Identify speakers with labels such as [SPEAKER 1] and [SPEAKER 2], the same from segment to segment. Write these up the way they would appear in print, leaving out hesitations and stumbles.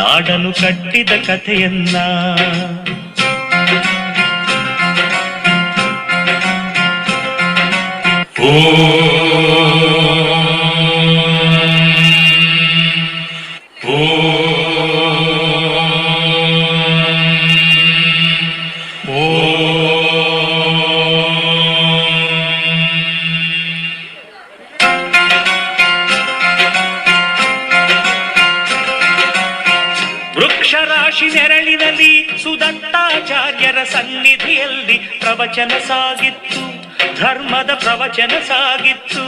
[SPEAKER 1] ನಾಡನು ಕಟ್ಟಿದ ಕಥೆಯನ್ನ. ಓ ವೃಕ್ಷರಾಶಿ ನೆರಳಿನಲ್ಲಿ ಸುದತ್ತಾಚಾರ್ಯರ ಸನ್ನಿಧಿಯಲ್ಲಿ ಪ್ರವಚನ ಸಾಗಿತ್ತು, ಧರ್ಮದ ಪ್ರವಚನ ಸಾಗಿತ್ತು.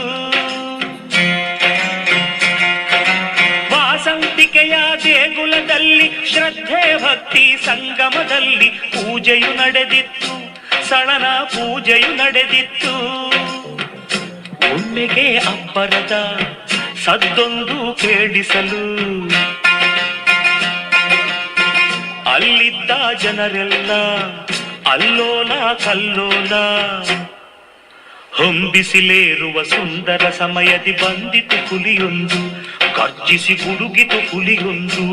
[SPEAKER 1] ವಾಸಂತಿಕೆಯ ದೇಗುಲದಲ್ಲಿ ಶ್ರದ್ಧೆ ಭಕ್ತಿ ಸಂಗಮದಲ್ಲಿ ಪೂಜೆಯು ನಡೆದಿತ್ತು, ಸಳನ ಪೂಜೆಯು ನಡೆದಿತ್ತು. ಒಮ್ಮೆಗೆ ಅಬ್ಬರದ ಸದ್ದೊಂದು ಕೇಳಿಸಲು ಅಲ್ಲಿದ್ದ ಜನರೆಲ್ಲ ಅಲ್ಲೋಲ ಕಲ್ಲೋಲ. ಹೊಂಬಿಸಿಲೇರುವ ಸುಂದರ ಸಮಯದಿ ಬಂದಿತು ಹುಲಿಯೊಂದು, ಗರ್ಜಿಸಿ ಗುಡುಗಿತು ಹುಲಿಯೊಂದು.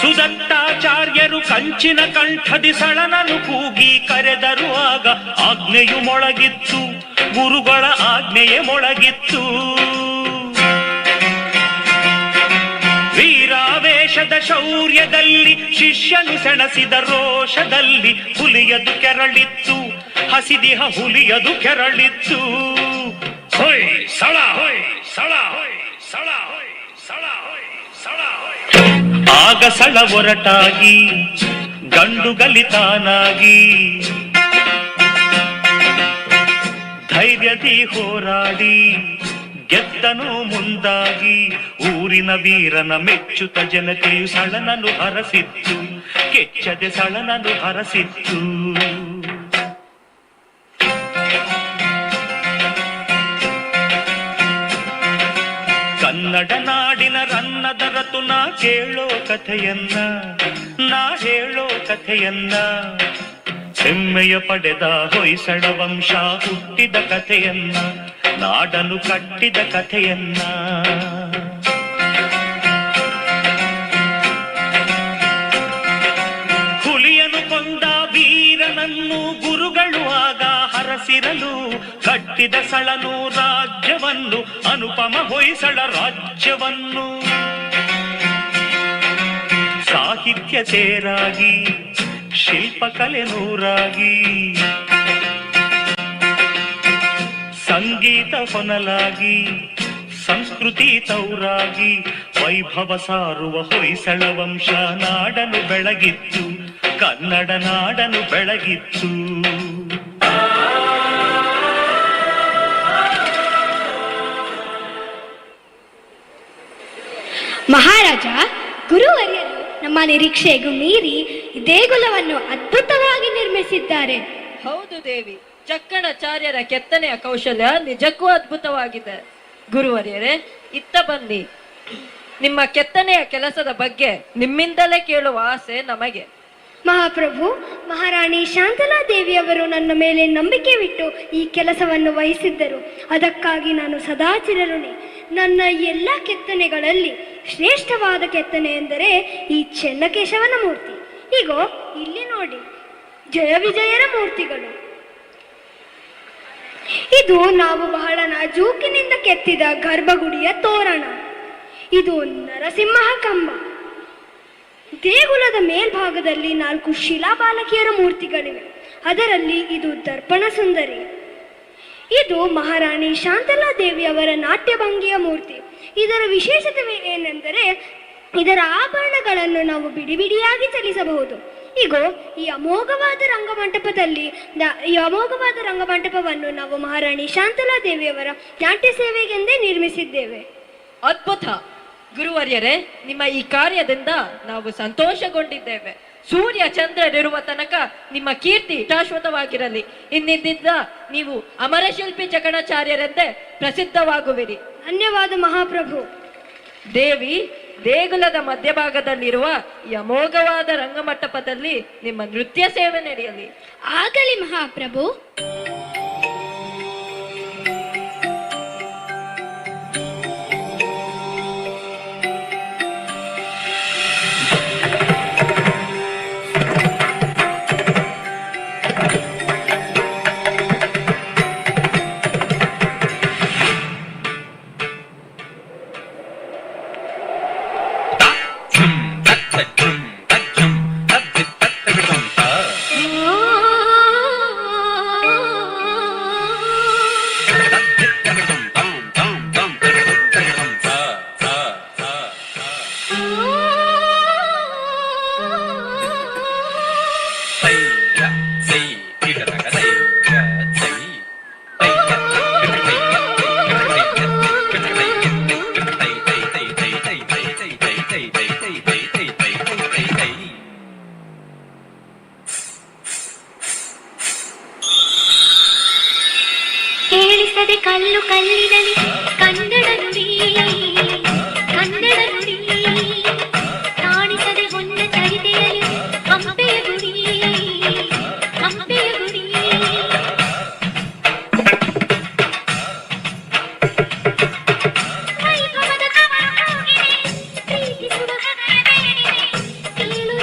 [SPEAKER 1] ಸುದತ್ತಾಚಾರ್ಯರು ಕಂಚಿನ ಕಂಠದಿ ಸಳನನು ಕೂಗಿ ಕರೆದರು. ಆಗ ಆಜ್ಞೆಯು ಮೊಳಗಿತ್ತು, ಗುರುಗಳ ಆಜ್ಞೆಯೇ ಮೊಳಗಿತ್ತು. ವೀರಾವೇಶದ ಶೌರ್ಯದಲ್ಲಿ ಶಿಷ್ಯನು ಸೆಣಸಿದ ರೋಷದಲ್ಲಿ ಹುಲಿಯದು ಕೆರಳಿತ್ತು, ಹಸಿದಿಹ ಹುಲಿಯದು ಕೆರಳಿತ್ತು. ಹೊಯ್ ಸಳ ಹೊಯ್ ಸಳ ಹೊಯ್ ಸಳ ಹೊಯ್ ಸಳ ಹೊಯ್ ಸಳ ಹೊಯ್. ಆಗ ಸಳ ಒರಟಾಗಿ ಗಂಡು ಗಲಿತಾನಾಗಿ ಧೈರ್ಯದಿ ಹೋರಾಡಿ ಗೆದ್ದನು ಮುಂದಾಗಿ. ಊರಿನ ವೀರನ ಮೆಚ್ಚುತ ಜನತೆಯು ಸಳನನು ಹರಸಿತ್ತು, ಕೆಚ್ಚದೆ ಸಳನನು ಹರಸಿತ್ತು. ಕನ್ನಡ ನಾಡಿನ ರನ್ನದ ರತುನ ಕೇಳೋ ಕಥೆಯನ್ನ, ನಾ ಹೇಳೋ ಕಥೆಯನ್ನ. ಹೆಮ್ಮೆಯ ಪಡೆದ ಹೊಯ್ಸಳ ವಂಶ ಹುಟ್ಟಿದ ಕಥೆಯನ್ನ, ನಾಡನು ಕಟ್ಟಿದ ಕಥೆಯನ್ನ. ಹುಲಿಯನು ಕೊಂದ ವೀರನನ್ನು ಗುರುಗಳು ಆಗ ಹರಸಿರಲು ಕಟ್ಟಿದ ಸಳನು ರಾಜ್ಯವನ್ನು, ಅನುಪಮ ಹೊಯ್ಸಳ ರಾಜ್ಯವನ್ನು. ಸಾಹಿತ್ಯ ತೇರಾಗಿ ಶಿಲ್ಪಕಲೆ ನೂರಾಗಿ, ಸಂಗೀತ ಹೊನಲಾಗಿ ಸಂಸ್ಕೃತಿ ತೌರಾಗಿ, ವೈಭವ ಸಾರುವ ಹೊಯ್ಸಳ ವಂಶ ನಾಡನು ಬೆಳಗಿತ್ತು, ಕನ್ನಡ ನಾಡನು ಬೆಳಗಿತ್ತು.
[SPEAKER 2] ಮಹಾರಾಜ, ಗುರುವರ್ಯರು ನಮ್ಮ ನಿರೀಕ್ಷೆಗೂ ಮೀರಿ ದೇಗುಲವನ್ನು ಅದ್ಭುತವಾಗಿ ನಿರ್ಮಿಸಿದ್ದಾರೆ.
[SPEAKER 3] ಹೌದು ದೇವಿ, ಚಕ್ಕಣಾಚಾರ್ಯರ ಕೆತ್ತನೆಯ ಕೌಶಲ್ಯ ನಿಜಕ್ಕೂ ಅದ್ಭುತವಾಗಿದೆ. ಗುರುವರ್ಯರೇ, ಇತ್ತ ಬನ್ನಿ. ನಿಮ್ಮ ಕೆತ್ತನೆಯ ಕೆಲಸದ ಬಗ್ಗೆ ನಿಮ್ಮಿಂದಲೇ ಕೇಳುವ ಆಸೆ ನಮಗೆ.
[SPEAKER 2] ಮಹಾಪ್ರಭು, ಮಹಾರಾಣಿ ಶಾಂತಲಾದೇವಿಯವರು ನನ್ನ ಮೇಲೆ ನಂಬಿಕೆ ವಿಟ್ಟು ಈ ಕೆಲಸವನ್ನು ವಹಿಸಿದ್ದರು. ಅದಕ್ಕಾಗಿ ನಾನು ಸದಾ ಚಿರಋಣಿ. ನನ್ನ ಎಲ್ಲ ಕೆತ್ತನೆಗಳಲ್ಲಿ ಶ್ರೇಷ್ಠವಾದ ಕೆತ್ತನೆ ಎಂದರೆ ಈ ಚೆನ್ನಕೇಶವನ ಮೂರ್ತಿ. ಈಗೋ ಇಲ್ಲಿ ನೋಡಿ, ಜಯ ವಿಜಯರ ಮೂರ್ತಿಗಳು. ಇದು ನಾವು ಬಹಳ ನಾಜೂಕಿನಿಂದ ಕೆತ್ತಿದ ಗರ್ಭಗುಡಿಯ ತೋರಣ. ಇದು ನರಸಿಂಹ ಕಂಬ. ದೇಗುಲದ ಮೇಲ್ಭಾಗದಲ್ಲಿ 4 ಶಿಲಾಬಾಲಕಿಯರ ಮೂರ್ತಿಗಳಿವೆ. ಅದರಲ್ಲಿ ಇದು ದರ್ಪಣ ಸುಂದರಿ. ಇದು ಮಹಾರಾಣಿ ಶಾಂತಲಾದೇವಿಯವರ ನಾಟ್ಯಭಂಗಿಯ ಮೂರ್ತಿ. ಇದರ ವಿಶೇಷತೆ ಏನೆಂದರೆ ಇದರ ಆಭರಣಗಳನ್ನು ನಾವು ಬಿಡಿ ಬಿಡಿಯಾಗಿ ಚಲಿಸಬಹುದು. ಈಗೋ ಈ ಅಮೋಘವಾದ ರಂಗಮಂಟಪವನ್ನು ನಾವು ಮಹಾರಾಣಿ ಶಾಂತಲಾದೇವಿಯವರ ನಾಟ್ಯ ಸೇವೆಗೆಂದೇ ನಿರ್ಮಿಸಿದ್ದೇವೆ.
[SPEAKER 3] ಅದ್ಭುತ ಗುರುವರ್ಯರೇ, ನಿಮ್ಮ ಈ ಕಾರ್ಯದಿಂದ ನಾವು ಸಂತೋಷಗೊಂಡಿದ್ದೇವೆ. ಸೂರ್ಯ ಚಂದ್ರರಿರುವ ತನಕ ನಿಮ್ಮ ಕೀರ್ತಿ ಶಾಶ್ವತವಾಗಿರಲಿ. ಇನ್ನಿದ್ದ ನೀವು ಅಮರಶಿಲ್ಪಿ ಜಕಣಾಚಾರ್ಯರೆಂದೇ ಪ್ರಸಿದ್ಧವಾಗುವಿರಿ.
[SPEAKER 2] ಧನ್ಯವಾದ ಮಹಾಪ್ರಭು.
[SPEAKER 3] ದೇವಿ, ದೇಗುಲದ ಮಧ್ಯಭಾಗದಲ್ಲಿರುವ ಈ ಅಮೋಘವಾದ ರಂಗಮಂಟಪದಲ್ಲಿ ನಿಮ್ಮ ನೃತ್ಯ ಸೇವೆ ನಡೆಯಲಿ.
[SPEAKER 2] ಆಗಲಿ ಮಹಾಪ್ರಭು.
[SPEAKER 4] ಕೇಳಿಸದೆ ಕಲ್ಲು ಕಲ್ಲಿನಲ್ಲಿ ಕನ್ನಡ ನುಡಿ, ಕನ್ನಡ ನುಡಿ ಕಾಣಿಸದೆ ಹೊನ್ನ ಚರಿತೆಯಲ್ಲಿ ಹಂಪೆಯ ಗುಡಿ, ಹಂಪೆಯ ಗುಡಿ. ವೈಭವದ ಕಮಲ ಹೋಗಿದೆ, ಪ್ರೀತಿಸುವ ಹೃದಯ ಬೇಡಿದೆ, ಕೇಳು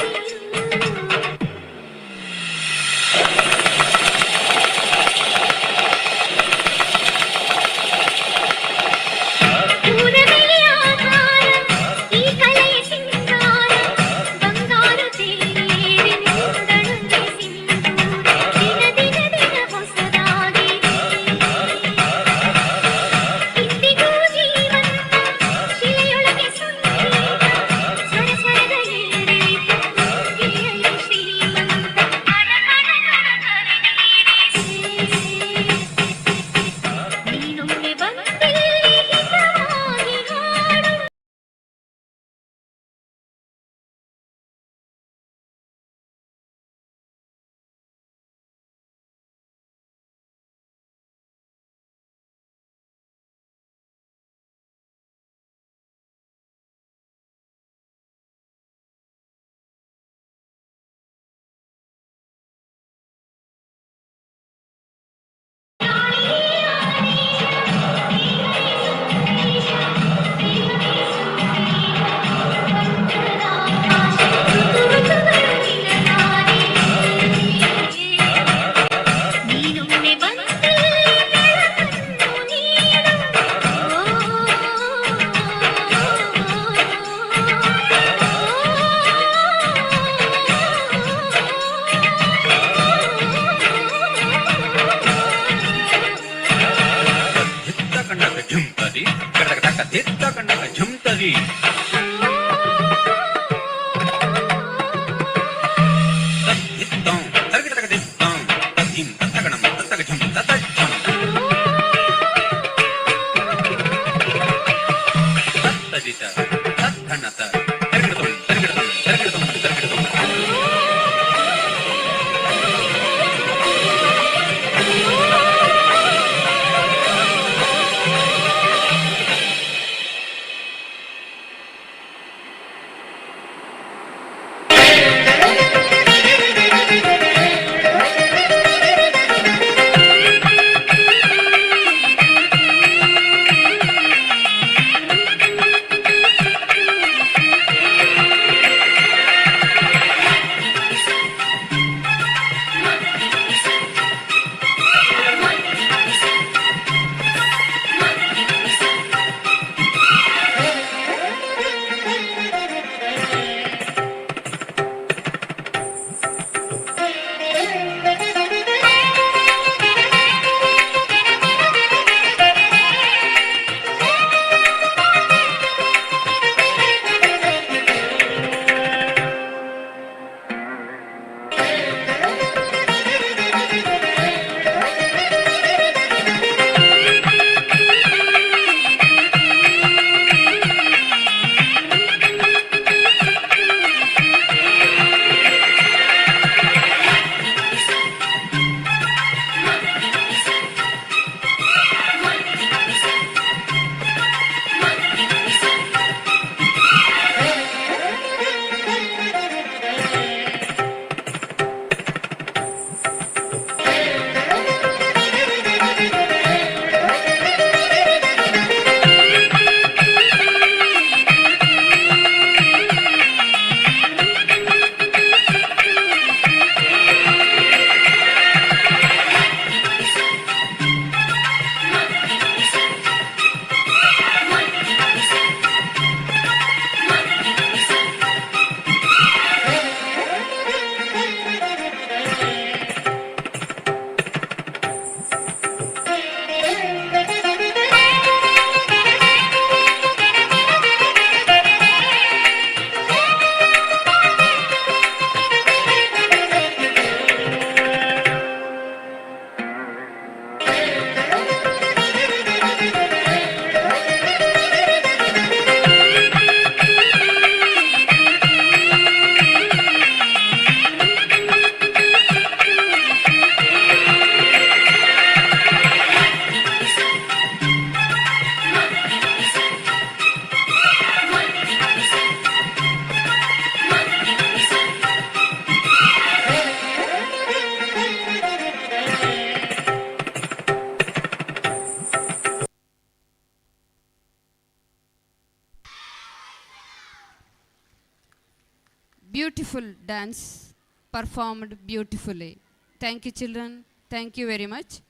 [SPEAKER 5] beautiful dance performed beautifully. Thank you, children. Thank you very much.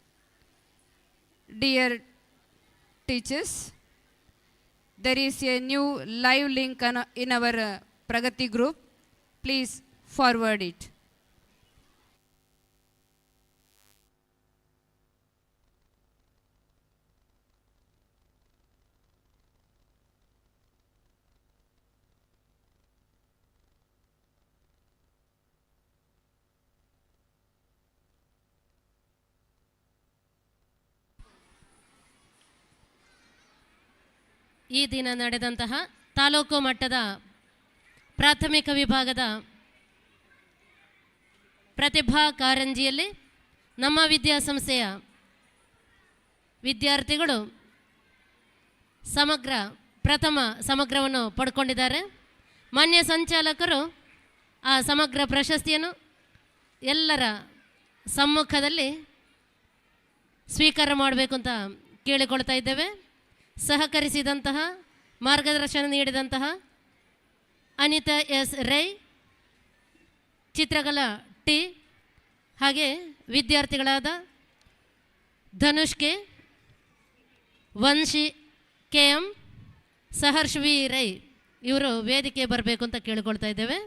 [SPEAKER 5] Dear teachers, there is a new live link in our Pragati group. Please forward it.
[SPEAKER 6] ಈ ದಿನ ನಡೆದಂತಹ ತಾಲೂಕು ಮಟ್ಟದ ಪ್ರಾಥಮಿಕ ವಿಭಾಗದ ಪ್ರತಿಭಾ ಕಾರಂಜಿಯಲ್ಲಿ ನಮ್ಮ ವಿದ್ಯಾಸಂಸ್ಥೆಯ ವಿದ್ಯಾರ್ಥಿಗಳು ಪ್ರಥಮ ಸಮಗ್ರವನ್ನು ಪಡ್ಕೊಂಡಿದ್ದಾರೆ. ಮಾನ್ಯ ಸಂಚಾಲಕರು ಆ ಸಮಗ್ರ ಪ್ರಶಸ್ತಿಯನ್ನು ಎಲ್ಲರ ಸಮ್ಮುಖದಲ್ಲಿ ಸ್ವೀಕಾರ ಮಾಡಬೇಕು ಅಂತ ಕೇಳಿಕೊಳ್ತಾ ಇದ್ದೇವೆ. ಸಹಕರಿಸಿದಂತಹ ಮಾರ್ಗದರ್ಶನ ನೀಡಿದಂತಹ ಅನಿತಾ ಎಸ್ ರೈ, ಚಿತ್ರಕಲಾ ಟಿ, ಹಾಗೆ ವಿದ್ಯಾರ್ಥಿಗಳಾದ Dhanush K, Vamshi K M, Saharsh V Rai ಇವರು ವೇದಿಕೆ ಬರಬೇಕು ಅಂತ ಕೇಳಿಕೊಳ್ತಾ ಇದ್ದೇವೆ.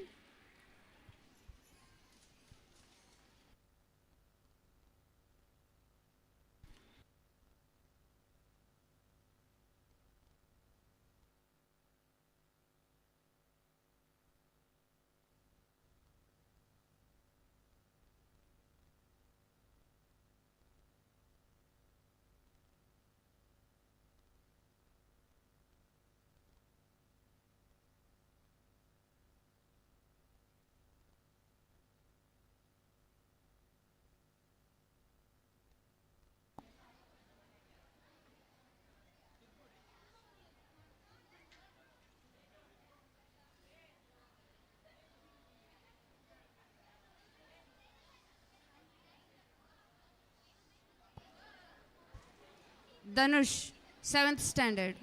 [SPEAKER 5] Dhanush, 7th standard.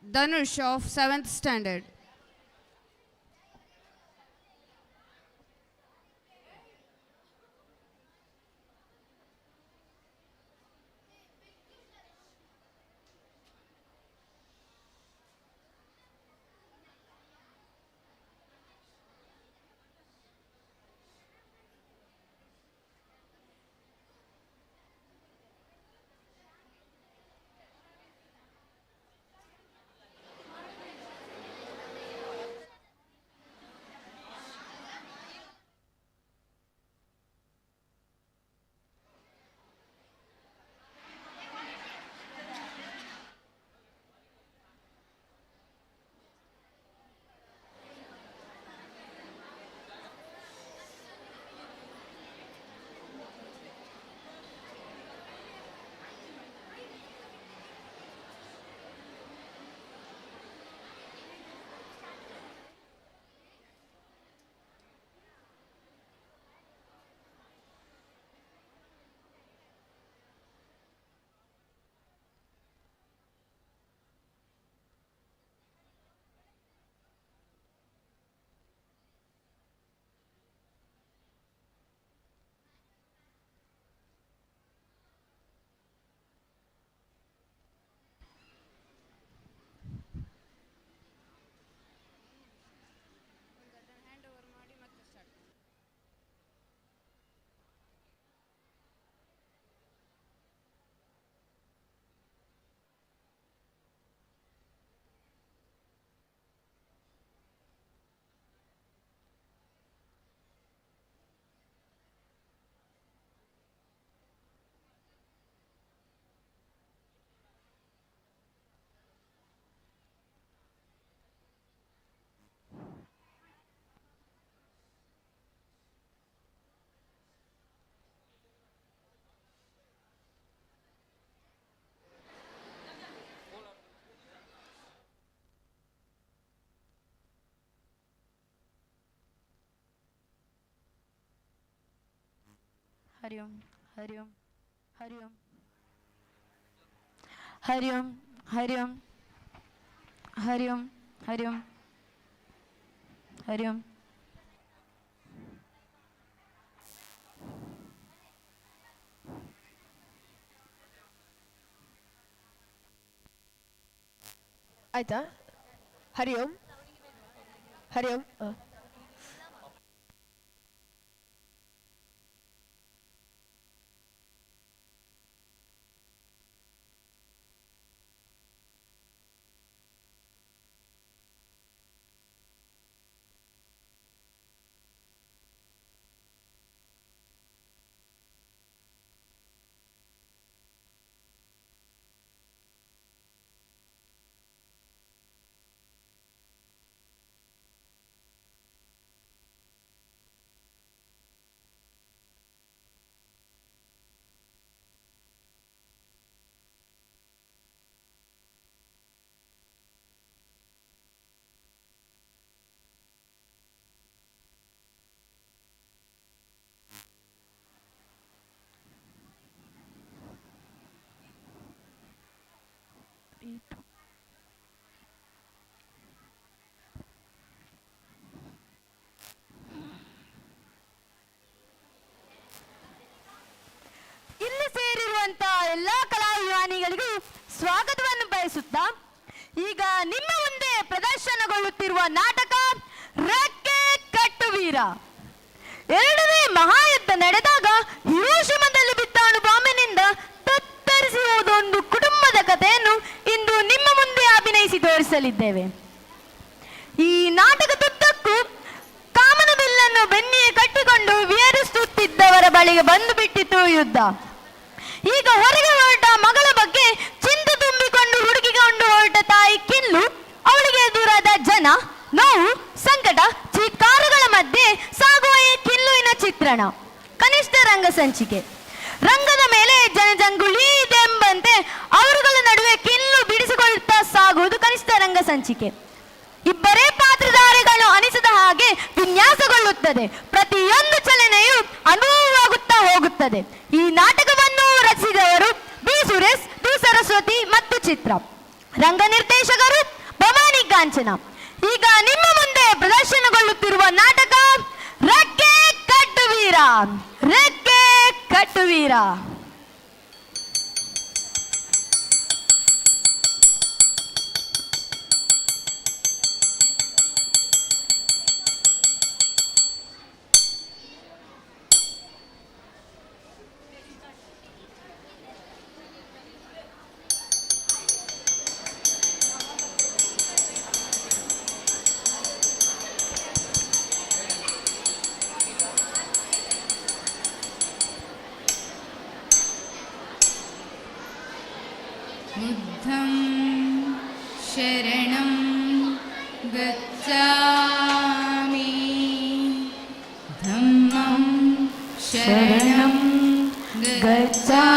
[SPEAKER 5] Dhanush of 7th standard.
[SPEAKER 7] Hariom Hariom Hariom Hariom Hariom Hariom ಹರಿ ಓಂ ಹರಿ ಓಂ
[SPEAKER 8] ಆಯ್ತಾ? ಹರಿ ಓಂ ಹರಿ ಓಂ.
[SPEAKER 7] ಇಲ್ಲಿ ಸೇರಿರುವಂತ ಎಲ್ಲಾ ಕಲಾಭಿಮಾನಿಗಳಿಗೂ ಸ್ವಾಗತವನ್ನು ಬಯಸುತ್ತಾ ಈಗ ನಿಮ್ಮ ಮುಂದೆ ಪ್ರದರ್ಶನಗೊಳ್ಳುತ್ತಿರುವ ನಾಟಕ ರೆಕ್ಕೆ ಕಟ್ಟುವೀರ. ಎರಡನೇ ಮಹಾಯುದ್ಧ ನಡೆದಾಗ ಹಿರೋಶಿಮಾದಲ್ಲಿ ಬಿದ್ದ ಅಣುಬಾಂಬಿನಿಂದ ತತ್ತರಿಸಿ ಹೋದೊಂದು ಕುಟುಂಬದ ಕಥೆಯನ್ನು ಇಂದು ನಿಮ್ಮ ಮುಂದೆ ಅಭಿನಯಿಸಿ ತೋರಿಸಲಿದ್ದೇವೆ. ಈ ನಾಟಕದುದ್ದಕ್ಕೂ ಕಾಮನ ಬಿಲ್ಲನ್ನು ಬೆನ್ನಿಗೆ ಕಟ್ಟಿಕೊಂಡು ವಿಹರಿಸುತ್ತಿದ್ದವರ ಬಳಿಗೆ ಬಂದು ಬಿಟ್ಟಿತು ಯುದ್ಧ. ಈಗ ಹೊರಗೆ ಹೊರಟ ಮಗಳ ಬಗ್ಗೆ ಚಿಂತೆ ತುಂಬಿಕೊಂಡು ಹುಡುಕಿಕೊಂಡು ಹೊರಟ ತಾಯಿ ಕಿಲ್ಲು, ಅವಳಿಗೆ ಎದುರಾದ ಜನ, ನೋವು, ಸಂಕಟ, ಚೀಕಾರಗಳ ಮಧ್ಯೆ ಸಾಗುವ ಈ ಕಿಲ್ಲುವಿನ ಚಿತ್ರಣ. ಕನಿಷ್ಠ ರಂಗ ಸಂಚಿಕೆ. ರಂಗದ ಮೇಲೆ ಜನಜಂಗುಳಿ ಇದೆಂಬಂತೆ ಅವರುಗಳ ನಡುವೆ ಕಿಲ್ಲು ಬಿಡಿಸಿಕೊಳ್ಳುತ್ತಾ ಸಾಗುವುದು ಕನಿಷ್ಠ ರಂಗ ಸಂಚಿಕೆ. ಇಬ್ಬರೇ ಪಾತ್ರಧಾರಿಗಳು ಅನಿಸಿದ ಹಾಗೆ ವಿನ್ಯಾಸಗೊಳ್ಳುತ್ತದೆ. ಪ್ರತಿಯೊಂದು ಚಲನೆಯು ಅನುಭವವಾಗುತ್ತಾ ಹೋಗುತ್ತದೆ. ಈ ನಾಟಕವನ್ನು ರಚಿಸಿದವರು ಬಿ ಸುರೇಶ್, ದು ಸರಸ್ವತಿ ಮತ್ತು ಚಿತ್ರ. ರಂಗ ನಿರ್ದೇಶಕರು ಭವಾನಿ ಕಾಂಚನ. ಈಗ ನಿಮ್ಮ ಮುಂದೆ ಪ್ರದರ್ಶನಗೊಳ್ಳುತ್ತಿರುವ ನಾಟಕ ರೆಕ್ಕೆ ಕಟ್ಟುವೀರ. ರೆಕ್ಕೆ ಕಟ್ಟುವೀರ.
[SPEAKER 5] बुद्धं शरणं गच्छामि, धम्मं शरणं
[SPEAKER 7] गच्छामि,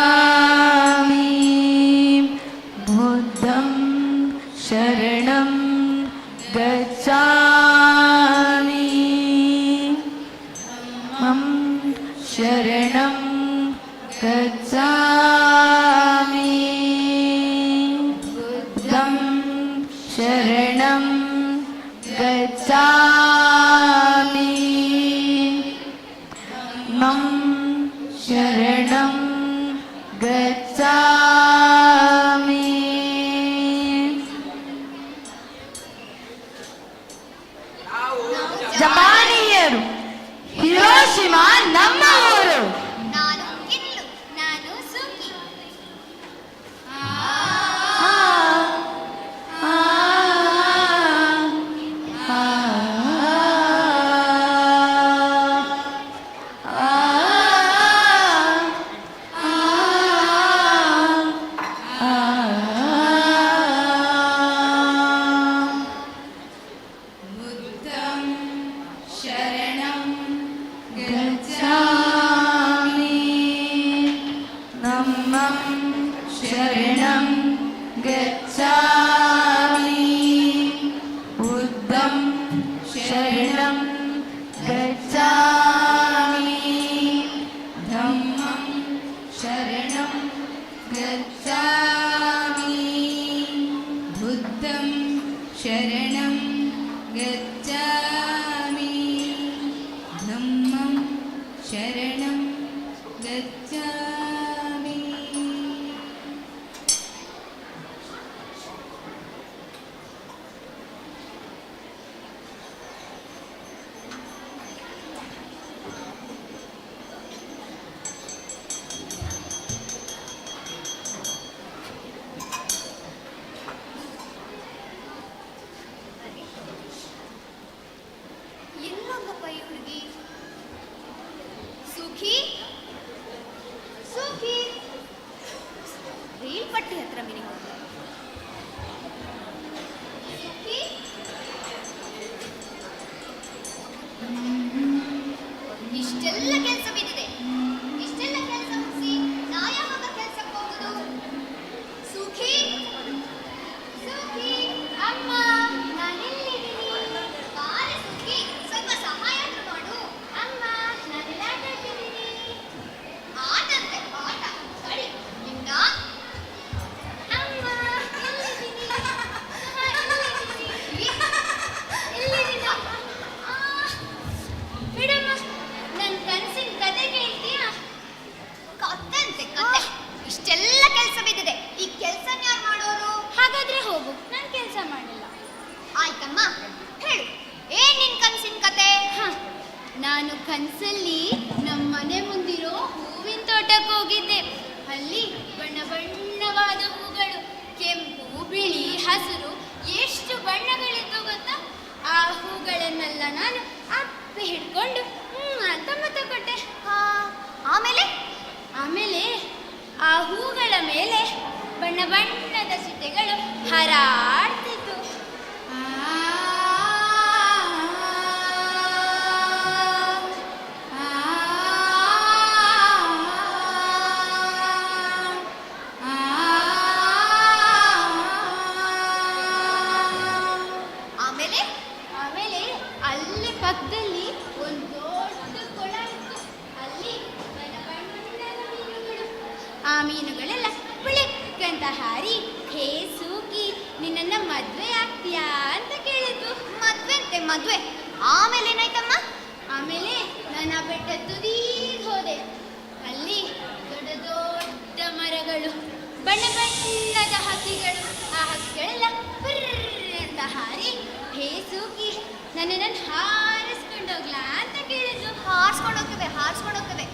[SPEAKER 7] बुद्धं शरणं गच्छामि, धम्मं शरणं गच्छामि, बुद्धं शरणं गच्छामि, धम्मं शरणं गच्छामि. ಜಪಾನಿಯರು, ಹಿರೋಶಿಮಾ ನಮ್ಮ ಊರು.
[SPEAKER 4] ನಾನು ಕಿಲ್ಲು, ನಾನು ಸುಖಿ.
[SPEAKER 5] बुद्धं शरणं
[SPEAKER 7] गच्छामि, धम्मं शरणं गच्छामि, बुद्धं शरणं गच्छामि, धम्मं शरणं गच्छामि,
[SPEAKER 5] बुद्धं शरणं
[SPEAKER 4] ಪಾಪ ಈ ಹುಡುಗಿ. ಸುಖಿ ಸುಖಿ ರೈಲ್ ಪಟ್ಟಿ ಹತ್ರ ಮಿನಿ ಹೋಗ್ತಾರೆ. ಸುಖಿ ಇಷ್ಟೆಲ್ಲ ಕೆಲಸ ಬಿದ್ದಿದೆ. ಇಷ್ಟೆಲ್ಲ ಕೆಲಸ ಮುಗಿಸಿ ನಾ ಯಾವಾಗ ಕೆಲಸಕ್ಕೆ ಹೋಗುದು? ಸುಖಿ ಸುಖಿ ಅಮ್ಮ ನಾನೆಲ್ಲಿದ್ದೀನಿ? ಬಾರೆ ಸುಖಿ, ಸ್ವಲ್ಪ ಸಹಾಯ ಮಾಡು. ಅಮ್ಮ ನಾನೆಲ್ಲ ಆಟ ಆಡ್ತಿದ್ದೀನಿ. ಆಟಂತೆ ಆಟ ಸರಿ ನಿಮ್ದ. ಅಮ್ಮ ಎಲ್ಲಿದ್ದೀನಿ? ಎಲ್ಲಿದ್ದೀನ? ಬಿಡಮ್ಮ, ನನ್ನ ಕನಸಿನ ಕತೆ ಕೇಳ್ತೀಯಾ? ಕತ್ತಂತೆ ಕತೆ. ಇಷ್ಟೆಲ್ಲ ಕೆಲಸ ಬಿದ್ದಿದೆ, ಈ ಕೆಲಸ ಯಾರು ಮಾಡೋರು? ಹಾಗಾದ್ರೆ ಹೋಗು, ನಾನು ಕೆಲಸ ಮಾಡಿಲ್ಲ. ಆಯ್ತಮ್ಮ, ಹೇಳು ಏನ್ ನಿನ್ ಕನಸಿನ ಕತೆ? ನಾನು ಕನಸಲ್ಲಿ ನಮ್ಮ ಮನೆ ಮುಂದಿರೋ ಹೂವಿನ ತೋಟಕ್ಕೆ ಹೋಗಿದ್ದೆ. ಅಲ್ಲಿ ಬಣ್ಣ ಬಣ್ಣವಾದ ಹೂಗಳು, ಕೆಂಪು, ಬಿಳಿ, ಹಸಿರು, ಎಷ್ಟು ಬಣ್ಣಗಳಿದ್ದು ಗೊತ್ತಾ? ಆ ಹೂಗಳನ್ನೆಲ್ಲ ನಾನು ಅಪ್ಪೆ ಹಿಡ್ಕೊಂಡು ಅಂತ ಮತ ಕೊಟ್ಟೆ. ಆಮೇಲೆ ಆಮೇಲೆ ಆ ಹೂಗಳ ಮೇಲೆ ಬಣ್ಣ ಬಣ್ಣದ ಚಿಟ್ಟೆಗಳು ಹಾರಾಡ್ತಿತ್ತು. ಆಮೇಲೆ ಆಮೇಲೆ ಅಲ್ಲಿ ಪಕ್ಕದಲ್ಲಿ ಒಂದು ದೊಡ್ಡ ಕೊಳ ಇತ್ತು. ಅಲ್ಲಿ ಬಣ್ಣ ಬಣ್ಣದ ಮೀನುಗಳು. ಆ ಮೀನುಗಳೆಲ್ಲ ಪುಳಿಕ್ಕಂತ ಹಾರಿ, ಹೇ ಸೂಕಿ ನಿನ್ನನ್ನ ಮದ್ವೆ ಆಗ್ತೀಯಾ ಅಂತ ಕೇಳಿದ್ವು. ಮದ್ವೆ ಅಂತೆ ಮದ್ವೆ. ಆಮೇಲೆ ಏನಾಯ್ತಮ್ಮ? ಆಮೇಲೆ ನಾನು ಆ ಬೆಟ್ಟ ತುದೀಗ್ ಹೋದೆ. ಅಲ್ಲಿ ದೊಡ್ಡ ದೊಡ್ಡ ಮರಗಳು, ಬಣ್ಣ ಬಣ್ಣದ ಹಕ್ಕಿಗಳು. ಆ ಹಕ್ಕಿಗಳೆಲ್ಲ ಅಂತ ಹಾರಿ, ಹೇ ಸೂಕಿ ನನ್ನನ್ನು ಹಾರಿಸ್ಕೊಂಡೋಗ್ಲಾ ಅಂತ ಕೇಳಿದ್ರು. ಹಾರಿಸ್ಕೊಂಡೋಗ್ತವೆ ಹಾರಿಸ್ಕೊಂಡೋಗ್ತವೆ.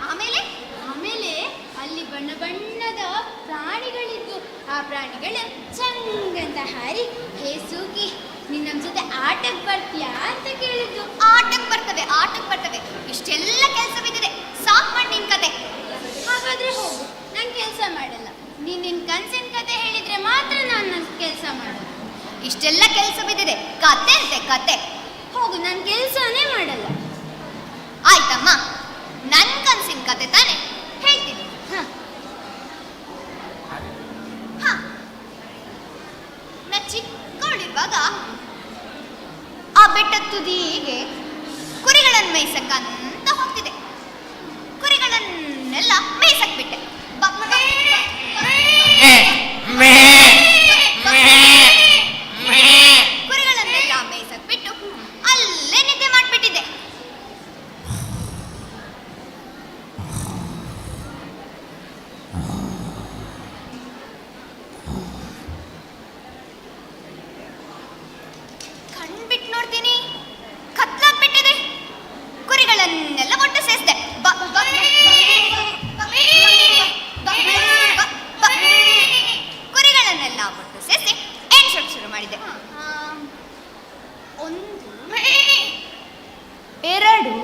[SPEAKER 4] ಆಮೇಲೆ ಆಮೇಲೆ ಅಲ್ಲಿ ಬಣ್ಣ ಬಣ್ಣದ ಪ್ರಾಣಿಗಳಿದ್ವು. ಆ ಪ್ರಾಣಿಗಳು ಚಂಗಂತ ಹಾರಿ, ಹೇ ಸೂಕಿ ನೀನ್ ನಮ್ಮ ಜೊತೆ ಆಟಕ್ಕೆ ಬರ್ತೀಯಾ ಅಂತ ಕೇಳಿದ್ರು. ಆಟಕ್ಕೆ ಬರ್ತವೆ ಆಟಕ್ಕೆ ಬರ್ತವೆ. ಇಷ್ಟೆಲ್ಲ ಕೆಲಸ ಬಿದ್ದಿದೆ, ಸಾಕ್ ಮಾಡಿ ನಿನ್ ಕತೆ. ಹಾಗಾದ್ರೆ ಹೋಗು, ನಾನು ಕೆಲಸ ಮಾಡಲ್ಲ. ನೀನ್ ನಿನ್ ಕನ್ಸಿನ ಕತೆ ಹೇಳಿದ್ರೆ ಮಾತ್ರ ನಾನು ನನ್ನ ಕೆಲಸ ಮಾಡೋದು. ಇಷ್ಟೆಲ್ಲ ಕೆಲಸ ಬಿದ್ದಿದೆ, ಕತೆ ಅಂತೆ ಕತೆ. ಹೋಗು, ನಾನು ಕೆಲಸನೇ ಮಾಡಲ್ಲ. ಆಯ್ತಮ್ಮ, ನನ್ ಕನ್ಸಿನ ಕತೆ ತಾನೆ ಹೇಳ್ತೀನಿ. ನಾ ಚಿಕ್ಕವಳಿರುವಾಗ ಆ ಬೆಟ್ಟದ ತುದಿಗೆ ಕುರಿಗಳನ್ನು ಮೇಯ್ಸಕ್ಕಂತ ಹೋಗ್ತಿದೆ. ಕುರಿಗಳನ್ನೆಲ್ಲ ಮೇಯ್ಸಕ್ ಬಿಟ್ಟೆ. ಕುರಿಗಳನ್ನೆಲ್ಲ ಮೇಯ್ಸಕ್ ಬಿಟ್ಟು ಅಲ್ಲೇ ನಿದ್ದೆ ಮಾಡ್ಬಿಟ್ಟಿದ್ದೆ. ಕಣ್ಬಿಟ್ಟು ನೋಡ್ತೀನಿ, ಕತ್ಲಾಗ್ಬಿಟ್ಟಿದೆ. ಕುರಿಗಳನ್ನೆಲ್ಲ ಒಟ್ಟು ಸೇರಿಸಿದೆ. ಕುರಿಗಳನ್ನೆಲ್ಲ ಒಟ್ಟು ಸೇರಿಸಿ ಎಣ್ಸೋಕ್ ಶುರು ಮಾಡಿದೆ. 1 2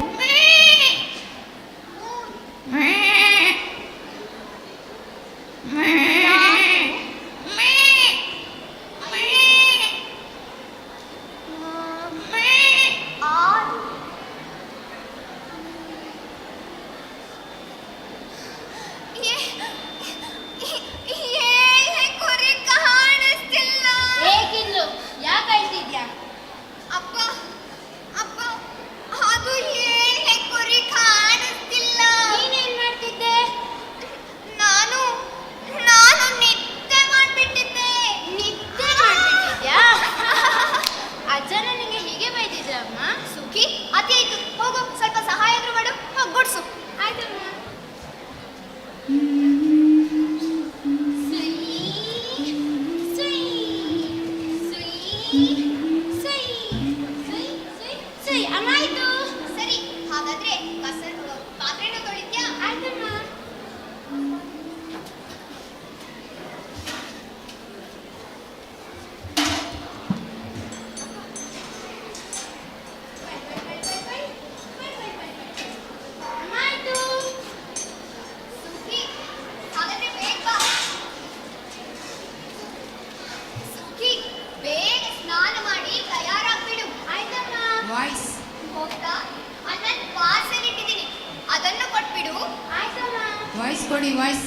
[SPEAKER 7] ವಾಯ್ಸ್ ಕೊಡಿ, ವಾಯ್ಸ್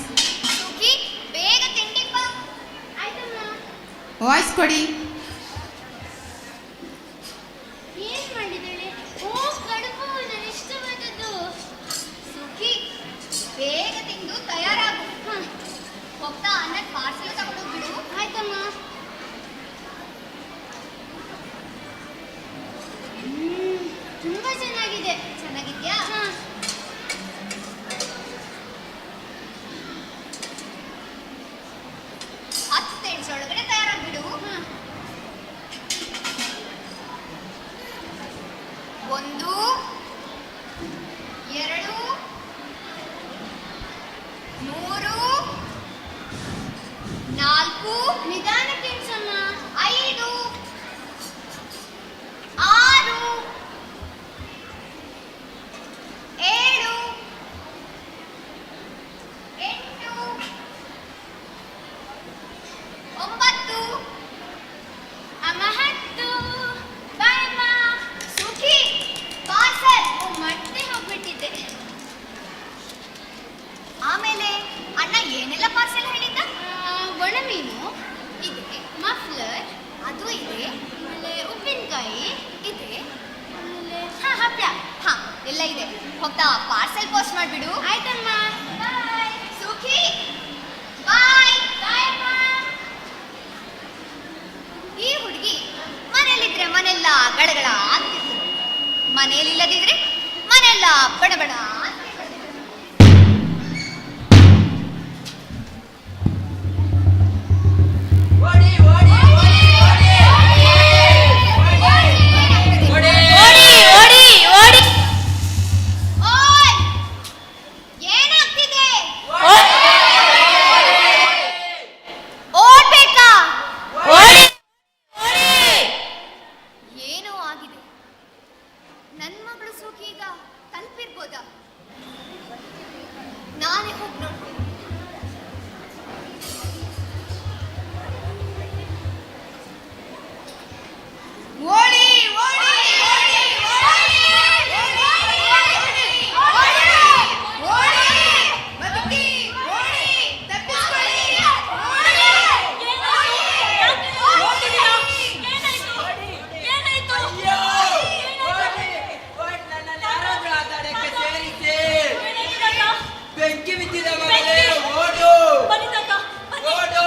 [SPEAKER 4] ಸುಖಿ ಬೇಗ ತಿಂಡಿ ಬಾ. ಆಯ್ತಮ್ಮ.
[SPEAKER 7] ವಾಯ್ಸ್ ಕೊಡಿ.
[SPEAKER 4] ಏನ್ ಮಾಡಿದ್ದಾಳೆ? ಓ ಕಡುಬು, ನನ್ನ ಇಷ್ಟವಾದದ್ದು. ಸುಖಿ ಬೇಗ ತಿಂದು ತಯಾರಾಗು. ಹೋಗ್ತಾ ಅನ್ನದ ಪಾರ್ಸಲ್ ತಗೊಂಡು ಬಿಡು. ಆಯ್ತಮ್ಮ. ತುಂಬಾ ಚೆನ್ನಾಗಿದೆ. ಚೆನ್ನಾಗಿದ್ಯಾ? 10 ನಿಮಿಷ ಒಳಗಡೆ ತಯಾರಾಗ್ಬಿಡು. 1 2 3 4 ನಿಧಾನಕ್ಕೆ ಎಣ್ಸಮ್ಮ. 5 6 7 8 9 ಅಮ್ಮ 10. ಬಾಯ್ ಅಮ್ಮ. ಸುಖಿ ಪಾರ್ಸಲ್ ಮತ್ತೆ ಹೋಗ್ಬಿಟ್ಟಿದ್ದೆ. ಆಮೇಲೆ ಅಣ್ಣ ಏನೆಲ್ಲ ಪಾರ್ಸೆಲ್ ಹೇಳಿದ್ದ? ಒಣಮೀನು ಇದೆ, ಮಫ್ಲರ್ ಅದು ಇದೆ, ಆಮೇಲೆ ಉಪ್ಪಿನಕಾಯಿ ಇದೆ, ಆಮೇಲೆ ಹಪ್ಪಳ ಎಲ್ಲ ಇದೆ. ಹೋಗ್ತಾ ಪಾರ್ಸೆಲ್ ಪೋಸ್ಟ್ ಮಾಡಿಬಿಡು. ಆಯ್ತಮ್ಮ. ಬಾಯ್ ಸುಖಿ. ಬಾಯ್ ಬಾಯ್ ಅಮ್ಮ. ಈ ಹುಡುಗಿ ಮನೇಲಿದ್ರೆ ಮನೆಲ್ಲ ಗಳಗಳ ಅಂತಿದ್ರು, ಮನೇಲಿಲ್ಲದಿದ್ರೆ ಮನೆಲ್ಲ ಬಡಬಡ ನಾನೇ ಹೋಗಿ ನೋಡ್ತೀನಿ. ಓಡಿ ಓಡಿ ಓಡಿ ಬದುಕಿ ಓಡಿ ತಪ್ಪಿಸ್ಕೊಳ್ಳಿ.
[SPEAKER 9] ಬೆಂಕಿ ಬಿದ್ದಿದ ಮಗನೇ, ಓಡು ಓಡು.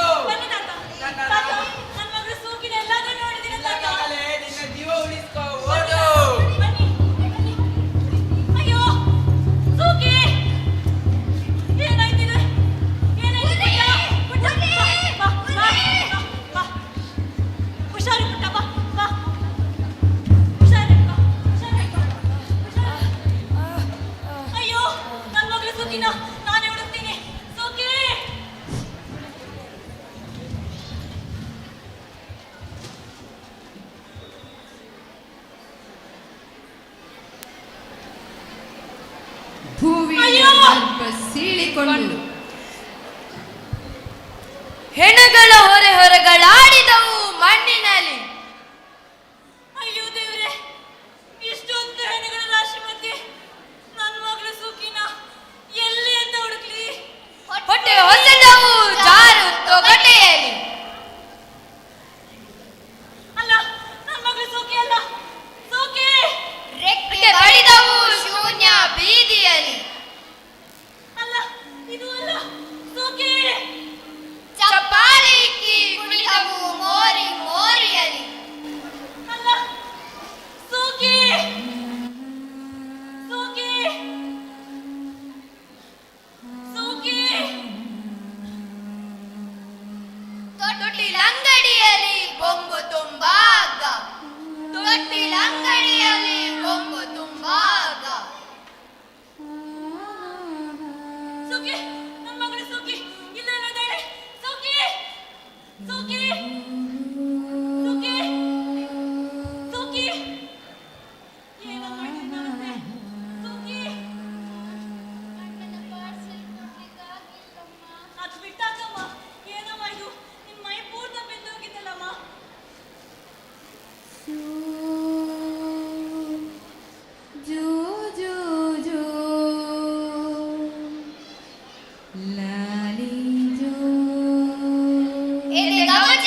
[SPEAKER 9] ನಿನ್ನ ಜೀವ ಉಳಿಸ್ಕೋ, ಓಡು.
[SPEAKER 3] ನಾನೇ ಹುಡುಕ್ತೀನಿ. ಸೋಕಿ
[SPEAKER 7] ಭೂಮಿಯನ್ನು ಸ್ವಲ್ಪ ಸೀಳಿಕೊಂಡು ಹೆಣಗಳ ಹೊರೆ ಹೊರಗಳಾಡಿದವು ಮಣ್ಣಿನಲ್ಲಿ.
[SPEAKER 3] ಅಯ್ಯೋ ದೇವ್ರೆ, ಇಷ್ಟೊಂದು ಹೆಣಗಳ ರಾಶಿ ಮಧ್ಯೆ ನನ್ನ ಮಗಳು ಸುಖಿನ ಎಲ್ಲಿ ಅಂತ ಹುಡುಕ್ಲಿ?
[SPEAKER 7] ಹೊಟ್ಟೆ ಹೊಸದವು ಜಾರು ತೊಗಟೆಯಲ್ಲಿ.
[SPEAKER 3] ಅಲ್ಲ, ನನ್ನ ಮಗಳು ಸುಖಿ ಅಲ್ಲ. ಸುಖಿ
[SPEAKER 7] ರೆಕ್ಕೆ ಬಡಿದವು ಶೂನ್ಯ ಬೀದಿಯಲ್ಲಿ.
[SPEAKER 3] ಅಲ್ಲ, ಇದು ಅಲ್ಲ. ಸುಖಿ
[SPEAKER 7] ಚಪ್ಪಾಳೆ ಇಕ್ಕಿ ಕುಣಿದವು ಮೋರಿ ಮೋರಿಯಲ್ಲಿ.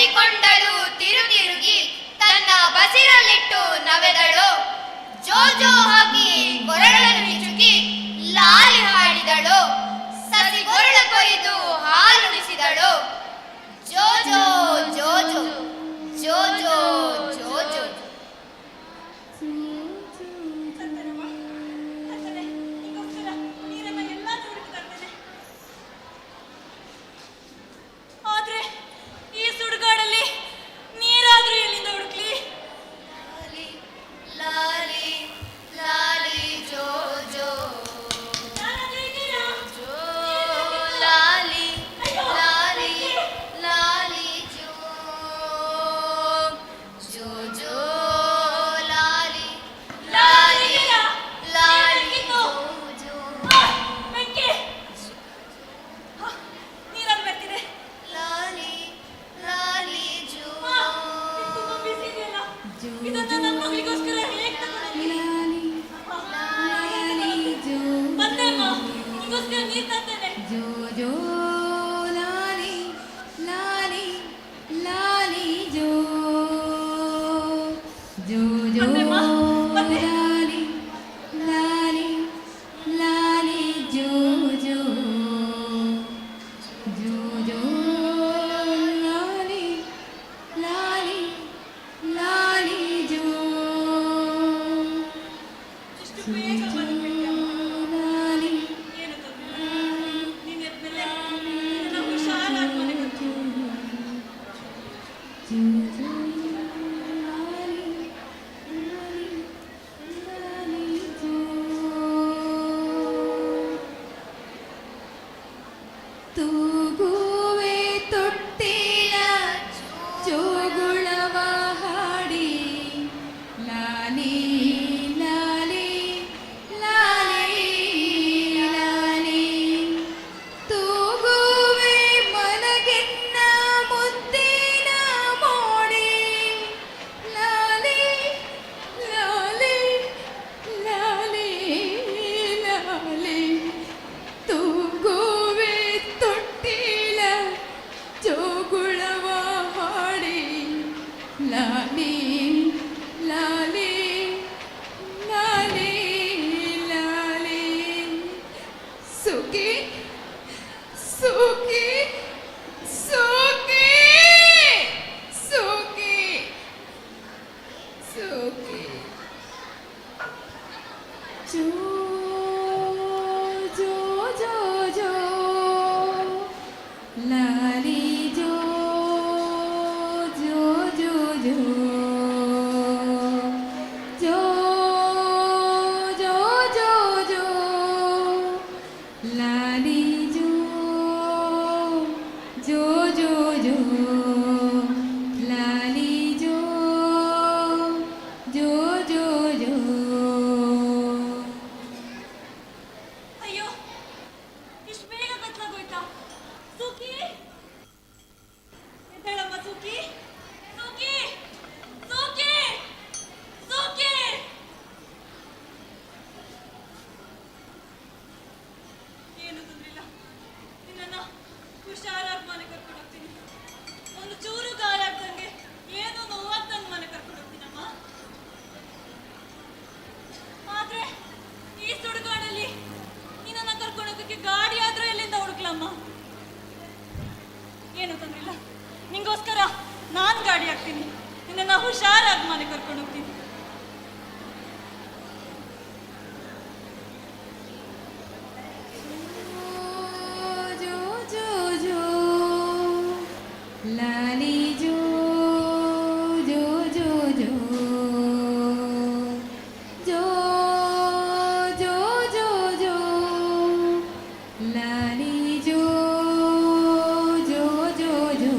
[SPEAKER 7] ನೋಡಿಕೊಂಡಳು ತಿರುಗಿ ತನ್ನ ಬಸಿರಲ್ಲಿಟ್ಟು ನವೆದಳು. ಜೋ ಜೋ ಹಾಕಿ ಕೊರಳನ್ನು ಹಿಚುಕಿ ಲಾಲಿ ಹಾಡಿದಳು. ಸಸಿ ಕೊರಳ ಕೊಯ್ದು ಹಾಲುಣಿಸಿದಳು. ಜೋ ಜೋ ಜೋ ಜೋ ಜೋ ಜೋ ಜೋ ಜೋ.
[SPEAKER 3] ಆದ್ರೆ ಈ ಸುಡುಗಾಡಲ್ಲಿ ನೀರಾದ್ರೂ ಎಲ್ಲಿಂದ ಹುಡುಕ್ಲಿ?
[SPEAKER 7] ಲಾಲಿ ಲಾಲಿ ಜೋ ಜೋ
[SPEAKER 3] ಯಾರಾದ್ರೂ ಇದ್ದೀರಾ?
[SPEAKER 7] ಜೋ ಲಾಲಿ ಲಾಲಿ ಲಾಲಿ ಜೋ ಜೋ ಜೋ ಲಾಲಿ ಲಾಲಿ ಲಾಲಿ ಜೋ ಜೋ.
[SPEAKER 3] ಬೆಂಕಿ! ನೀರಲ್ಲಿ ಬರ್ತಿದೆ.
[SPEAKER 7] ಲಾಲಿ ಲಾಲಿ ಜೋ
[SPEAKER 3] ಇದು ತುಂಬಾ ಬಿಸಿ ಇದೆಯಲ್ಲ. ಇದನ್ನ ನನ್ನ ಮಗಳಿಗೋಸ್ಕರ ಹೇಗೆ ತಗೊಂಡ್ಬರ್ಲಿ? ಬಂದೆ ಅಮ್ಮ, ನಿಗೋಸ್ಕರ ನೀರ್ ತರ್ತೇನೆ. ಬಂದೆ ಅಮ್ಮ, ಬಂದೆ. ಇಷ್ಟು ಬೇಗ ಬಂದ್ಬಿಟ್ಟೆ ಅಮ್ಮ. ಏನು ತೊಂದ್ರೆ ಇಲ್ಲ. ನೀನ್ ಎದ್ಮೇಲೆ ನಿನ್ನ ಹುಷಾರಾಗಿ ಮನೆಗೆ ಕರ್ಕೊಂಡು ಹೋಗು.
[SPEAKER 5] ತೂಗುವೆ ತೊಟ್ಟಿಲ ಜೋಗುಳವ ಹಾಡಿ ಲಾಲಿ ಲಾಲಿ ಲಾಲಿ ಲಾಲಿ. ತೂಗುವೆ ಮನಗೆನ್ನ ಮುದ್ದಿನ ಮೋಡಿ ಲಾಲಿ ಲಾಲಿ ಲಾಲಿ ಲಾಲಿ. ತೂಗುವೆ ತೊಟ್ಟಿಲ ಜೋಗುಳವ ಹಾಡಿ ಲಾಲಿ ಲಾಲಿ ಲಾಲಿ ಲಾಲಿ. ಸುಖಿ ಸುಖಿ ಸುಖಿ ಸುಖಿ ಸುಖಿ. ಜೋ ಜೋ ಜೋ ಜೋ ಲಾಲಿ ಜೋ ಜೋ ಜೋ ಜೋ ಜೋ ಜೋ ಜೋ ಜೋ ಲಾಲಿ ಜೋ ಜೋ ಜೋ ಜೋ ಲಾಲಿ ಜೋ ಜೋ ಜೋ ಜೋ.
[SPEAKER 3] ಅಯ್ಯೋ, ಇಷ್ಟು ಬೇಗ ಕತ್ಲಾಗೋಯ್ತಾ? ಸುಖಿ, ಎದ್ದೇಳಮ್ಮ ಸುಖಿ. ಸುಖಿ, ಸುಖಿ, ಸುಖಿ. ಏನು ತೊಂದ್ರೆ ಇಲ್ಲ. ನಿನ್ನನ್ನ ಹುಷಾರಾಗಿ ಮನೆ ಕರ್ಕೊಂಡು ಹೋಗ್ತೀನಿ. ಒಂದು ಚೂರು ಗಾಯ ಆಗ್ದಂಗೆ ಏನು ನೋವಾಗ್ದಂಗೆ ಮನೆ ಕರ್ಕೊಂಡು ಹೋಗ್ತೀನಮ್ಮ. ಆದ್ರೆ ಈ ಸುಡುಗಾಡಲ್ಲಿ ನಿನ್ನನ್ನ ಕರ್ಕೊಂಡು ಹೋಗಕ್ಕೆ ಗಾಡಿ ಆದ್ರೂ ಎಲ್ಲಿಂದ ಹುಡುಕ್ಲಮ್ಮ? ಏನು ತೊಂದ್ರೆ ಇಲ್ಲ. ನಿಂಗೋಸ್ಕರ ನಾನ್ ಗಾಡಿ ಹಾಕ್ತೀನಿ. ನಿನ್ನನ್ನ ಹುಷಾರಾಗಿ ಮನೆ ಕರ್ಕೊಂಡು ಹೋಗ್ತೀನಿ.
[SPEAKER 5] ಜೋ ಜೋ ಜೋ ಲಾಲಿ ಜೋ ಜೋ ಜೋ ಜೋ ಜೋ ಜೋ ಜೋ ಜೋ ಲಾಲಿ ಜೋ ಜೋ ಜೋ ಜೋ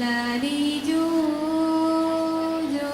[SPEAKER 5] ಲಾಲಿ ಜೋ ಜೋ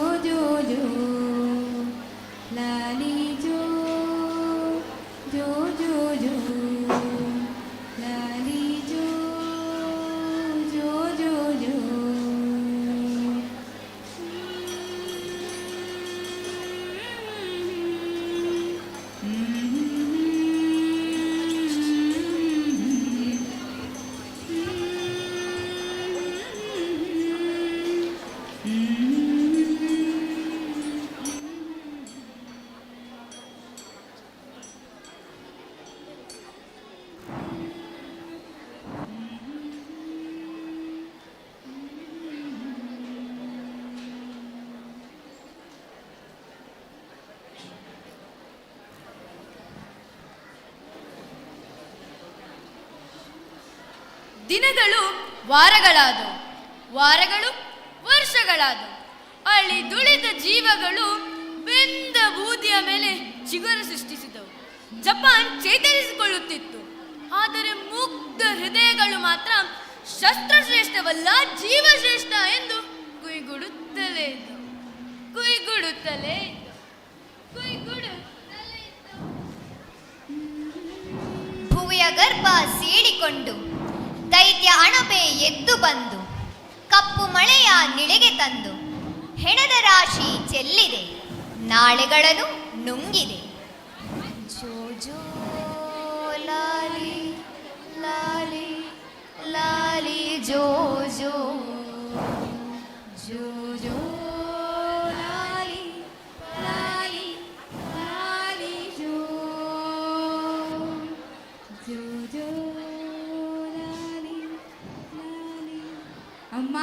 [SPEAKER 7] ದಿನಗಳು ವಾರಗಳಾದವು, ವಾರಗಳು ವರ್ಷಗಳಾದವು. ಅಳಿದುಳಿದ ಜೀವಗಳು ಬೆಂದ ಬೂದಿಯ ಮೇಲೆ ಚಿಗುರು ಸೃಷ್ಟಿಸಿದವು. ಜಪಾನ್ ಚೇತರಿಸಿಕೊಳ್ಳುತ್ತಿತ್ತು. ಆದರೆ ಮುಗ್ಧ ಹೃದಯಗಳು ಮಾತ್ರ ಶಸ್ತ್ರಶ್ರೇಷ್ಠವಲ್ಲ, ಜೀವಶ್ರೇಷ್ಠ ಎಂದು ಕುಯ್ಗುಡುತ್ತಲೇ ಇದ್ದವು, ಕುಯ್ಗುಡುತ್ತಲೇ ಇದ್ದವು, ಕುಯ್ಗುಡುತ್ತಲೇ ಇದ್ದವು. ಭುವಿಯ ಗರ್ಭ ಸೀಳಿಕೊಂಡು ದೈತ್ಯ ಅಣಬೆ ಎದ್ದು ಬಂದು ಕಪ್ಪು ಮಳೆಯ ನಿಳೆಗೆ ತಂದು ಹೆಣದ ರಾಶಿ ಚೆಲ್ಲಿದೆ, ನಾಳೆಗಳನ್ನು ನುಂಗಿದೆ. ಜೋ ಜೋ ಲಾಲಿ ಲಾಲಿ ಲಾಲಿ ಜೋ ಜೋ ಜೋ ಜೋ ಲಾಲಿ ಲಾಲಿ ಲಾಲಿ ಜೋ ಜೋ ಜೋ ಲಾಲಿ ಲಾಲಿ.
[SPEAKER 3] ಅಮ್ಮ,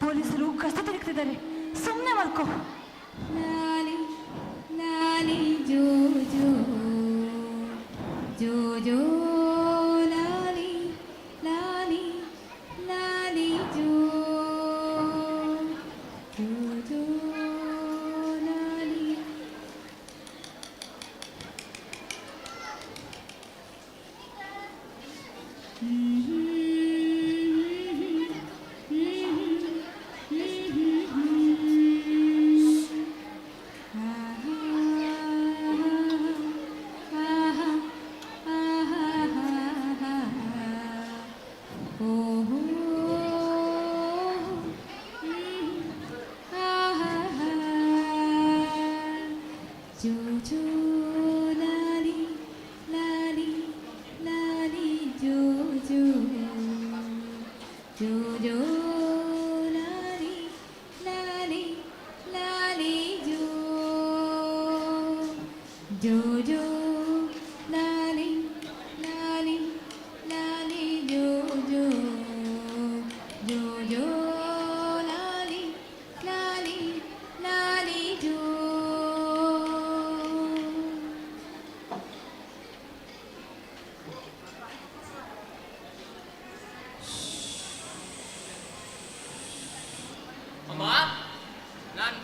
[SPEAKER 3] ಪೊಲೀಸರು ಕಷ್ಟ ತೆಗೆದಿದ್ದಾರೆ, ಸುಮ್ಮನೆ ಮಲ್ಕೋ. ಲಾಲಿ ಲಾಲಿ ಜೋ ಜೋ ಜೋ ಜೋ ಲಾಲಿ ಲಾಲಿ ಲಾಲಿ ಜೋ ಜೋ ಜೋ ಲಾಲಿ. ಜೋ ಜೋ ಲಾಲಿ ಲಾಲಿ ಲಾಲಿ ಜೋ ಜೋ ಜೋ ಜೋ ಲಾಲಿ ಲಾಲಿ ಲಾಲಿ ಜೋ ಜೋ ಜೋ ಲಾಲಿ ಲಾಲಿ ಲಾಲಿ ಜೋ ಜೋ ಜೋ ಜೋ ಲಾಲಿ ಲಾಲಿ ಲಾಲಿ ಜೋ.
[SPEAKER 9] ಅಮ್ಮ, ನಾನು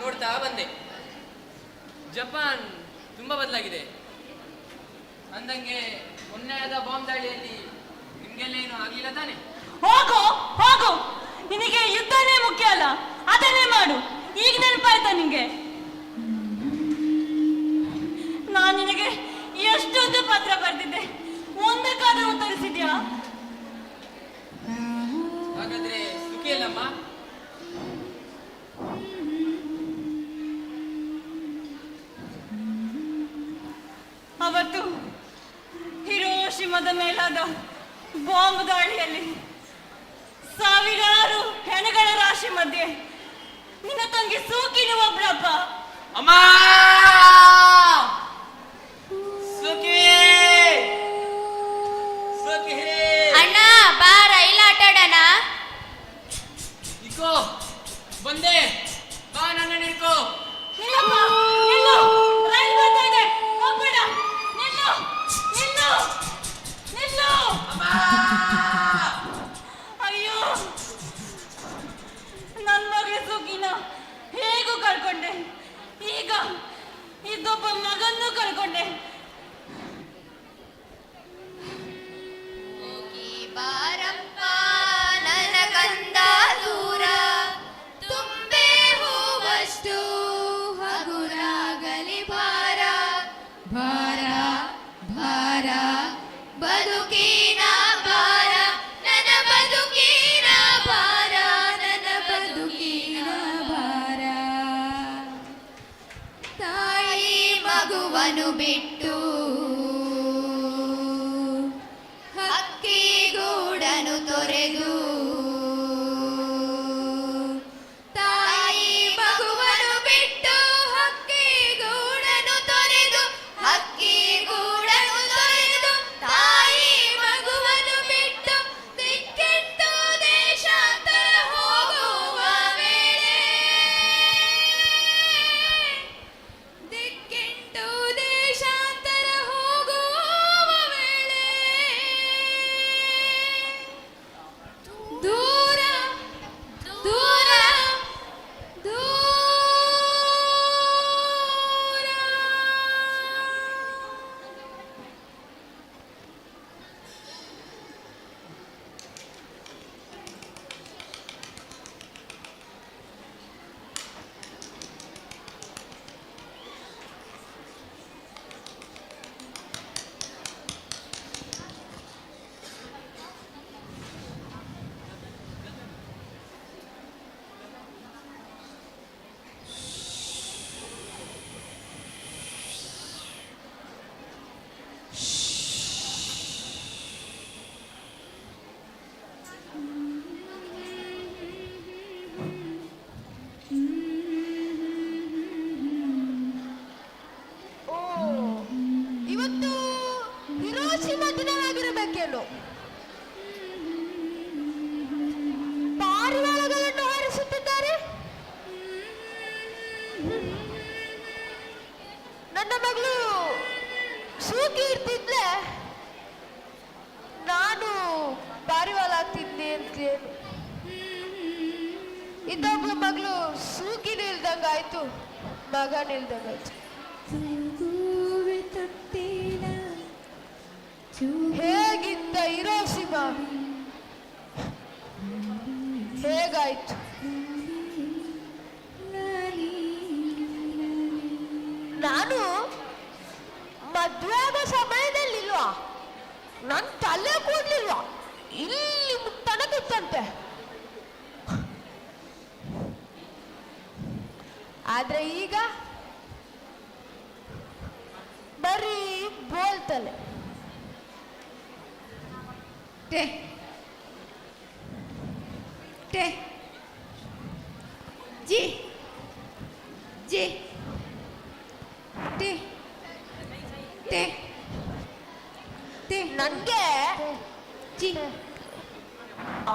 [SPEAKER 9] ನೋಡ್ತಾ ಬಂದೆ. ಜಪಾನ್ ತುಂಬಾ ಬದಲಾಗಿದೆ. ಅಂದಂಗೆ ಮೊನ್ನೆ ಆದ ಬಾಂಬ್ ದಾಳಿಯಲ್ಲಿ ನಿಮ್ಗೆಲ್ಲ ಏನು ಆಗ್ಲಿಲ್ಲ ತಾನೆ?
[SPEAKER 3] ಹೋಗು ಹೋಗು, ನಿನಗೆ ಯುದ್ಧನೇ ಮುಖ್ಯ ಅಲ್ಲ, ಅದನ್ನೇ ಮಾಡು. ಈಗ ನೆನಪಾಯ್ತಾ ನಿಂಗೆ? ನಾನು ನಿನಗೆ ಎಷ್ಟೊಂದು ಪತ್ರ ಬರೆದಿದ್ದೆ, ಒಂದಕ್ಕಾದ್ರೂ ಉತ್ತರಿಸಿದ್ಯಾ?
[SPEAKER 9] ಹಾಗಾದ್ರೆ ಸುಖಿ ಅಲ್ಲಮ್ಮ?
[SPEAKER 3] ಅವತ್ತು ಹಿರೋಶಿಮದ ಮೇಲಾದ ಬಾಂಬ್ ದಾಳಿಯಲ್ಲಿ ಸಾವಿರಾರು ಹೆಣಗಳ ರಾಶಿ ಮಧ್ಯೆ ನಿನ್ನ ತಂಗಿ ಸೂಕಿನ ಒಬ್ಳಪ್ಪ.
[SPEAKER 9] ಅಮ್ಮ, ಸುಖಿ ಸುಖಿ.
[SPEAKER 7] ಅಣ್ಣ ಬಾ, ರೈಲ್ ಆಟಾಡೋಣ.
[SPEAKER 9] ಇಕೋ ಬಂದೆ, ಬಾ ನನ್ನ ನಿಲ್ಕೋ.
[SPEAKER 3] ನಿಲ್ಲಪ್ಪ, ನಿಲ್ಲು, ರೈಲ್ ಬರ್ತಾ ಇದೆ, ಹೋಗ್ಬೇಡ, ನಿಲ್ಲು ನಿಲ್ಲು ನಿಲ್ಲು. ಅಯ್ಯೋ, ನನ್ನ ಮಗಳ ಸುಖಿನ ಹೇಗೂ ಕಳ್ಕೊಂಡೆ, ಈಗ ಇದೊಬ್ಬ ಮಗನ್ನೂ ಕಳ್ಕೊಂಡೆ.
[SPEAKER 7] ಹೋಗಿ ಬಾರಪ್ಪ ನನ್ನ ಕಂದ ದೂರ, ತುಂಬೆ ಹೂವಷ್ಟು ಹಗುರಾಗಲಿ ಭಾರ, ಭಾರ ಭಾರ ಬದುಕಿನ ಭಾರ, ನನ್ನ ಬದುಕಿನ ಭಾರ, ನನ್ನ ಬದುಕಿನ ಭಾರ. ತಾಯಿ ಮಗುವನು ಬಿಟ್ಟು ಹಕ್ಕಿಗೂಡನು ತೊರೆದು, ತಾಯಿ ಮಗುವನು ಬಿಟ್ಟು ಹಕ್ಕಿಗೂಡನು ತೊರೆದು, ಹಕ್ಕಿಗೂಡನು ತೊರೆದು, ತಾಯಿ ಮಗುವನು ಬಿಟ್ಟು ದಿಕ್ಕೆಟ್ಟು ದೇಶಾಂತರ ಹೋಗುವ ವೇಳೆ, ದಿಕ್ಕೆಟ್ಟು ದೇಶಾಂತರ
[SPEAKER 8] ನನ್ನ ಮಗಳು ಸೂಕಿ ಇರ್ತಿದ್ಲೆ ನಾನು ಪಾರಿವಾಳ ಆಗ್ತಿದ್ನಿ ಅಂತೇಳಿ ಇದೊಬ್ಬ ಮಗಳು ಸೂಕಿನೂ ಇಲ್ದಂಗಾಯ್ತು, ಮಗನೂ ಇಲ್ದಂಗಾಯ್ತು. ಹೇಗಿದ್ದ ಹಿರೋಶಿಮ ಹೇಗಾಯ್ತು? ನಾನು ಮದುವೆ ಆಗೋ ಸಮಯದಲ್ಲಿಲ್ವಾ ನನ್ನ ತಲೆ ಕೂಡ್ಲಿಲ್ವಾ ಇಲ್ಲಿ ತನಕಿತ್ತಂತೆ. ಆದ್ರೆ ಈಗ ಬರೀ ಬೋಲ್ತಲೆ.
[SPEAKER 5] ಟೆ ಟೆ ಜಿ ಜಿ ಟೆ ಟೆ ಟೆ
[SPEAKER 8] ನನ್ಗೆ
[SPEAKER 5] ಜಿ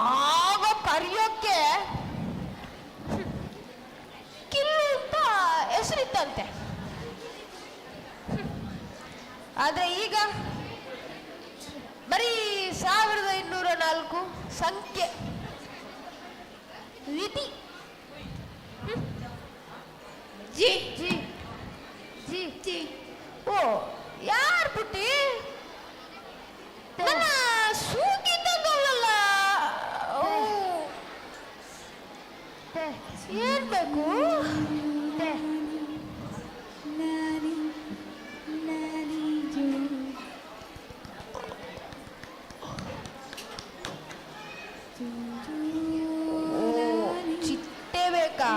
[SPEAKER 8] ಆಗ ಕರೆಯೋಕೆ ಕಿಲ್ಲು ಅಂತ ಹೆಸರಿತ್ತಂತೆ. ಆದ್ರೆ ಈಗ ಬರೀ 1204 ಸಂಖ್ಯೆ ವಿಧಿ.
[SPEAKER 5] ಜಿ
[SPEAKER 8] ಜಿ ಜಿ
[SPEAKER 5] ಜಿ
[SPEAKER 8] ಓ ಯಾರ್ ಪುಟ್ಟಿ? ನನ್ನ ಸೂಗಿದ್ದಂಗಲ್ಲ. ಏನ್ ಬೇಕು? ಚಿಟ್ಟೆ ಬೇಕಾ?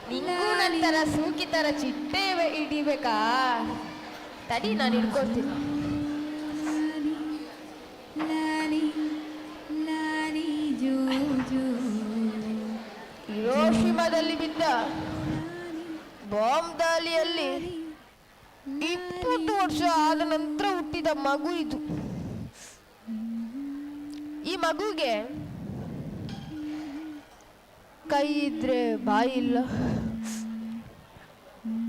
[SPEAKER 8] ನಿಂಗೂ ನಂತರ ಸೂಕಿ ತರ ಚಿಟ್ಟೆ ಹಿಡಿಬೇಕಾ? ತಡಿ ನಾನು ಹಿಡ್ಕೊಳ್ತೀನಿ. ಹಿರೋಶಿಮಾದಲ್ಲಿ ಬಿದ್ದ ಬಾಂಬ್ ದಾಳಿಯಲ್ಲಿ 20 ವರ್ಷ ಆದ ನಂತರ ಹುಟ್ಟಿದ ಮಗು ಇದು. ಈ ಮಗುಗೆ ಕೈ ಇದ್ರೆ ಬಾಯಿ ಇಲ್ಲ,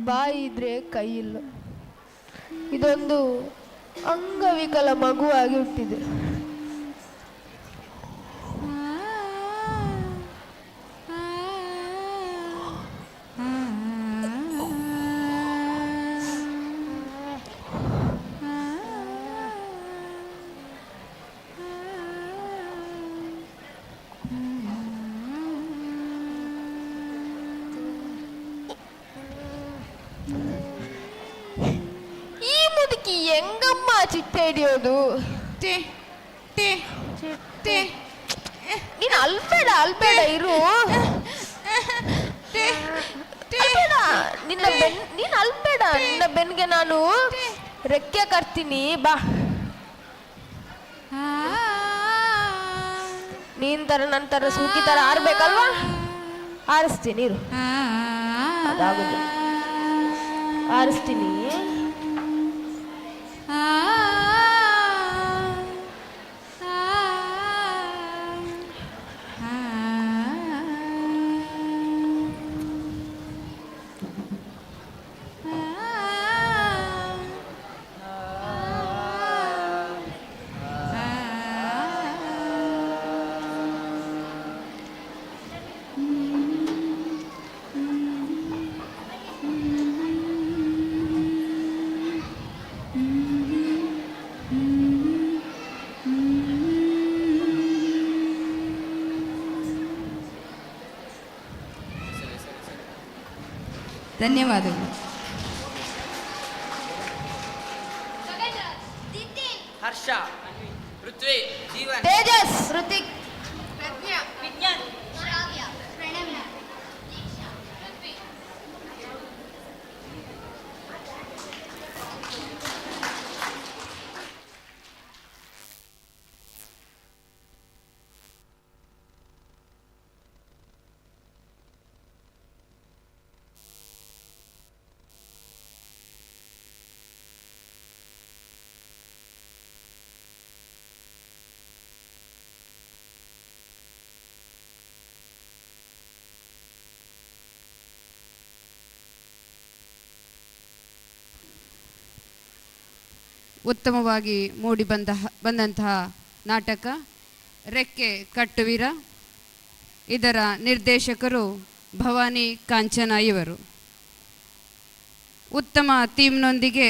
[SPEAKER 8] ಬಾಯಿ ಇದ್ರೆ ಕೈ ಇಲ್ಲ. ಇದೊಂದು ಅಂಗವಿಕಲ ಮಗುವಾಗಿ ಹುಟ್ಟಿದೆ. ಈ ಮುದುಕಿ ಹೆಂಗಮ್ಮ ಚಿಟ್ಟೆ ಹಿಡಿಯೋದು?
[SPEAKER 5] ಟೆ ಟೆ ಟೆ
[SPEAKER 8] ನೀನು ಅಲ್ಬೇಡ ಅಲ್ಬೇಡ ಇರು. ಅಲ್ಬೇಡ, ನೀನು ಅಲ್ಬೇಡ. ನಿನ್ನ ಬೆನ್ಗೆ ನಾನು ರೆಕ್ಕೆ ಕಟ್ತೀನಿ ಬಾ. ನೀನ್ ತರ ನನ್ನ ತರ ಸೂಕಿ ತರ ಆರ್ಬೇಕಲ್ವಾ? ಆರಿಸ್ತೀನಿ ಇರು. ಅದಾಗುದು ಆರಿಸ್ತೀನಿ.
[SPEAKER 5] ಧನ್ಯವಾದಗಳು.
[SPEAKER 9] ಹರ್ಷ, ಪೃಥ್ವಿ, ಜೀವನ್,
[SPEAKER 8] ತೇಜಸ್, ಋತಿಕ್,
[SPEAKER 3] ವಿಜ್ಞಾನ್,
[SPEAKER 5] ಉತ್ತಮವಾಗಿ ಮೂಡಿ ಬಂದಂತಹ ನಾಟಕ ರೆಕ್ಕೆ ಕಟ್ಟುವಿರ. ಇದರ ನಿರ್ದೇಶಕರು ಭವಾನಿ ಕಾಂಚನ ಇವರು. ಉತ್ತಮ ಥೀಮ್ನೊಂದಿಗೆ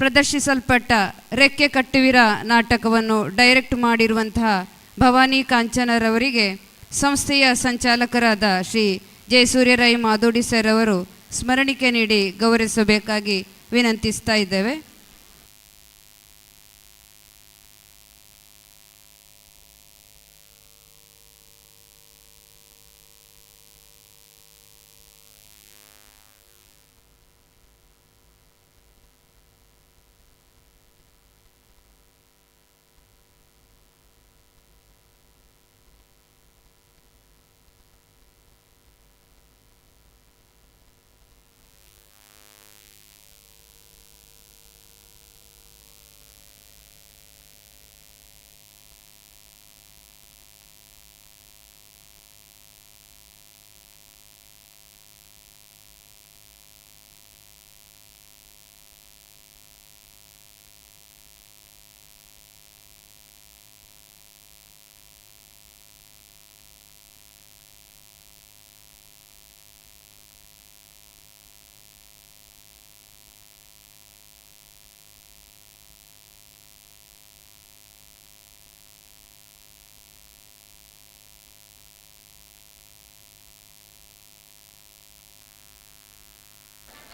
[SPEAKER 5] ಪ್ರದರ್ಶಿಸಲ್ಪಟ್ಟ ರೆಕ್ಕೆ ಕಟ್ಟುವಿರ ನಾಟಕವನ್ನು ಡೈರೆಕ್ಟ್ ಮಾಡಿರುವಂತಹ ಭವಾನಿ ಕಾಂಚನರವರಿಗೆ ಸಂಸ್ಥೆಯ ಸಂಚಾಲಕರಾದ ಶ್ರೀ ಜಯಸೂರ್ಯ ರೈ ಮಾದೋಡಿ ಸರ್ ಅವರು ಸ್ಮರಣಿಕೆ ನೀಡಿ ಗೌರವಿಸಬೇಕಾಗಿ ವಿನಂತಿಸ್ತಾ ಇದ್ದೇವೆ.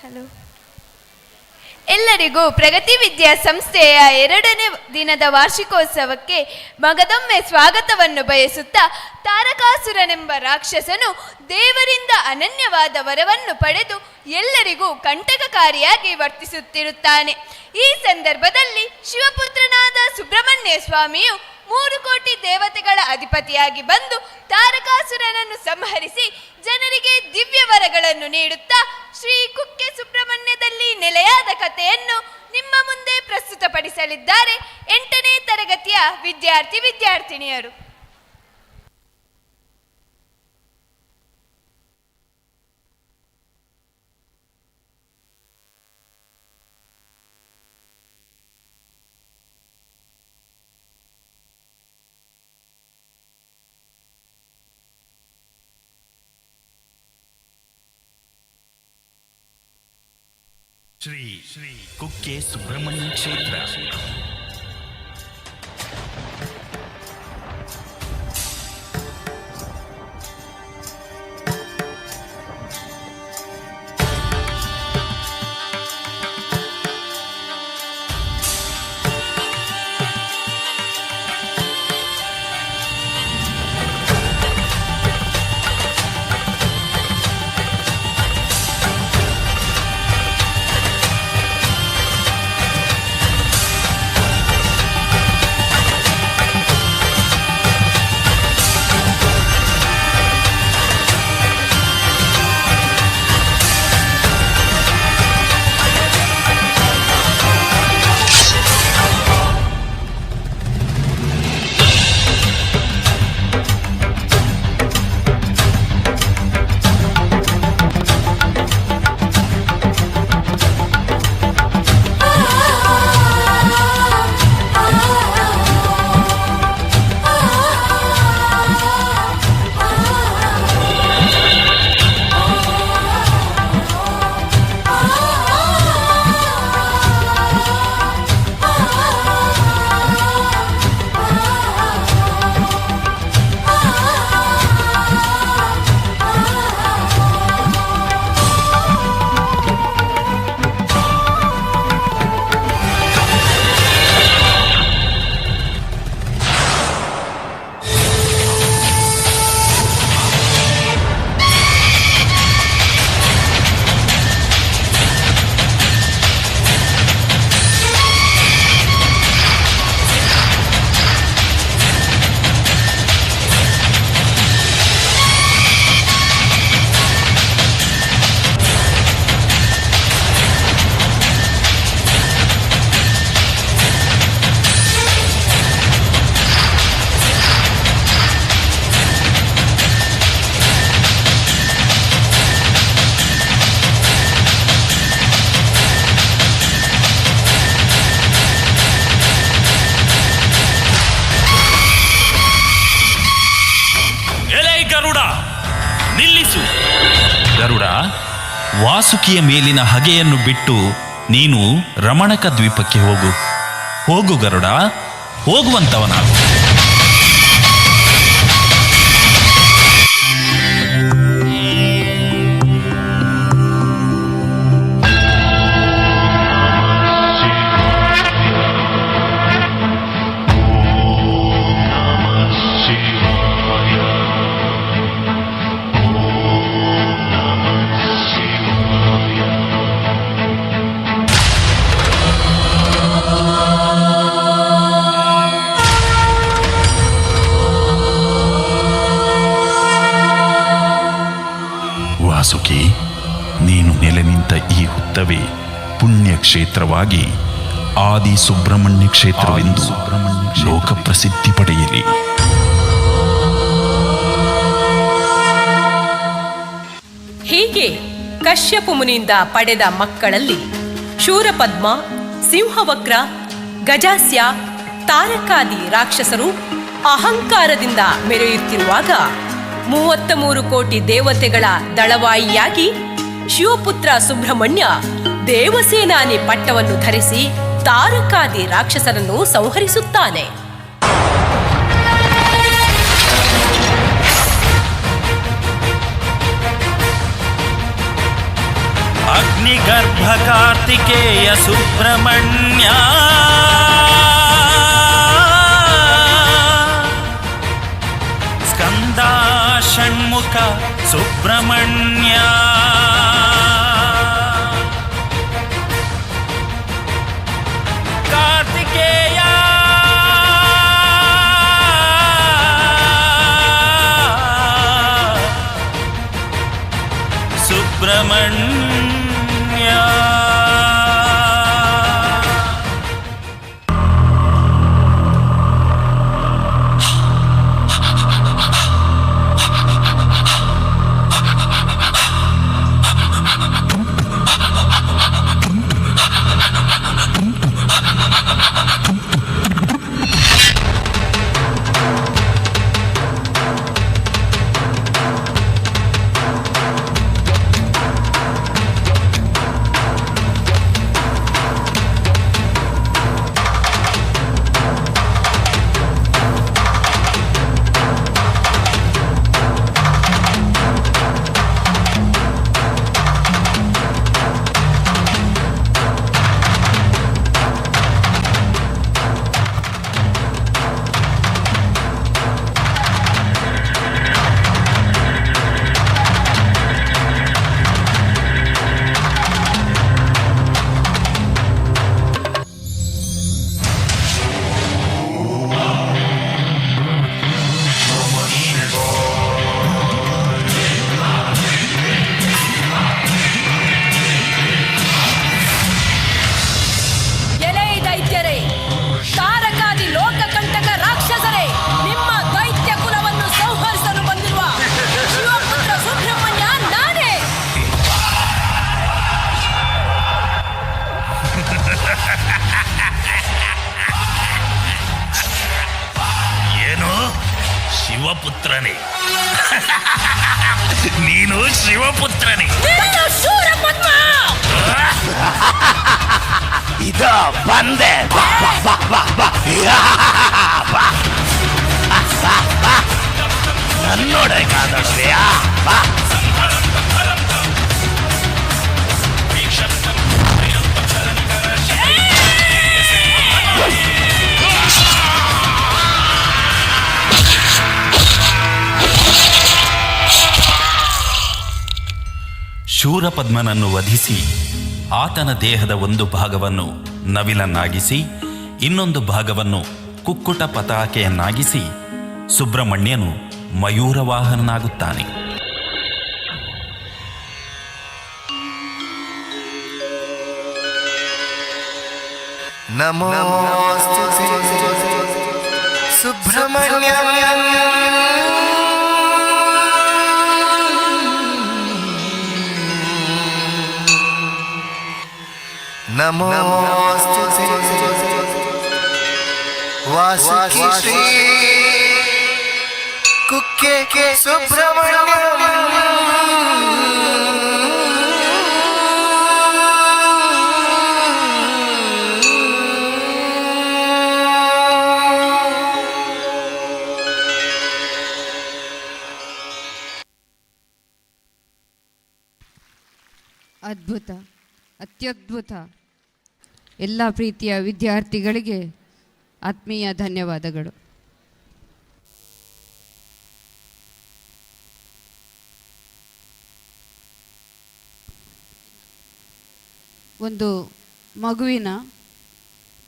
[SPEAKER 7] ಹಲೋ, ಎಲ್ಲರಿಗೂ ಪ್ರಗತಿ ವಿದ್ಯಾ ಸಂಸ್ಥೆಯ 2ನೇ ದಿನದ ವಾರ್ಷಿಕೋತ್ಸವಕ್ಕೆ ಮಗದೊಮ್ಮೆ ಸ್ವಾಗತವನ್ನು ಬಯಸುತ್ತಾ, ತಾರಕಾಸುರನೆಂಬ ರಾಕ್ಷಸನು ದೇವರಿಂದ ಅನನ್ಯವಾದ ವರವನ್ನು ಪಡೆದು ಎಲ್ಲರಿಗೂ ಕಂಟಕಕಾರಿಯಾಗಿ ವರ್ತಿಸುತ್ತಿರುತ್ತಾನೆ. ಈ ಸಂದರ್ಭದಲ್ಲಿ ಶಿವಪುತ್ರನಾದ ಸುಬ್ರಹ್ಮಣ್ಯ ಸ್ವಾಮಿಯು 3 ಕೋಟಿ ದೇವತೆಗಳ ಅಧಿಪತಿಯಾಗಿ ಬಂದು ತಾರಕಾಸುರನನ್ನು ಸಂಹರಿಸಿ ಜನರಿಗೆ ದಿವ್ಯ ವರಗಳನ್ನು ನೀಡುತ್ತಾ ಶ್ರೀ ಕುಕ್ಕೆ ಸುಬ್ರಹ್ಮಣ್ಯದಲ್ಲಿ ನೆಲೆಯಾದ ಕಥೆಯನ್ನು ನಿಮ್ಮ ಮುಂದೆ ಪ್ರಸ್ತುತಪಡಿಸಲಿದ್ದಾರೆ 8ನೇ ತರಗತಿಯ ವಿದ್ಯಾರ್ಥಿನಿಯರು.
[SPEAKER 1] ಶ್ರೀ ಕುಕ್ಕೆ ಸುಬ್ರಹ್ಮಣ್ಯ ಕ್ಷೇತ್ರ. ನಿಲ್ಲಿಸು. ಗರುಡ, ವಾಸುಕಿಯ ಮೇಲಿನ ಹಗೆಯನ್ನು ಬಿಟ್ಟು ನೀನು ರಮಣಕ ದ್ವೀಪಕ್ಕೆ ಹೋಗು. ಹೋಗು ಗರುಡ, ಹೋಗುವಂತವನಾಗು. ವಾಸುಕಿ, ನೀನು ನೆಲೆ ನಿಂತ ಈ ಹುತ್ತವೇ ಪುಣ್ಯಕ್ಷೇತ್ರವಾಗಿ ಆದಿ ಸುಬ್ರಹ್ಮಣ್ಯ ಕ್ಷೇತ್ರವೆಂದು ಲೋಕ ಪ್ರಸಿದ್ಧಿ ಪಡೆಯಲಿ.
[SPEAKER 10] ಹೀಗೆ ಕಶ್ಯಪ ಮುನಿಯಿಂದ ಪಡೆದ ಮಕ್ಕಳಲ್ಲಿ ಶೂರಪದ್ಮ, ಸಿಂಹವಕ್ರ, ಗಜಾಸ್ಯ, ತಾರಕಾದಿ ರಾಕ್ಷಸರು ಅಹಂಕಾರದಿಂದ ಮೆರೆಯುತ್ತಿರುವಾಗ 33 ಕೋಟಿ ದೇವತೆಗಳ ದಳವಾಯಿಯಾಗಿ ಶಿವಪುತ್ರ ಸುಬ್ರಹ್ಮಣ್ಯ ದೇವಸೇನಾನಿ ಪಟ್ಟವನ್ನು ಧರಿಸಿ ತಾರಕಾದಿ ರಾಕ್ಷಸರನ್ನು ಸಂಹರಿಸುತ್ತಾನೆ.
[SPEAKER 1] ಅಗ್ನಿಗರ್ಭ ಕಾರ್ತಿಕೇಯ ಸುಬ್ರಹ್ಮಣ್ಯ, ಸ್ಕಂದ ಷಣ್ಮುಖ ಸುಬ್ರಹ್ಮಣ್ಯ, ಕಾರ್ತಿಕೇಯ ಸುಬ್ರಹ್ಮಣ್ಯ. ಏನು ಶಿವಪುತ್ರನೇ? ನೀನು ಶಿವಪುತ್ರನೇ? ಇದ ಬಂದೆ. ನನ್ನೊಡೆ ಕಾದಡ್ರಿಯಾ? ಶೂರಪದ್ಮನನ್ನು ವಧಿಸಿ ಆತನ ದೇಹದ ಒಂದು ಭಾಗವನ್ನು ನವಿಲನ್ನಾಗಿಸಿ ಇನ್ನೊಂದು ಭಾಗವನ್ನು ಕುಕ್ಕುಟ ಪತಾಕೆಯನ್ನಾಗಿಸಿ ಸುಬ್ರಹ್ಮಣ್ಯನು ಮಯೂರವಾಹನನಾಗುತ್ತಾನೆ.
[SPEAKER 11] ನಮೋಸ್ತುತೇ ಸುಬ್ರಹ್ಮಣ್ಯ. ನಮೋಸ್ತುತೇ ವಾಸುಕಿ ಶ್ರೀ ಕುಕ್ಕೆ ಸುಬ್ರಹ್ಮಣ್ಯ.
[SPEAKER 5] ಅದ್ಭುತ, ಅತ್ಯದ್ಭುತ. ಎಲ್ಲ ಪ್ರೀತಿಯ ವಿದ್ಯಾರ್ಥಿಗಳಿಗೆ ಆತ್ಮೀಯ ಧನ್ಯವಾದಗಳು. ಒಂದು ಮಗುವಿನ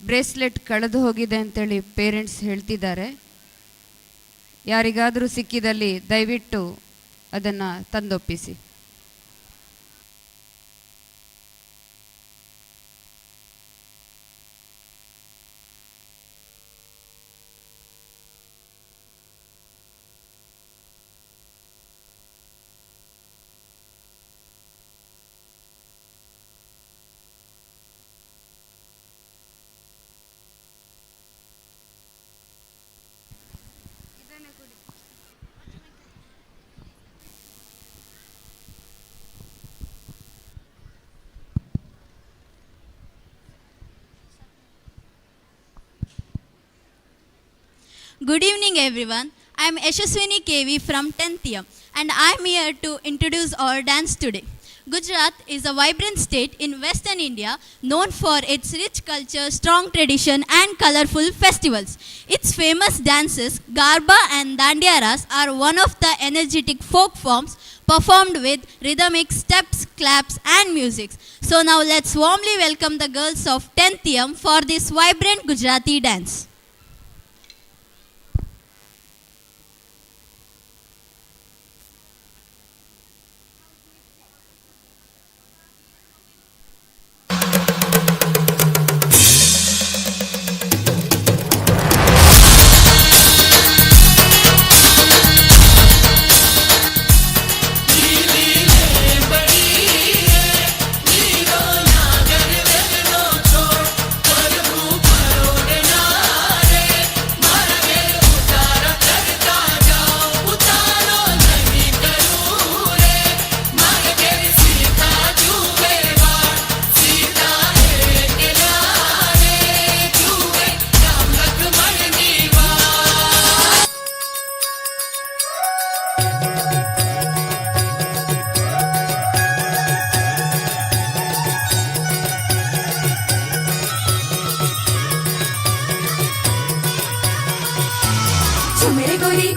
[SPEAKER 5] ಬ್ರೇಸ್ಲೆಟ್ ಕಳೆದು ಹೋಗಿದೆ ಅಂತೇಳಿ ಪೇರೆಂಟ್ಸ್ ಹೇಳ್ತಿದ್ದಾರೆ. ಯಾರಿಗಾದರೂ ಸಿಕ್ಕಿದಲ್ಲಿ ದಯವಿಟ್ಟು ಅದನ್ನು ತಂದೊಪ್ಪಿಸಿ.
[SPEAKER 4] Good evening everyone. I am Yashaswini KV from 10th year and I am here to introduce our dance today. Gujarat is a vibrant state in western India known for its rich culture, strong tradition and colorful festivals. Its famous dances, Garba and Dandiyaras, are one of the energetic folk forms performed with rhythmic steps, claps and music. So now let's warmly welcome the girls of 10th year for this vibrant Gujarati dance.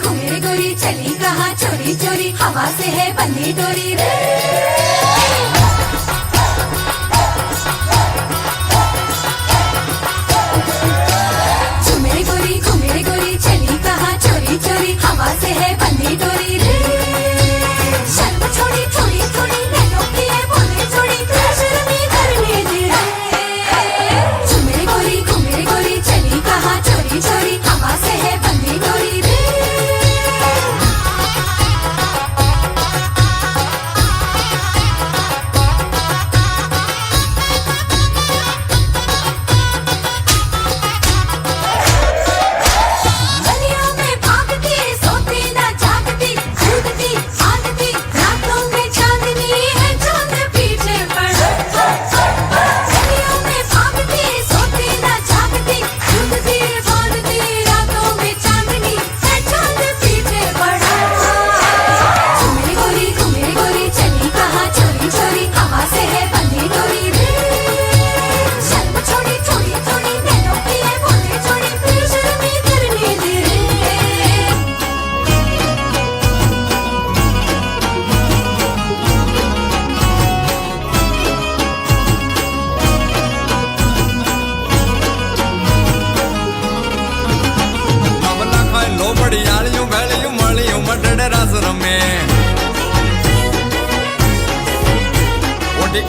[SPEAKER 12] घूमे गोरी चली कहाँ चोरी चोरी हवा से है बंदी डोरी रे। घूमे गोरी चली कहाँ चोरी चोरी हवा से है बंदी डोरी रे। शर्म छोड़ी थोड़ी थोड़ी नैनों की ये बोले छोड़ी शर्मी करने दे रे। घूमे गोरी चली कहाँ चोरी चोरी हवा से है बंदी डोरी रे।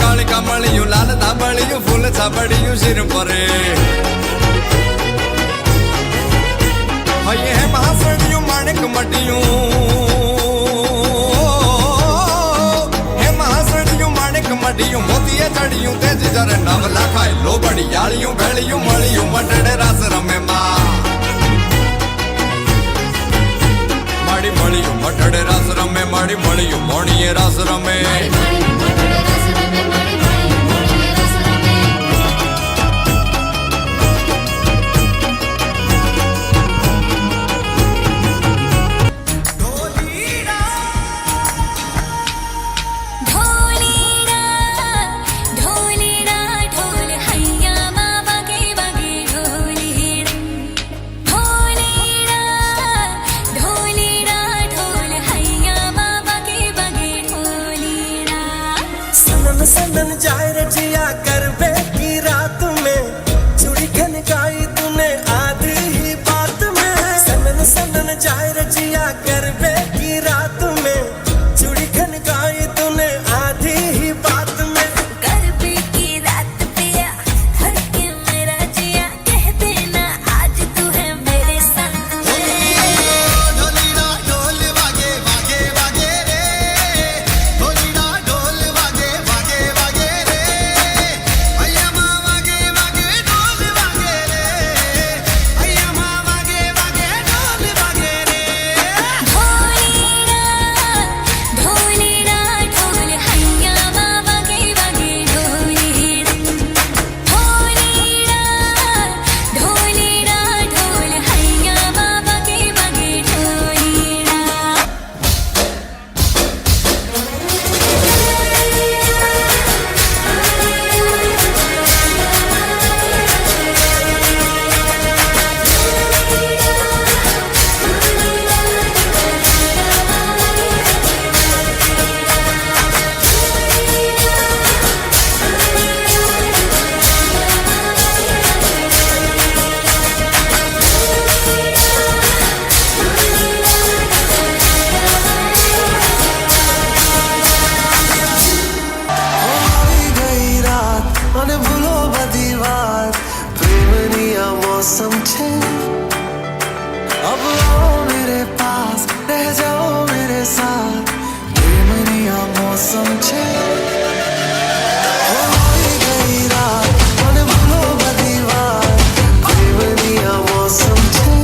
[SPEAKER 13] काली कमलियूं लाल धाबड़ियूं फूल छबड़ियूं सिर परे ये है महासड़ियूं माणिक मटियूं हे महासड़ियूं माणिक मटियूं मोतिया चढ़ियूं तेज जरे नवला खाए लो बड़ी यालियूं भेड़ियूं मलियूं मटड़े रास रमे मां माड़ी मलियूं मटड़े रास रमे माड़ी मलियूं मोड़िए रास रमे
[SPEAKER 11] मौसम छे होई गई रात मन भूलो बदी बात देवनिया मौसम छे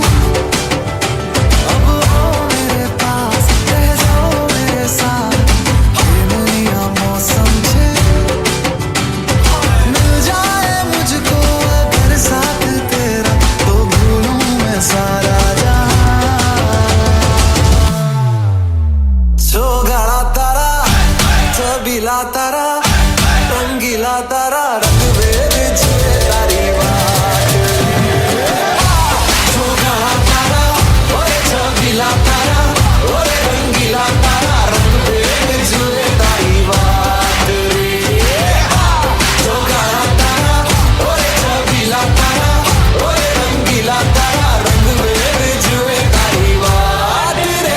[SPEAKER 11] अब आओ मेरे पास रह जाओ मेरे साथ देवनिया मौसम छे मिल जाए मुझको अगर साथ तेरा तो भूलूं मैं सारा छबीला तारा रंगीला तारा रंग भेद छुए तारी बात छोगाला तारा ओए छबीला तारा ओए रंगीला तारा रंग भेद छुए तारी बात छोगाला तारा ओए छबीला तारा ओए रंगीला तारा रंग भेद छुए तारी बात रे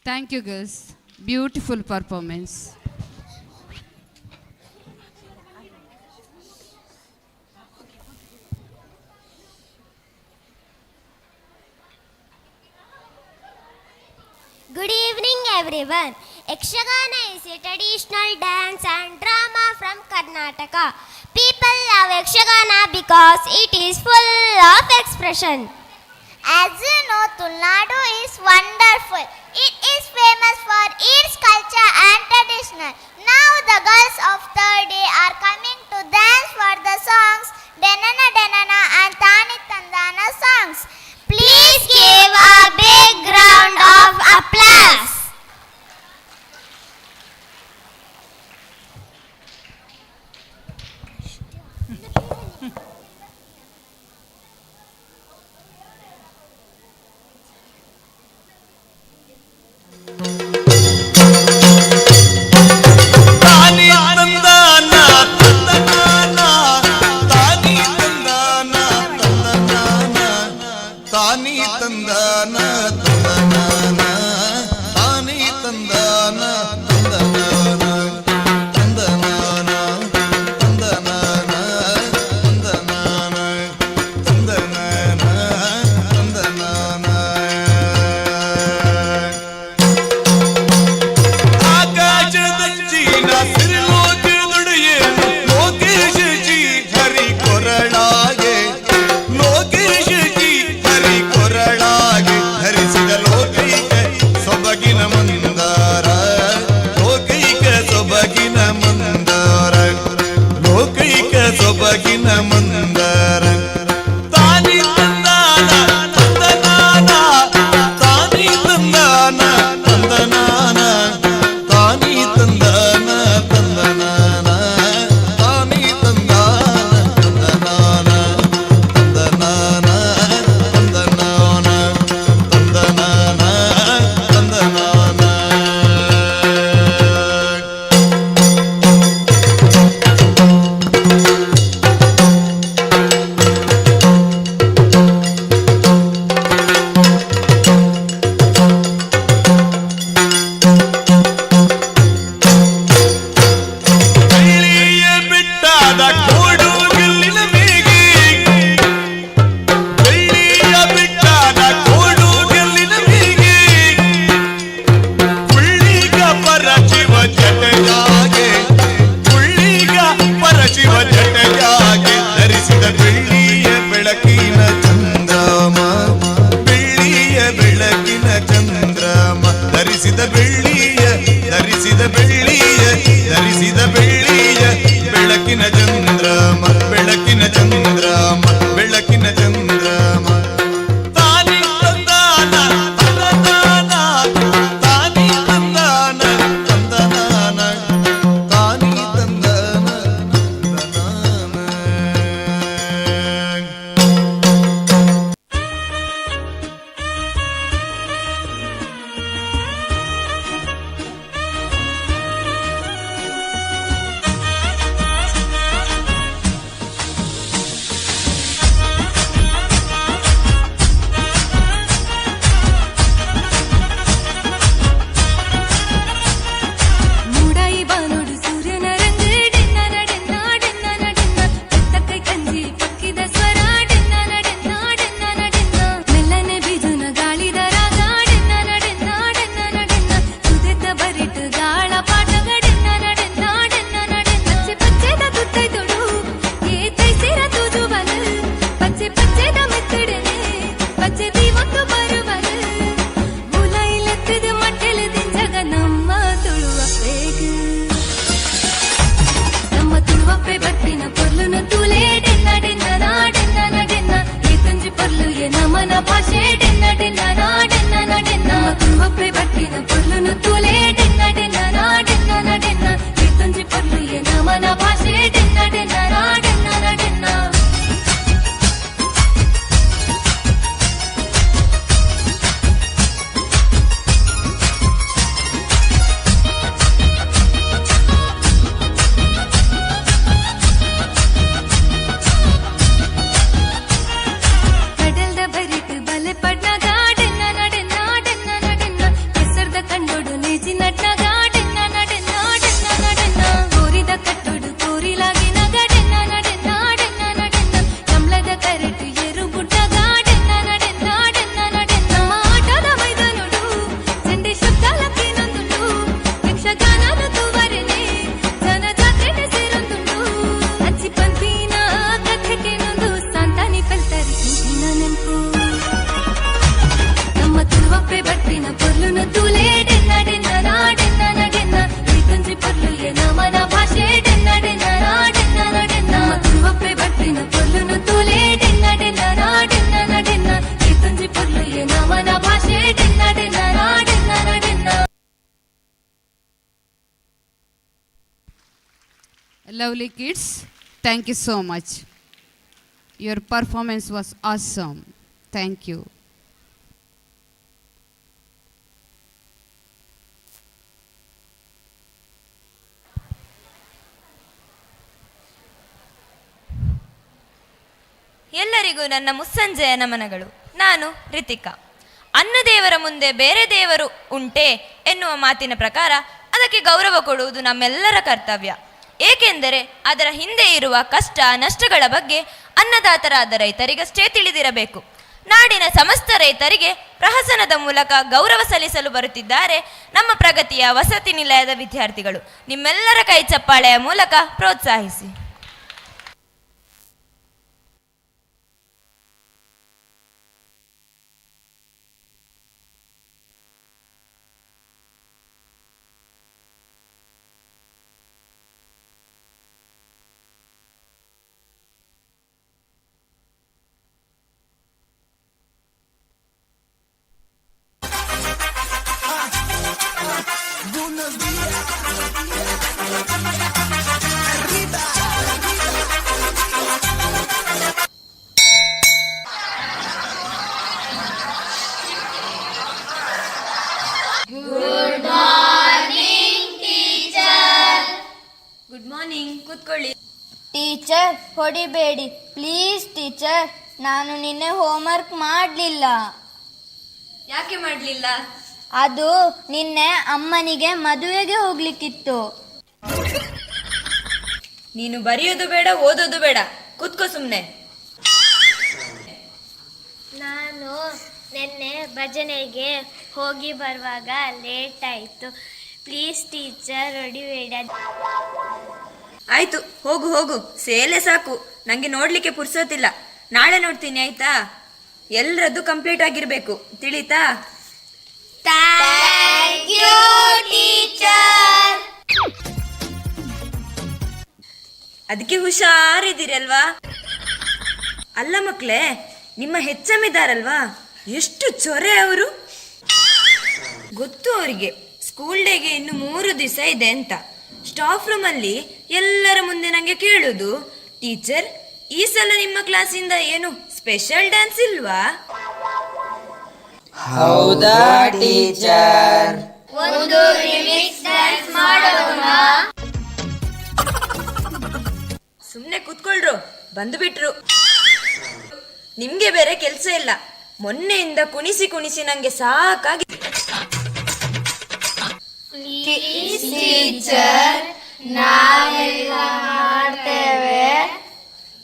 [SPEAKER 5] Thank you, girls. Beautiful performance.
[SPEAKER 4] Good evening, everyone. Yakshagana is a traditional dance and drama from Karnataka. People love Yakshagana because it is full of expression. As you know, Tulnadu is wonderful. It is famous for its culture and tradition. Now the girls of third day are coming to dance for the songs Denana Denana and Tani Tandana songs. Please give a big round of applause.
[SPEAKER 11] ತಾನಿ ತಂದಾನ ತಂದನಾನ ತಾನಿ ತಂದಾನ ತಂದನಾನ ತಾನಿ ತಂದಾನ ತಂದನಾನ ತಾನಿ ತಂದಾನ ತಂದನಾನ ತಂದನಾನ ತಂದನಾನ ತಂದನಾನ ತಂದನಾನ ತಂದನಾನ ಆಕಾಶದಂಚಿ ಸಿರಿಲೋಕ ನುಡಿಯೇ ಲೋಕೇಶ ಜಿ ಹರಿ ಕೊರಳಾಗೆ ಲೋಕೇಶ ಜಿ ಹರಿ ಕೊರಳಾಗೆ ಹರಿಸಿದ ಲೋಕೈಕ ಸೊಬಗಿನ ಮಂದಾರ ಲೋಕೈಕ ಸೊಬಗಿನ ಮಂದಾರ ಲೋಕೈಕ ಸೊಬಗಿನ ಮಂದಾರ ತಾನಿ ತಂದಾನ ತಂದನಾನ ತಾನಿ ತಂದಾನ ತಂದನಾನ ತಾನಿ ತಂದಾನ ತಂದನಾನ ತಾನಿ ತಂದಾನ ತಂದನಾನ ತಂದನಾನ ತಂದನಾನ ತಂದನಾನ ತಂದನಾನ
[SPEAKER 12] ತುಳುವಪ್ಪೆ ಬಟ್ಟಿನ ಪೊರ್ಲುನು ತೂಲೆ ಡೆನ್ನ ಡೆನ್ನ ನಾ ಡೆನ್ನ ನ ಡೆನ್ನ ಈ ತುಂಜಿ ಪೊರ್ಲು ಎ ನಮನ ಭಾಷೆ ಡೆನ್ನ ಡೆನ್ನ ನಾ ಡೆನ್ನ ನ ಡೆನ್ನ ತುಳುವಪ್ಪೆ ಬಟ್ಟಿನ ಪೊರ್ಲುನು ತೂಲೆ ಡೆನ್ನ ಡೆನ್ನ ನಾ ಡೆನ್ನ ನ ಡೆನ್ನ ಈ ತುಂಜಿ ಪೊರ್ಲು ಎ ನಮನ ಭಾಷೆ ಡೆನ್ನ ಡೆನ್ನ ನಾ ಡೆನ್ನ ನ ಡೆನ್ನ.
[SPEAKER 5] Lovely kids, thank you so much. Your performance was awesome. Thank you.
[SPEAKER 7] ಎಲ್ಲರಿಗೂ ನನ್ನ ಮುಸ್ಸಂಜೆಯ ನಮನಗಳು. ನಾನು ರಿತಿಕಾ. ಅನ್ನದೇವರ ಮುಂದೆ ಬೇರೆ ದೇವರು ಉಂಟೆ ಎನ್ನುವ ಮಾತಿನ ಪ್ರಕಾರ ಅದಕ್ಕೆ ಗೌರವ ಕೊಡುವುದು ನಮ್ಮೆಲ್ಲರ ಕರ್ತವ್ಯ. ಏಕೆಂದರೆ ಅದರ ಹಿಂದೆ ಇರುವ ಕಷ್ಟ ನಷ್ಟಗಳ ಬಗ್ಗೆ ಅನ್ನದಾತರಾದ ರೈತರಿಗಷ್ಟೇ ತಿಳಿದಿರಬೇಕು. ನಾಡಿನ ಸಮಸ್ತ ರೈತರಿಗೆ ಪ್ರಹಸನದ ಮೂಲಕ ಗೌರವ ಸಲ್ಲಿಸಲು ಬರುತ್ತಿದ್ದಾರೆ ನಮ್ಮ ಪ್ರಗತಿಯ ವಸತಿ ನಿಲಯದ ವಿದ್ಯಾರ್ಥಿಗಳು. ನಿಮ್ಮೆಲ್ಲರ ಕೈ ಚಪ್ಪಾಳೆಯ ಮೂಲಕ ಪ್ರೋತ್ಸಾಹಿಸಿ. ಗುಡ್ ಮಾರ್ನಿಂಗ್, ಕೂತ್ಕೊಳ್ಳಿ.
[SPEAKER 4] ಟೀಚರ್ ಹೊಡಿಬೇಡಿ ಪ್ಲೀಸ್. ಟೀಚರ್, ನಾನು ನಿನ್ನೆ ಹೋಮ್ವರ್ಕ್ ಮಾಡಲಿಲ್ಲ.
[SPEAKER 7] ಯಾಕೆ ಮಾಡಲಿಲ್ಲ?
[SPEAKER 4] ಅದು ನಿನ್ನೆ ಅಮ್ಮನಿಗೆ ಮದುವೆಗೆ ಹೋಗ್ಲಿಕ್ಕಿತ್ತು.
[SPEAKER 7] ನೀನು ಬರೆಯೋದು ಬೇಡ, ಓದೋದು ಬೇಡ, ಕೂತ್ಕೋ ಸುಮ್ಮನೆ.
[SPEAKER 4] ನಾನು ನಿನ್ನೆ ಭಜನೆಗೆ ಹೋಗಿ ಬರುವಾಗ ಲೇಟ್ ಆಯಿತು. ಪ್ಲೀಸ್ ಟೀಚರ್ ಹೊಡಿಬೇಡ.
[SPEAKER 7] ಆಯ್ತು, ಹೋಗು ಹೋಗು, ಸೇಲೆ ಸಾಕು, ನನಗೆ ನೋಡ್ಲಿಕ್ಕೆ ಪುರ್ಸೋತಿಲ್ಲ. ನಾಳೆ ನೋಡ್ತೀನಿ ಆಯ್ತಾ? ಎಲ್ಲರದ್ದು ಕಂಪ್ಲೀಟ್ ಆಗಿರ್ಬೇಕು, ತಿಳಿತಾ?
[SPEAKER 4] Thank you teacher.
[SPEAKER 7] ಅದಕ್ಕೆ ಹುಷಾರಿದ್ದೀರಲ್ವಾ? ಅಲ್ಲ ಮಕ್ಕಳೇ, ನಿಮ್ಮ ಹೆಚ್ಚಮಿದ್ದಾರಲ್ವಾ, ಎಷ್ಟು ಚೊರೆ ಅವರು. ಗೊತ್ತು ಅವರಿಗೆ ಸ್ಕೂಲ್ ಡೇಗೆ ಇನ್ನು 3 ದಿವಸ ಇದೆ ಅಂತ. ಸ್ಟಾಫ್ ರೂಮಲ್ಲಿ ಎಲ್ಲರ ಮುಂದೆ ನನಗೆ ಕೇಳೋದು, ಟೀಚರ್ ಈ ಸಲ ನಿಮ್ಮ ಕ್ಲಾಸಿಂದ ಏನು ಸ್ಪೆಷಲ್ ಡ್ಯಾನ್ಸ್ ಇಲ್ವಾ?
[SPEAKER 9] ಹೌದಾ ಟೀಚರ್?
[SPEAKER 4] ಒಂದು ರಿಮಿಕ್ಸ್ ಡ್ಯಾನ್ಸ್ ಮಾಡೋಣ.
[SPEAKER 7] ಸುಮ್ಮನೆ ಕೂತ್ಕೊಳ್ರು, ಬಂದು ಬಿಟ್ರು. ನಿಮ್ಗೆ ಬೇರೆ ಕೆಲಸ ಇಲ್ಲ. ಮೊನ್ನೆಯಿಂದ ಕುಣಿಸಿ ಕುಣಿಸಿ ನಂಗೆ ಸಾಕಾಗಿ.
[SPEAKER 4] ಟೀಚರ್, ನಾವೆಲ್ಲ ಮಾಡ್ತೇವೆ.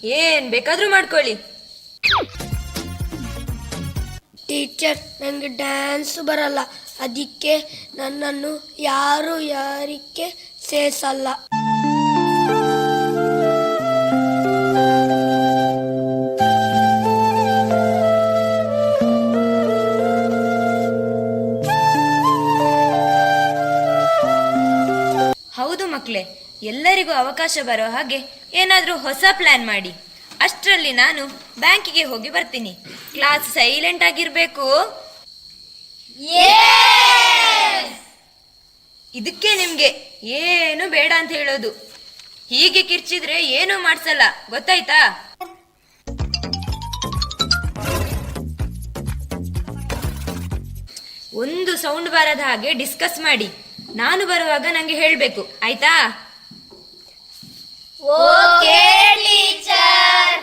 [SPEAKER 7] ಏನ್ ಬೇಕಾದ್ರೂ ಮಾಡ್ಕೊಳ್ಳಿ.
[SPEAKER 2] ಟೀಚರ್, ನನಗೆ ಡ್ಯಾನ್ಸ್ ಬರಲ್ಲ, ಅದಕ್ಕೆ ನನ್ನನ್ನು ಯಾರಿಗೆ ಸೇರಿಸಲ್ಲ.
[SPEAKER 7] ಹೌದು ಮಕ್ಕಳೇ, ಎಲ್ಲರಿಗೂ ಅವಕಾಶ ಬರೋ ಹಾಗೆ ಏನಾದರೂ ಹೊಸ ಪ್ಲಾನ್ ಮಾಡಿ. ಅಷ್ಟರಲ್ಲಿ ನಾನು ಬ್ಯಾಂಕಿಗೆ ಹೋಗಿ ಬರ್ತೀನಿ. ಕ್ಲಾಸ್ ಸೈಲೆಂಟ್ ಆಗಿರ್ಬೇಕು. ಇದಕ್ಕೆ ನಿಮ್ಗೆ ಏನು ಬೇಡ ಅಂತ ಹೇಳೋದು. ಹೀಗೆ ಕಿರ್ಚಿದ್ರೆ ಏನೂ ಮಾಡ್ಸಲ್ಲ, ಗೊತ್ತಾಯ್ತಾ? ಒಂದು ಸೌಂಡ್ ಬರದ ಹಾಗೆ ಡಿಸ್ಕಸ್ ಮಾಡಿ. ನಾನು ಬರುವಾಗ ನಂಗೆ ಹೇಳ್ಬೇಕು, ಆಯ್ತಾ?
[SPEAKER 4] Okay teacher.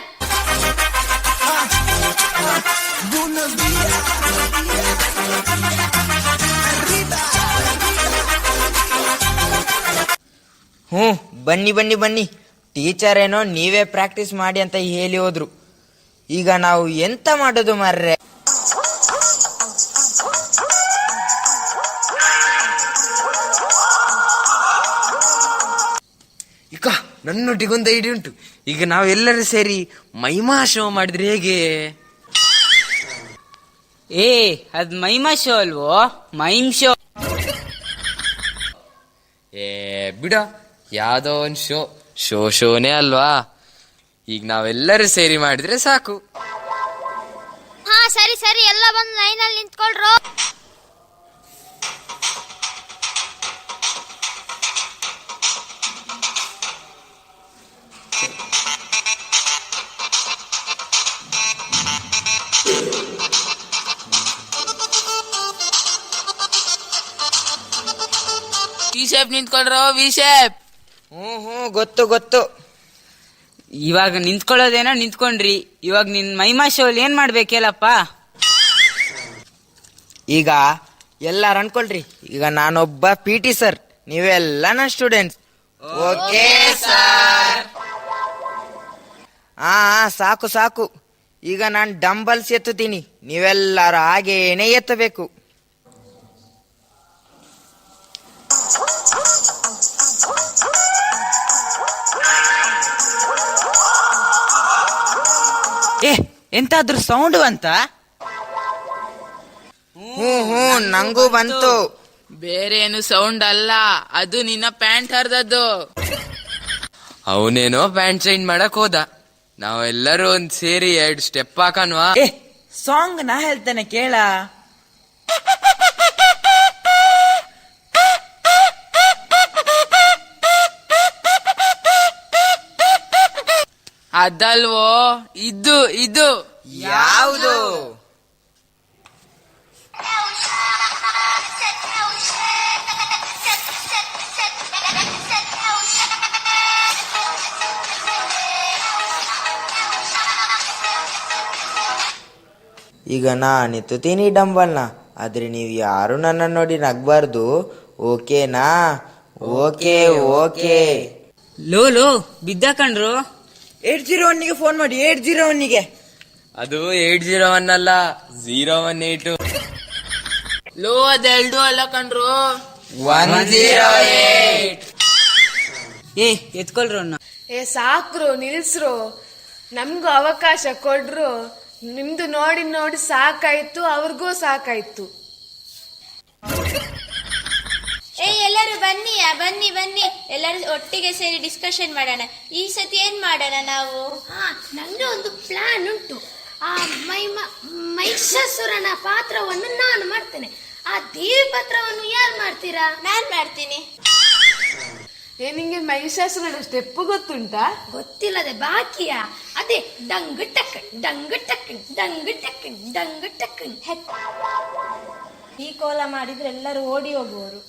[SPEAKER 9] ಬನ್ನಿ ಬನ್ನಿ ಬನ್ನಿ. ಟೀಚರ್ ಏನೋ ನೀವೇ ಪ್ರಾಕ್ಟೀಸ್ ಮಾಡಿ ಅಂತ ಹೇಳಿ ಹೋದ್ರು. ಈಗ ನಾವು ಎಂತ ಮಾಡೋದು ಮಾರ್ರೆ?
[SPEAKER 14] ಈಗ ನನ್ನೊಟ್ಟಿಗೊಂದು ಐಡಿಯಾ ಉಂಟು. ಈಗ ನಾವೆಲ್ಲರೂ ಸೇರಿ ಮೈಮಾ ಶೋ ಮಾಡಿದ್ರೆ ಹೇಗೆ?
[SPEAKER 9] ಅದ್ ಮೈಮಾ ಶೋ ಅಲ್ವೋ, ಮೈಮ್ ಶೋ.
[SPEAKER 14] ಬಿಡ, ಯಾವ್ದೋ ಒಂದು ಶೋನೇ ಅಲ್ವಾ. ಈಗ ನಾವೆಲ್ಲರೂ ಸೇರಿ ಮಾಡಿದ್ರೆ ಸಾಕು.
[SPEAKER 4] ಹಾ ಸರಿ ಸರಿ, ಎಲ್ಲ ಬಂದು ಲೈನಲ್ಲಿ ನಿಂತ್ಕೊಳ್ರು.
[SPEAKER 9] ವಿ ಶೇಪ್ ನಿಂತ್ಕೊಳ್ರೋ, ವಿ ಶೇಪ್. ಗೊತ್ತು ಗೊತ್ತು. ಇವಾಗ ನಿಂತ್ಕೊಳ್ಳೋದೇನೋ ನಿಂತ್ಕೊಂಡ್ರಿ, ಇವಾಗ ನಿನ್ ಮೈಮಾ ಶೋಲ್ ಏನ್ ಮಾಡ್ಬೇಕೇಲಪ್ಪ? ಈಗ ಎಲ್ಲಾರು ಅನ್ಕೊಳ್ರಿ, ಈಗ ನಾನೊಬ್ಬ PT ಸರ್, ನೀವೆಲ್ಲ ನನ್ನ ಸ್ಟೂಡೆಂಟ್ಸ್. Okay sir. ಸಾಕು ಸಾಕು. ಈಗ ನಾನು ಡಂಬಲ್ಸ್ ಎತ್ತುತ್ತೀನಿ, ನೀವೆಲ್ಲರೂ ಹಾಗೇನೆ ಎತ್ತಬೇಕು. ಎಂತಾದ್ರೂ ಸೌಂಡ್ ಬಂತ? ನಂಗೂ ಬಂತು.
[SPEAKER 15] ಬೇರೆ ಏನು ಸೌಂಡ್ ಅಲ್ಲ, ಅದು ನಿನ್ನ ಪ್ಯಾಂಟ್ ಹರಿದದ್ದು.
[SPEAKER 14] ಅವನೇನೋ ಪ್ಯಾಂಟ್ ಚೇಂಜ್ ಮಾಡಕ್ ಹೋದ. ನಾವೆಲ್ಲರೂ ಒಂದ್ ಸೇರಿ 2 ಸ್ಟೆಪ್ ಹಾಕನ್ವಾ?
[SPEAKER 9] ಸಾಂಗ್ ನಾ ಹೇಳ್ತೇನೆ ಕೇಳ.
[SPEAKER 15] ಅದಲ್ವೋ, ಇದು
[SPEAKER 9] ಯಾವುದು? ಈಗ ನಾನೆತ್ತುತ್ತೀನಿ ಡಂಬಲ್ನ, ಆದ್ರೆ ನೀವು ಯಾರು ನನ್ನ ನೋಡಿ ನಗ್ಬಾರ್ದು, ಓಕೆನಾ? Okay okay. ಲೋ ಬಿದ್ದ ಕಣ್ರು. 801ಗೆ ಫೋನ್ ಮಾಡಿ, 801ಗೆ.
[SPEAKER 14] ಅದು 801 ಅಲ್ಲ, 018.
[SPEAKER 15] ಲೋ, ಅದೆರಡು ಅಲ್ಲ ಕಣ್ರು,
[SPEAKER 9] 108. ಎತ್ಕೊಳ್ರು ಅಣ್ಣ.
[SPEAKER 8] ಸಾಕ್ರು, ನಿಲ್ಸ್ರು, ನಮ್ಗೂ ಅವಕಾಶ ಕೊಡ್ರು. ನಿಮ್ದು ನೋಡಿ ನೋಡಿ ಸಾಕಾಯ್ತು, ಅವ್ರಿಗೂ ಸಾಕಾಯ್ತು.
[SPEAKER 4] ಎಲ್ಲರೂ ಬನ್ನಿ ಬನ್ನಿ, ಎಲ್ಲರೂ ಒಟ್ಟಿಗೆ ಸೇರಿ ಡಿಸ್ಕಷನ್ ಮಾಡೋಣ. ಈ ಸತಿ ಏನ್ ಮಾಡೋಣ ನಾವು?
[SPEAKER 2] ನಂಗೆ ಒಂದು ಪ್ಲಾನ್ ಉಂಟು. ಆ ಮಹಿಷಾಸುರನ ಪಾತ್ರವನ್ನು ನಾನು ಮಾಡ್ತೇನೆ. ಆ ದೇವಿ ಪಾತ್ರವನ್ನು ಯಾರು ಮಾಡ್ತೀರಾ?
[SPEAKER 4] ನಾನ್ ಮಾಡ್ತೀನಿ.
[SPEAKER 8] ನಿಂಗೆ ಮಹಿಷಾಸುರನ ಸ್ಟೆಪ್ ಗೊತ್ತುಂಟಾ?
[SPEAKER 2] ಗೊತ್ತಿಲ್ಲದೆ ಬಾಕಿಯಾ? ಅದೇ ಡಂಗ್ ಟಕ್ ಡಂಗ್ ಟಕ್ ಡಂಗ್ ಟಕ್ ಡಂಗ್ ಟಕ್.
[SPEAKER 7] ಈ ಕೋಲ ಮಾಡಿದ್ರೆ ಎಲ್ಲರೂ ಓಡಿ ಹೋಗುವರು.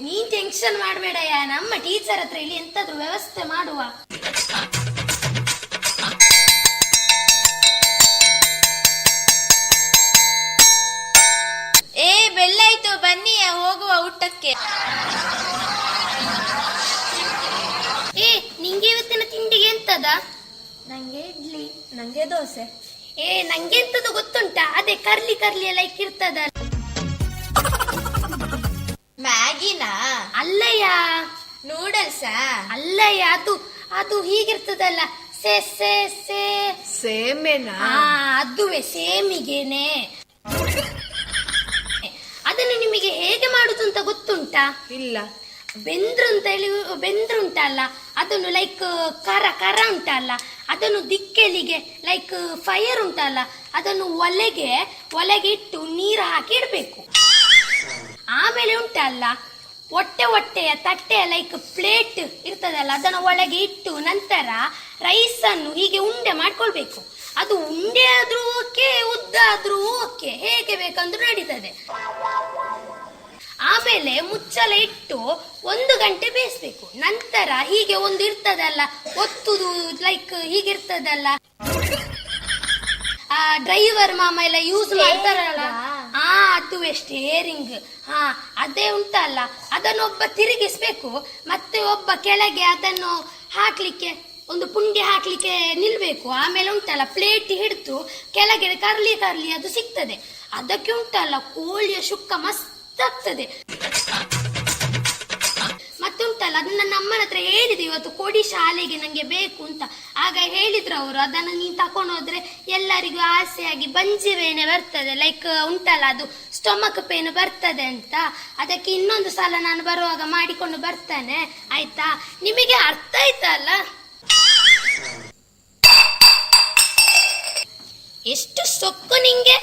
[SPEAKER 2] ನೀನ್ ಟೆನ್ಷನ್ ಮಾಡಬೇಡಯ್ಯ, ನಮ್ಮ ಟೀಚರ್ ಹತ್ರ ಇಲ್ಲಿ ಎಂತಾದ್ರೂ ವ್ಯವಸ್ಥೆ ಮಾಡುವ.
[SPEAKER 4] ಬೆಳ್ಳಾಯ್ತು, ಬನ್ನಿ ಹೋಗುವ ಊಟಕ್ಕೆ.
[SPEAKER 2] ನಿಂಗೆ ಇವತ್ತಿನ ತಿಂಡಿಗೆ ಎಂತದ?
[SPEAKER 7] ನಂಗೆ ಇಡ್ಲಿ, ನಂಗೆ ದೋಸೆ.
[SPEAKER 2] ನಂಗೆ ಎಂತದು ಗೊತ್ತುಂಟಾ? ಅದೇ ಕರ್ಲಿ ಕರ್ಲಿ ಎಲ್ಲ ಇಕ್ಕಿರ್ತದ.
[SPEAKER 4] ಮ್ಯಾಗಿನಾ?
[SPEAKER 2] ಅಲ್ಲಯ್ಯ.
[SPEAKER 4] ನೂಡಲ್ಸಾ?
[SPEAKER 2] ಅಲ್ಲಯ್ಯ, ಅದು ಹೀಗಿರ್ತದಲ್ಲ,
[SPEAKER 8] ಸೇಮೆನಾ?
[SPEAKER 2] ಅದುವೇ, ಸೇಮಿಗೆನೆ. ಅದನ್ನು ನಿಮಗೆ ಹೇಗೆ ಮಾಡುದು ಅಂತ ಗೊತ್ತುಂಟಾ?
[SPEAKER 8] ಇಲ್ಲ.
[SPEAKER 4] ಬೆಂದ್ರು ಅಂತ ಹೇಳಿ ಬೆಂದ್ರು ಉಂಟಲ್ಲ ಅದನ್ನು ಲೈಕ್ ಕರ ಕರ ಉಂಟಲ್ಲ ಅದನ್ನು ದಿಕ್ಕೆಲಿಗೆ ಲೈಕ್ ಫೈರ್ ಉಂಟಲ್ಲ ಅದನ್ನು ಒಲೆಗೆ ಇಟ್ಟು ನೀರು ಹಾಕಿ ಇಡಬೇಕು. ಆಮೇಲೆ ಉಂಟಲ್ಲ ಹೊಟ್ಟೆಯ ತಟ್ಟೆ ಲೈಕ್ ಪ್ಲೇಟ್ ಇರ್ತದಲ್ಲ ಅದನ್ನು ಒಳಗೆ ಇಟ್ಟು ನಂತರ ರೈಸನ್ನು ಹೀಗೆ ಉಂಡೆ ಮಾಡ್ಕೊಳ್ಬೇಕು. ಅದು ಉಂಡೆ ಆದ್ರೂ ಓಕೆ, ಉದ್ದ ಆದ್ರೂ ಓಕೆ, ಹೇಗೆ ಬೇಕಂದ್ರೂ ನಡೀತದೆ. ಆಮೇಲೆ ಮುಚ್ಚಳ ಇಟ್ಟು 1 ಗಂಟೆ ಬೇಯಿಸ್ಬೇಕು. ನಂತರ ಹೀಗೆ ಒಂದು ಇರ್ತದಲ್ಲ ಒತ್ತುದು ಲೈಕ್ ಹೀಗಿರ್ತದಲ್ಲ ಡ್ರೈವರ್ ಮಾಮ ಎಲ್ಲ ಯೂಸ್ ಮಾಡ್ತಾರಲ್ಲ, ಅದುವೇ ಸ್ಟೇರಿಂಗ್. ಅದೇ ಉಂಟಲ್ಲ ಅದನ್ನೊಬ್ಬ ತಿರುಗಿಸ್ಬೇಕು, ಮತ್ತೆ ಒಬ್ಬ ಕೆಳಗೆ ಅದನ್ನು ಹಾಕ್ಲಿಕ್ಕೆ ಒಂದು ಪುಂಡಿ ಹಾಕ್ಲಿಕ್ಕೆ ನಿಲ್ಬೇಕು. ಆಮೇಲೆ ಉಂಟಲ್ಲ ಪ್ಲೇಟ್ ಹಿಡಿದು ಕೆಳಗೆ ಕರ್ಲಿ ಅದು ಸಿಗ್ತದೆ. ಅದಕ್ಕೆ ಉಂಟಲ್ಲ ಕೋಳಿಯ ಸುಕ್ಕ ಮಸ್ತ್ ಆಗ್ತದೆ. ಮತ್ತುಂಟಲ್ಲ ಅದನ್ನ ನನ್ನ ಅಮ್ಮನ ಹತ್ರ ಹೇಳಿದೆ, ಇವತ್ತು ಕೊಡಿ ಶಾಲೆಗೆ ನಂಗೆ ಬೇಕು ಅಂತ. ಆಗ ಹೇಳಿದ್ರು ಅವರು, ಅದನ್ನು ನೀನು ತಕೊಂಡೋದ್ರೆ ಎಲ್ಲರಿಗೂ ಆಸೆಯಾಗಿ ಬಂಜಿವೇನೆ ಬರ್ತದೆ, ಲೈಕ್ ಉಂಟಲ್ಲ ಅದು ಸ್ಟೊಮಕ್ ಪೇನ್ ಬರ್ತದೆ ಅಂತ. ಅದಕ್ಕೆ ಇನ್ನೊಂದು ಸಲ ನಾನು ಬರುವಾಗ ಮಾಡಿಕೊಂಡು ಬರ್ತಾನೆ, ಆಯ್ತಾ? ನಿಮಗೆ ಅರ್ಥ ಆಯ್ತಲ್ಲ? ಎಷ್ಟು ಸೊಕ್ಕು ನಿಂಗೆ,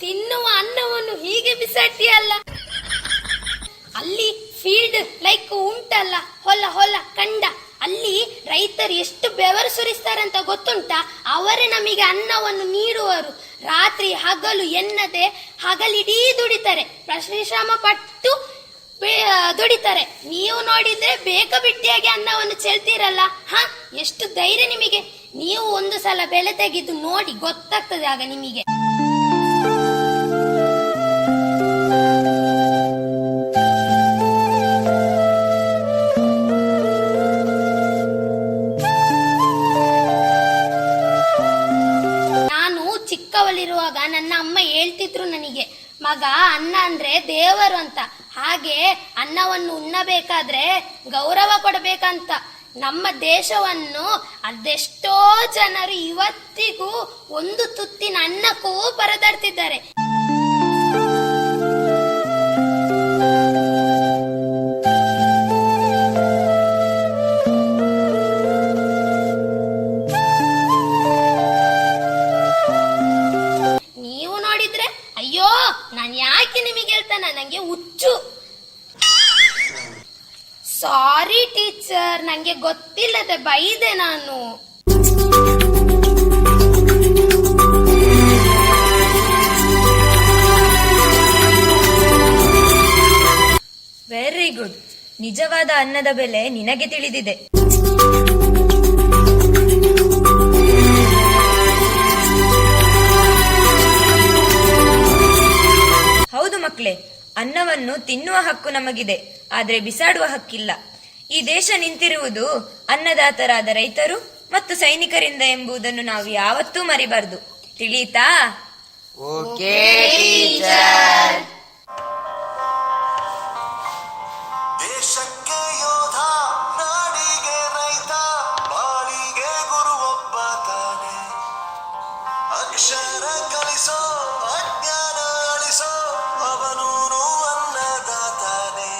[SPEAKER 4] ತಿನ್ನುವ ಅನ್ನವನ್ನು ಹೀಗೆ ಬಿಸಾಟಿಯಲ್ಲ. ಅಲ್ಲಿ ಫೀಲ್ಡ್ ಲೈಕ್ ಉಂಟಲ್ಲ ಹೊಲ ಕಂಡ, ಅಲ್ಲಿ ರೈತರು ಎಷ್ಟು ಬೆವರು ಸುರಿಸ್ತಾರಂತ ಗೊತ್ತುಂಟಾ? ಅವರೇ ನಮಗೆ ಅನ್ನವನ್ನು ನೀಡುವರು. ರಾತ್ರಿ ಹಗಲು ಎನ್ನದೆ ಹಗಲಿಡೀ ದುಡಿತಾರೆ, ಪರಿಶ್ರಮ ಪಟ್ಟು ದುಡಿತಾರೆ. ನೀವು ನೋಡಿದ್ರೆ ಬೇಕ ಬಿಟ್ಟಿಯಾಗಿ ಅನ್ನವನ್ನು ಚೆಲ್ತೀರಲ್ಲ, ಎಷ್ಟು ಧೈರ್ಯ ನಿಮಗೆ? ನೀವು ಒಂದು ಸಲ ಬೆಲೆ ತೆಗೆದು ನೋಡಿ, ಗೊತ್ತಾಗ್ತದೆ ಆಗ ನಿಮಗೆ. ಚಿಕ್ಕವಳಿರುವಾಗ ನನ್ನ ಅಮ್ಮ ಹೇಳ್ತಿದ್ರು ನನಗೆ, ಮಗ ಅನ್ನ ಅಂದ್ರೆ ದೇವರು ಅಂತ, ಹಾಗೆ ಅನ್ನವನ್ನು ಉಣ್ಣಬೇಕಾದ್ರೆ ಗೌರವ ಕೊಡಬೇಕಂತ. ನಮ್ಮ ದೇಶವನ್ನು ಅದೆಷ್ಟೋ ಜನರು ಇವತ್ತಿಗೂ ಒಂದು ತುತ್ತಿನ ಅನ್ನಕ್ಕೂ ಪರದಾಡ್ತಿದ್ದಾರೆ. ನಾನು ಯಾಕೆ ನಿಮಗೆ ಹೇಳ್ತಾನ, ನಂಗೆ ಹುಚ್ಚು. ಸಾರಿ ಟೀಚರ್, ನಂಗೆ ಗೊತ್ತಿಲ್ಲದೆ ಬೈದೆ ನಾನು.
[SPEAKER 7] Very good. ನಿಜವಾದ ಅನ್ನದ ಬೆಲೆ ನಿನಗೆ ತಿಳಿದಿದೆ. ಹೌದು ಮಕ್ಕಳೇ, ಅನ್ನವನ್ನು ತಿನ್ನುವ ಹಕ್ಕು ನಮಗಿದೆ, ಆದ್ರೆ ಬಿಸಾಡುವ ಹಕ್ಕಿಲ್ಲ. ಈ ದೇಶ ನಿಂತಿರುವುದು ಅನ್ನದಾತರಾದ ರೈತರು ಮತ್ತು ಸೈನಿಕರಿಂದ ಎಂಬುದನ್ನು ನಾವು ಯಾವತ್ತೂ ಮರಿಬಾರದು. ತಿಳಿಯಿತಾ?
[SPEAKER 14] Okay teacher.
[SPEAKER 11] ದೇಶಕ್ಕೆ ಯೋಧ, ನಾಡಿಗೆ ರೈತ, ಬಾಳಿಗೆ ಗುರು ಒಬ್ಬ ತಾನೆ. ಅಕ್ಷರ ಕಲಿಸೋ, ಅಜ್ಞಾನ ಅಳಿಸೋ, ಅವನೂನು ಅನ್ನದಾತಾನೆ.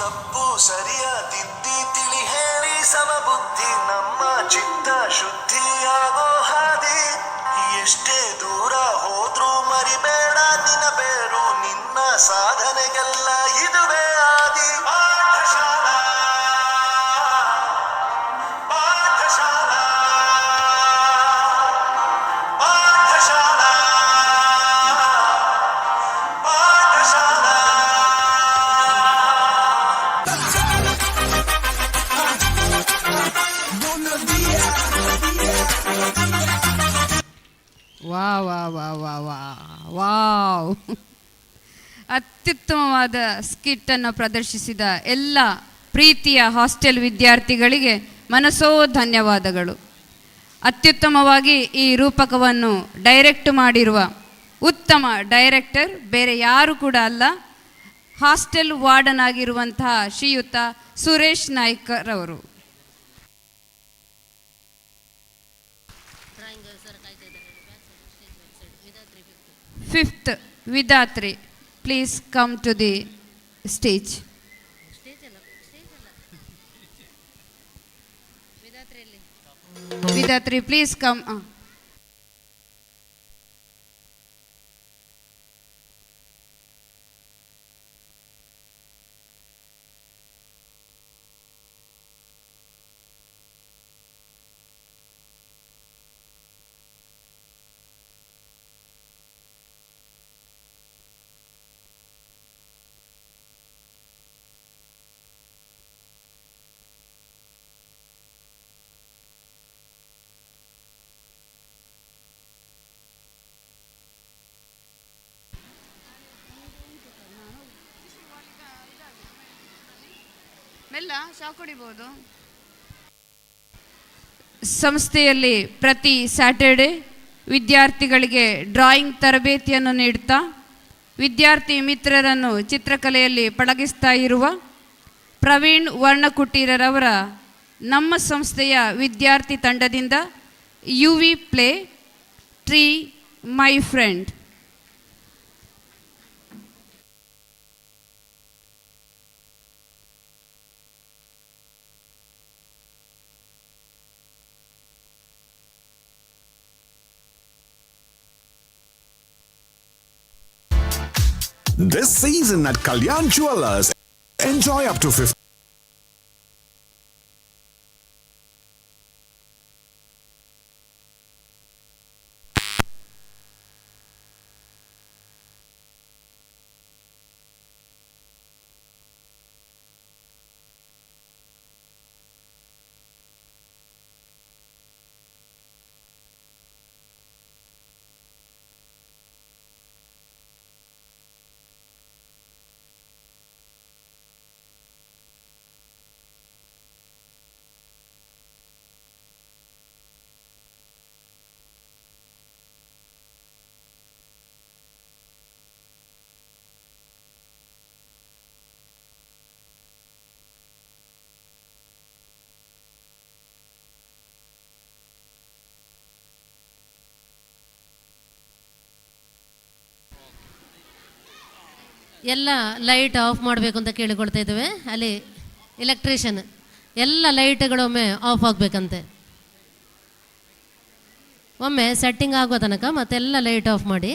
[SPEAKER 11] ತಪ್ಪು ಸರಿಯ ತಿದ್ದಿ ತಿಳಿ ಹೇಳಿ ಸಮಬುದ್ಧಿ ನಮ್ಮ ಚಿತ್ತ ಶುದ್ಧಿಯಾಗೋ ಹಾದಿ. ಎಷ್ಟೇ ದೂರ ಹೋದ್ರೂ ಮರಿಬೇಡ ನಿನ್ನ ಬೇರು, ನಿನ್ನ ಸಾಧನೆಗೆಲ್ಲ ಇದುವೇ ಆದಿ. ಪಾಠಶಾಲಾ ಪಾಠಶಾಲಾ ಪಾಠಶಾಲಾ ಪಾಠಶಾಲಾ.
[SPEAKER 5] ವಾವ್, ಅತ್ಯುತ್ತಮವಾದ ಸ್ಕಿಟ್ಟನ್ನು ಪ್ರದರ್ಶಿಸಿದ ಎಲ್ಲ ಪ್ರೀತಿಯ ಹಾಸ್ಟೆಲ್ ವಿದ್ಯಾರ್ಥಿಗಳಿಗೆ ಮನಸೋ ಧನ್ಯವಾದಗಳು. ಅತ್ಯುತ್ತಮವಾಗಿ ಈ ರೂಪಕವನ್ನು ಡೈರೆಕ್ಟ್ ಮಾಡಿರುವ ಉತ್ತಮ ಡೈರೆಕ್ಟರ್ ಬೇರೆ ಯಾರು ಕೂಡ ಅಲ್ಲ, ಹಾಸ್ಟೆಲ್ ವಾರ್ಡನ್ ಆಗಿರುವಂತಹ ಶ್ರೀಯುತ ಸುರೇಶ್ ನಾಯ್ಕರ್ ಅವರು. Fifth, Vidatri, please come to the stage. Vidhatri please come. ಮೆಲ್ಲ ಶಾಕ್ ಹೊಡಿಬೋದು. ಸಂಸ್ಥೆಯಲ್ಲಿ ಪ್ರತಿ ಸ್ಯಾಟರ್ಡೆ ವಿದ್ಯಾರ್ಥಿಗಳಿಗೆ ಡ್ರಾಯಿಂಗ್ ತರಬೇತಿಯನ್ನು ನೀಡುತ್ತಾ ವಿದ್ಯಾರ್ಥಿ ಮಿತ್ರರನ್ನು ಚಿತ್ರಕಲೆಯಲ್ಲಿ ಪಳಗಿಸ್ತಾ ಇರುವ ಪ್ರವೀಣ್ ವರ್ಣಕುಟೀರರವರ ನಮ್ಮ ಸಂಸ್ಥೆಯ ವಿದ್ಯಾರ್ಥಿ ತಂಡದಿಂದ UV play tree my friend.
[SPEAKER 16] This season at Kalyan Jewelers, enjoy up to 50.
[SPEAKER 6] ಎಲ್ಲ ಲೈಟ್ ಆಫ್ ಮಾಡಬೇಕು ಅಂತ ಕೇಳಿಕೊಳ್ತಾ ಇದ್ದೇವೆ. ಅಲ್ಲಿ ಎಲೆಕ್ಟ್ರಿಷಿಯನ್ ಎಲ್ಲ ಲೈಟ್ಗಳು ಒಮ್ಮೆ ಆಫ್ ಆಗಬೇಕಂತೆ. ಒಮ್ಮೆ ಸೆಟ್ಟಿಂಗ್ ಆಗೋ ತನಕ ಮತ್ತೆಲ್ಲ ಲೈಟ್ ಆಫ್ ಮಾಡಿ.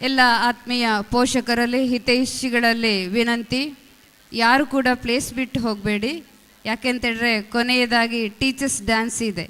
[SPEAKER 5] ಎಲ್ಲ ಆತ್ಮೀಯ ಪೋಷಕರಲ್ಲಿ ಹಿತೈಷಿಗಳಲ್ಲಿ ವಿನಂತಿ, ಯಾರು ಕೂಡ ಪ್ಲೇಸ್ ಬಿಟ್ಟು ಹೋಗಬೇಡಿ. ಯಾಕೆಂತೇಳಿದ್ರೆ ಕೊನೆಯದಾಗಿ ಟೀಚರ್ಸ್ ಡ್ಯಾನ್ಸ್ ಇದೆ.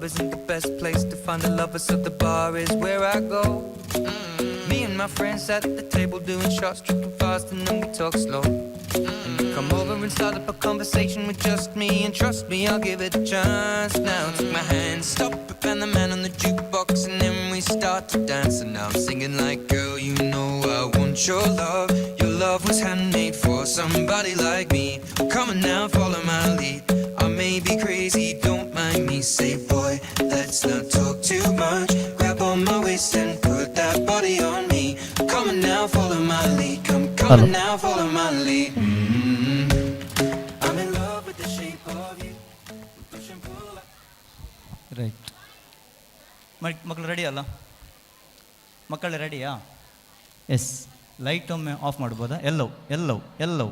[SPEAKER 17] Isn't the best place to find the lovers, so the bar is where I go. Me and my friends at the table doing shots, tripping fast, and then we talk slow. And you come over and start up a conversation with just me, and trust me, I'll give it a chance. Now take my hand, stop it, and the man on the jukebox, and then we start to dance. And now I'm singing like, girl, you know I want your love. Your love was handmade for somebody like me. Come on now, follow my lead. I may be crazy, don't mind me. Say, boy, let's not talk too much. Grab on my waist and put that body on me. Come on now, follow my lead. Come on now, follow my lead. I'm in love with the shape of you. Push and pull.
[SPEAKER 18] Right. ಮಕ್ಕಳು ready ಅಲ್ಲ? ಮಕ್ಕಳು ರೆಡಿಯಾ? S. Light ಒಮ್ಮೆ of ಮಾಡ್ಬೋದಾ? ಎಲ್ಲವೂ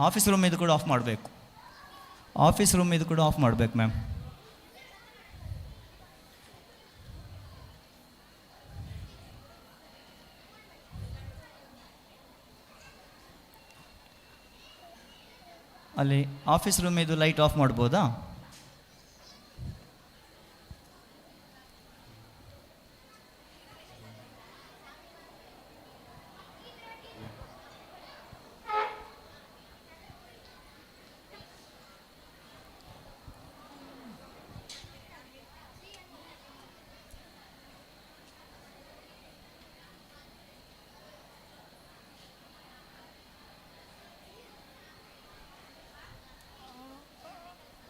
[SPEAKER 18] office room ಇದು ಕೂಡ of ಮಾಡಬೇಕು. Ma'am. ಅಲ್ಲಿ ಆಫೀಸ್ ರೂಮ್ ಇದು ಲೈಟ್ ಆಫ್ ಮಾಡ್ಬೋದಾ?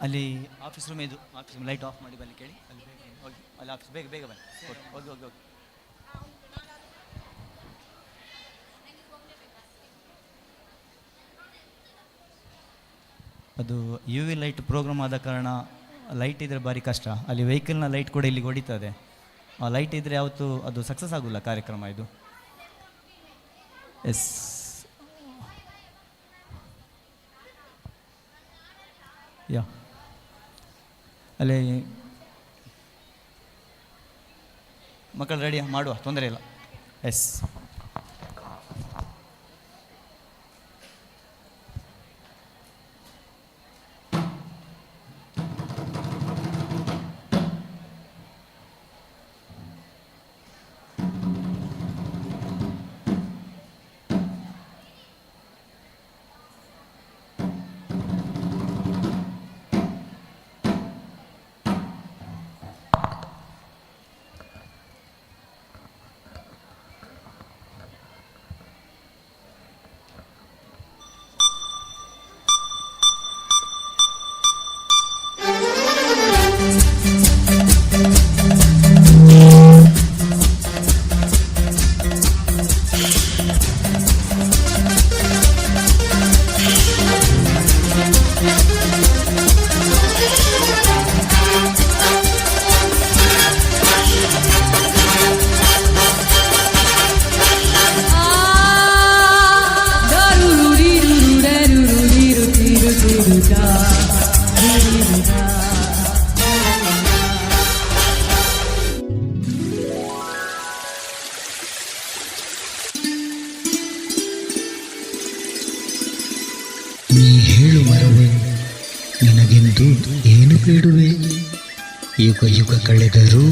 [SPEAKER 18] ಅಲ್ಲಿ ಆಫೀಸ್ ರೂಮ್ ಇದು, ಆಫೀಸ್ ರೂಮ್ ಲೈಟ್ ಆಫ್ ಮಾಡಿ ಬನ್ನಿ ಕೇಳಿ. ಅಲ್ಲಿ ಬೇಗ ಹೋಗಿ, ಅಲ್ಲಿ ಆಫೀಸ್ ಬೇಗ ಬೇಗ ಬನ್ನಿ. ಹೋಗಿ ಹೋಗಿ ಹೋಗಿ. ಅದು ಯು ವಿ ಲೈಟ್ ಪ್ರೋಗ್ರಾಮ್ ಆದ ಕಾರಣ ಲೈಟ್ ಇದ್ದರೆ ಭಾರಿ ಕಷ್ಟ. ಅಲ್ಲಿ ವೆಹಿಕಲ್ನ ಲೈಟ್ ಕೂಡ ಇಲ್ಲಿಗೆ ಹೊಡಿತದೆ. ಆ ಲೈಟ್ ಇದ್ದರೆ ಯಾವತ್ತೂ ಅದು ಸಕ್ಸಸ್ ಆಗೋಲ್ಲ ಕಾರ್ಯಕ್ರಮ ಇದು. ಎಸ್, ಯಾ ಅಲ್ಲಿ ಮಕ್ಕಳು ರೆಡಿ ಮಾಡುವ, ತೊಂದರೆ ಇಲ್ಲ. ಎಸ್,
[SPEAKER 19] ನೀ ಹೇಳು ಮರವೇ, ನಿನಗೆಂದು ಏನು ಬೇಡುವೆ? ಯುಗ ಯುಗ ಕಳೆದರೂ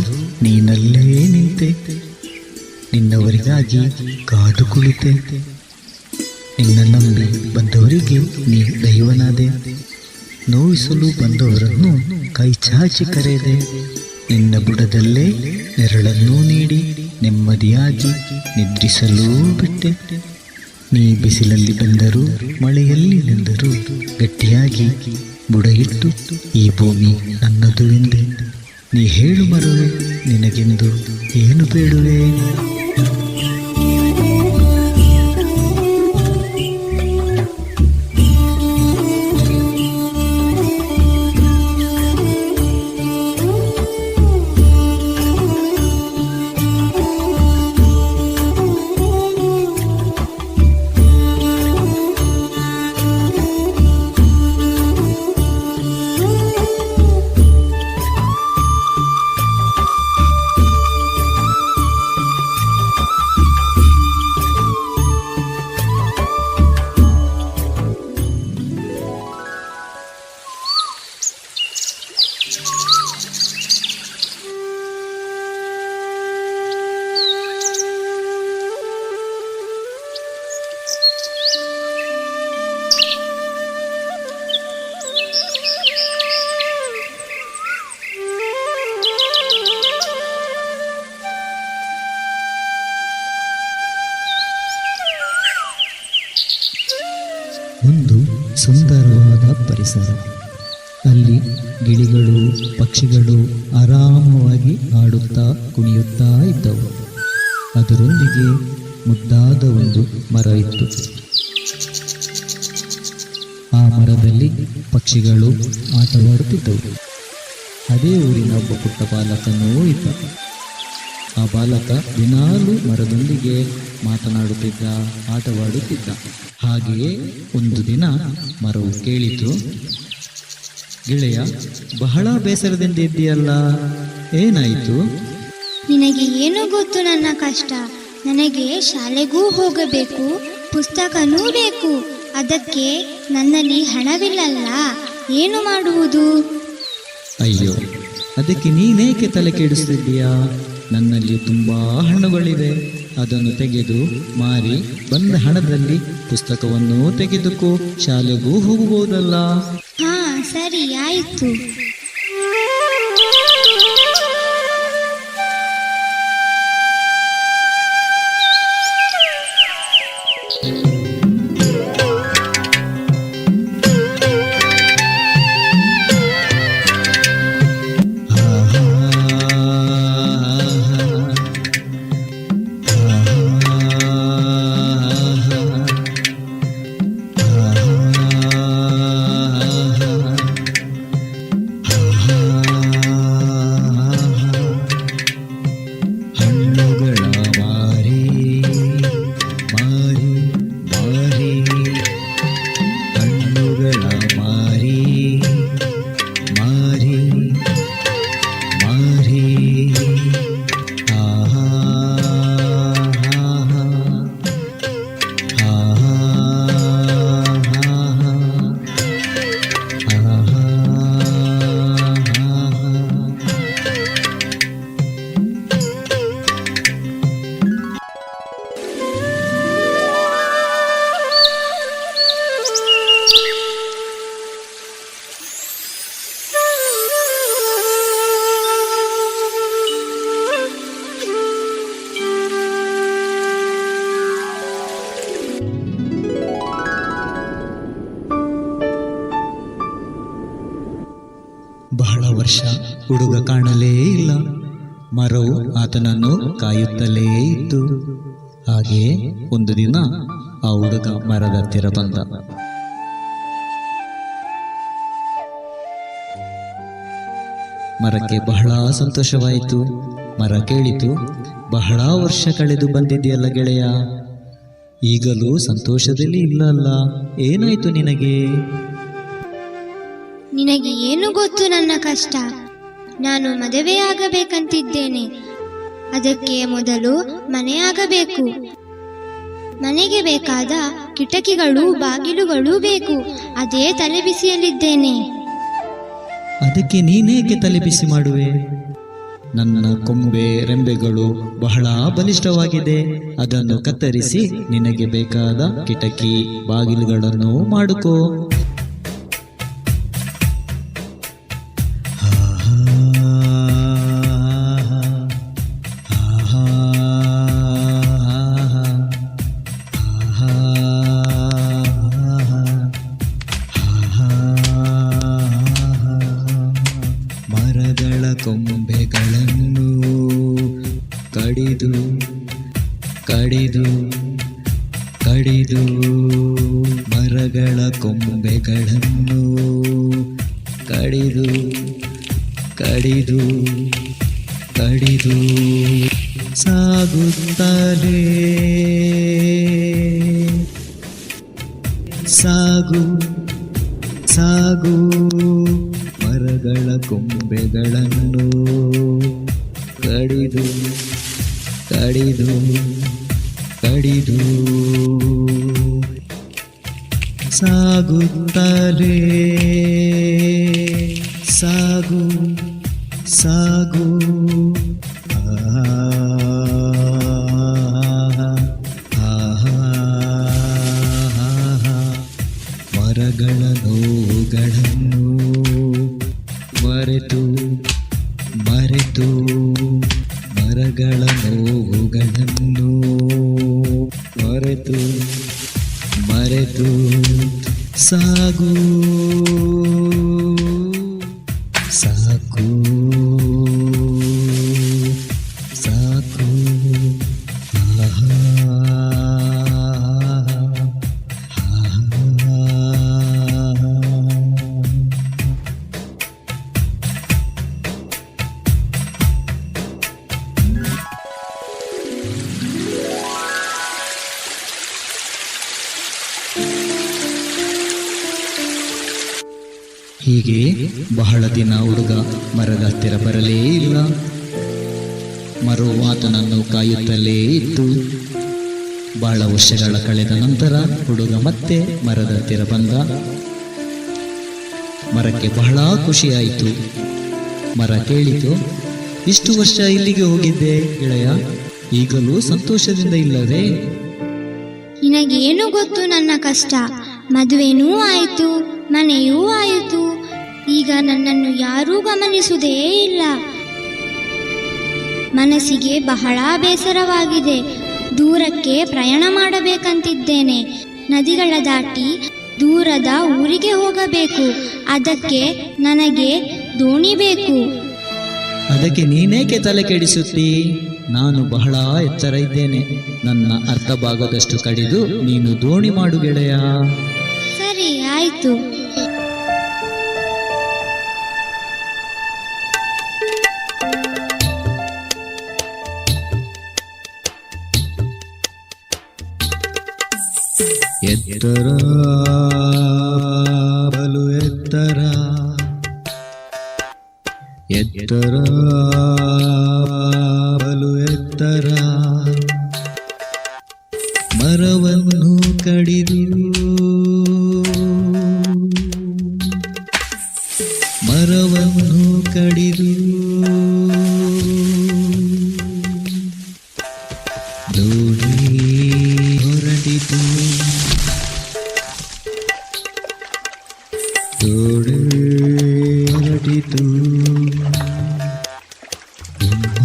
[SPEAKER 19] ನೀನಲ್ಲೇ ನಿಂತೆ, ನಿನ್ನವರಿಗಾಗಿ ಕಾದು ಕುಳಿತೆ. ನಿನ್ನ ನಂಬಿ ಬಂದವರಿಗೆ ನೀ ದೈವನಾದೆ, ನೋಯಿಸಲು ಬಂದವರನ್ನು ಕೈ ಚಾಚಿ ಕರೆದೆ. ನಿನ್ನ ಬುಡದಲ್ಲೇ ನೆರಳನ್ನೂ ನೀಡಿ ನೆಮ್ಮದಿಯಾಗಿ ನಿದ್ರಿಸಲೂ ಬಿಟ್ಟೆ. ನೀ ಬಿಸಿಲಲ್ಲಿ ಬಂದರೂ ಮಳೆಯಲ್ಲಿ ನಿಂದರೂ ಗಟ್ಟಿಯಾಗಿ ಬುಡ ಇಟ್ಟು ಈ ಭೂಮಿ ನನ್ನದು ಎಂದೆ. ನೀ ಹೇಳು ಮರವೇ, ನಿನಗೆಂದು ಏನು ಬೇಡುವೆ? ಒಂದು ಸುಂದರವಾದ ಪರಿಸರ. ಅಲ್ಲಿ ಗಿಳಿಗಳು ಪಕ್ಷಿಗಳು ಆರಾಮವಾಗಿ ಆಡುತ್ತಾ ಕುಣಿಯುತ್ತಾ ಇದ್ದವು. ಅದರೊಂದಿಗೆ ಮುದ್ದಾದ ಒಂದು ಮರ ಇತ್ತು. ಆ ಮರದಲ್ಲಿ ಪಕ್ಷಿಗಳು ಆಟವಾಡುತ್ತಿದ್ದವು. ಅದೇ ಊರಿನ ಒಬ್ಬ ಪುಟ್ಟ ಬಾಲಕನೂ ಇದ್ದ. ಆ ಬಾಲಕ ದಿನಾಲೂ ಮರದೊಂದಿಗೆ ಮಾತನಾಡುತ್ತಿದ್ದ, ಆಟವಾಡುತ್ತಿದ್ದ. ಹಾಗೆಯೇ ಒಂದು ದಿನ ಮರವು ಕೇಳಿತು, ಗೆಳೆಯ, ಬಹಳ ಬೇಸರದಿಂದ ಇದ್ದೀಯಲ್ಲ, ಏನಾಯಿತು?
[SPEAKER 4] ನಿನಗೆ ಏನು ಗೊತ್ತು ನನ್ನ ಕಷ್ಟ? ನನಗೆ ಶಾಲೆಗೂ ಹೋಗಬೇಕು, ಪುಸ್ತಕನೂ ಬೇಕು. ಅದಕ್ಕೆ ನನ್ನಲ್ಲಿ ಹಣವಿಲ್ಲಲ್ಲ, ಏನು ಮಾಡುವುದು?
[SPEAKER 19] ಅಯ್ಯೋ, ಅದಕ್ಕೆ ನೀನೇಕೆ ತಲೆ ಕೆಡಿಸ್ತಿದ್ದೀಯಾ? ನನ್ನಲ್ಲಿ ತುಂಬಾ ಹಣ್ಣುಗಳಿವೆ. ಅದನ್ನು ತೆಗೆದು ಮಾರಿ ಬಂದ ಹಣದಲ್ಲಿ ಪುಸ್ತಕವನ್ನು ತೆಗೆದುಕೋ, ಶಾಲೆಗೂ ಹೋಗಬಹುದಲ್ಲ.
[SPEAKER 4] ಹಾ, ಸರಿ, ಆಯಿತು.
[SPEAKER 19] ವರ್ಷ ಹುಡುಗ ಕಾಣಲೇ ಇಲ್ಲ. ಮರವು ಆತನನ್ನು ಕಾಯುತ್ತಲೇ ಇತ್ತು. ಹಾಗೆಯೇ ಒಂದು ದಿನ ಆ ಹುಡುಗ ಮರದ ಹತ್ತಿರ ಬಂದ. ಮರಕ್ಕೆ ಬಹಳ ಸಂತೋಷವಾಯಿತು. ಮರ ಕೇಳಿತು, ಬಹಳ ವರ್ಷ ಕಳೆದು ಬಂದಿದೆಯಲ್ಲ ಗೆಳೆಯ, ಈಗಲೂ ಸಂತೋಷದಲ್ಲಿ ಇಲ್ಲಲ್ಲ, ಏನಾಯ್ತು ನಿನಗೆ?
[SPEAKER 4] ನಿನಗೆ ಏನು ಗೊತ್ತು ನನ್ನ ಕಷ್ಟ? ನಾನು ಮದುವೆಯಾಗಬೇಕಂತಿದ್ದೇನೆ. ಅದಕ್ಕೆ ಮೊದಲು ಮನೆಯಾಗಬೇಕು. ಮನೆಗೆ ಬೇಕಾದ ಕಿಟಕಿಗಳು ಬಾಗಿಲುಗಳು ಬೇಕು. ಅದೇ ತಲೆಬಿಸಿಯಲ್ಲಿದ್ದೇನೆ.
[SPEAKER 19] ಅದಕ್ಕೆ ನೀನೇಕೆ ತಲೆಬಿಸಿ ಮಾಡುವೆ? ನನ್ನ ಕೊಂಬೆ ರೆಂಬೆಗಳು ಬಹಳ ಬಲಿಷ್ಠವಾಗಿದೆ. ಅದನ್ನು ಕತ್ತರಿಸಿ ನಿನಗೆ ಬೇಕಾದ ಕಿಟಕಿ ಬಾಗಿಲುಗಳನ್ನು ಮಾಡುಕೋ. ಮರಗಳ ಕೊಂಬೆಗಳನ್ನು ಕಡಿದು ಕಡಿದು ಕಡಿದು ಮರಗಳ ಕೊಂಬೆಗಳನ್ನು ಕಡಿದು ಕಡಿದು ಕಡಿದು ಸಾಗುತ್ತಲೇ ಸಾಗು ಸಾಗು ಮರಗಳ ಕೊಂಬೆಗಳನ್ನು ಕಡಿದು ಕಡಿದು ಕಡಿದು ಸಾಗುತ್ತಲೇ ಸಾಗು ಸಾಗು ಮರಗಳ ನೋವುಗಳನ್ನು ಮರೆತು ಮರೆತು ಮರಗಳ ನೋವುಗಳನ್ನು ಮರೆತು ಮರೆತು ಸಾಗು ಸಾಕು ಸಾಕು ಹೀಗೆ ಬಹಳ ದಿನ ಹುಡುಗ ಮರದ ಹತ್ತಿರ ಬರಲೇ ಇಲ್ಲ. ಮರವು ಆತನನ್ನು ಕಾಯುತ್ತಲೇ ಇತ್ತು. ಬಹಳ ವರ್ಷಗಳ ಕಳೆದ ನಂತರ ಹುಡುಗ ಮತ್ತೆ ಮರದ ಹತ್ತಿರ ಬಂದ. ಮರಕ್ಕೆ ಬಹಳ ಖುಷಿಯಾಯಿತು. ಮರ ಕೇಳಿತು, ಇಷ್ಟು ವರ್ಷ ಇಲ್ಲಿಗೆ ಹೋಗಿದ್ದೆ ಗೆಳೆಯ, ಈಗಲೂ ಸಂತೋಷದಿಂದ ಇಲ್ಲವೇ?
[SPEAKER 4] ನಿನಗೇನು ಗೊತ್ತು ನನ್ನ ಕಷ್ಟ? ಮದುವೆನೂ ಆಯಿತು, ಮನೆಯೂ ಆಯಿತು. ಈಗ ನನ್ನನ್ನು ಯಾರೂ ಗಮನಿಸುವುದೇ ಇಲ್ಲ. ಮನಸ್ಸಿಗೆ ಬಹಳ ಬೇಸರವಾಗಿದೆ. ದೂರಕ್ಕೆ ಪ್ರಯಾಣ ಮಾಡಬೇಕಂತಿದ್ದೇನೆ. ನದಿಗಳ ದಾಟಿ ದೂರದ ಊರಿಗೆ ಹೋಗಬೇಕು. ಅದಕ್ಕೆ ನನಗೆ ದೋಣಿ ಬೇಕು.
[SPEAKER 19] ಅದಕ್ಕೆ ನೀನೇಕೆ ತಲೆ ಕೆಡಿಸುತ್ತೀ? ನಾನು ಬಹಳ ಎತ್ತರ ಇದ್ದೇನೆ. ನನ್ನ ಅರ್ಧ ಭಾಗದಷ್ಟು ಕಡಿದು ನೀನು ದೋಣಿ ಮಾಡು ಗೆಳೆಯ.
[SPEAKER 4] ಸರಿ, ಆಯಿತು.
[SPEAKER 19] ಎತ್ತರ ಬಲು ಎತ್ತರ ಎತ್ತರ ಬಲು ಎತ್ತರ ಮರವನ್ನು ಕಡಿದು ಮರವನ್ನು ಕಡಿದು ದೋಣಿ ಹೊರಟಿತು ದೋಣಿ ಹೊರಟಿತು ಗುಮ್ಮ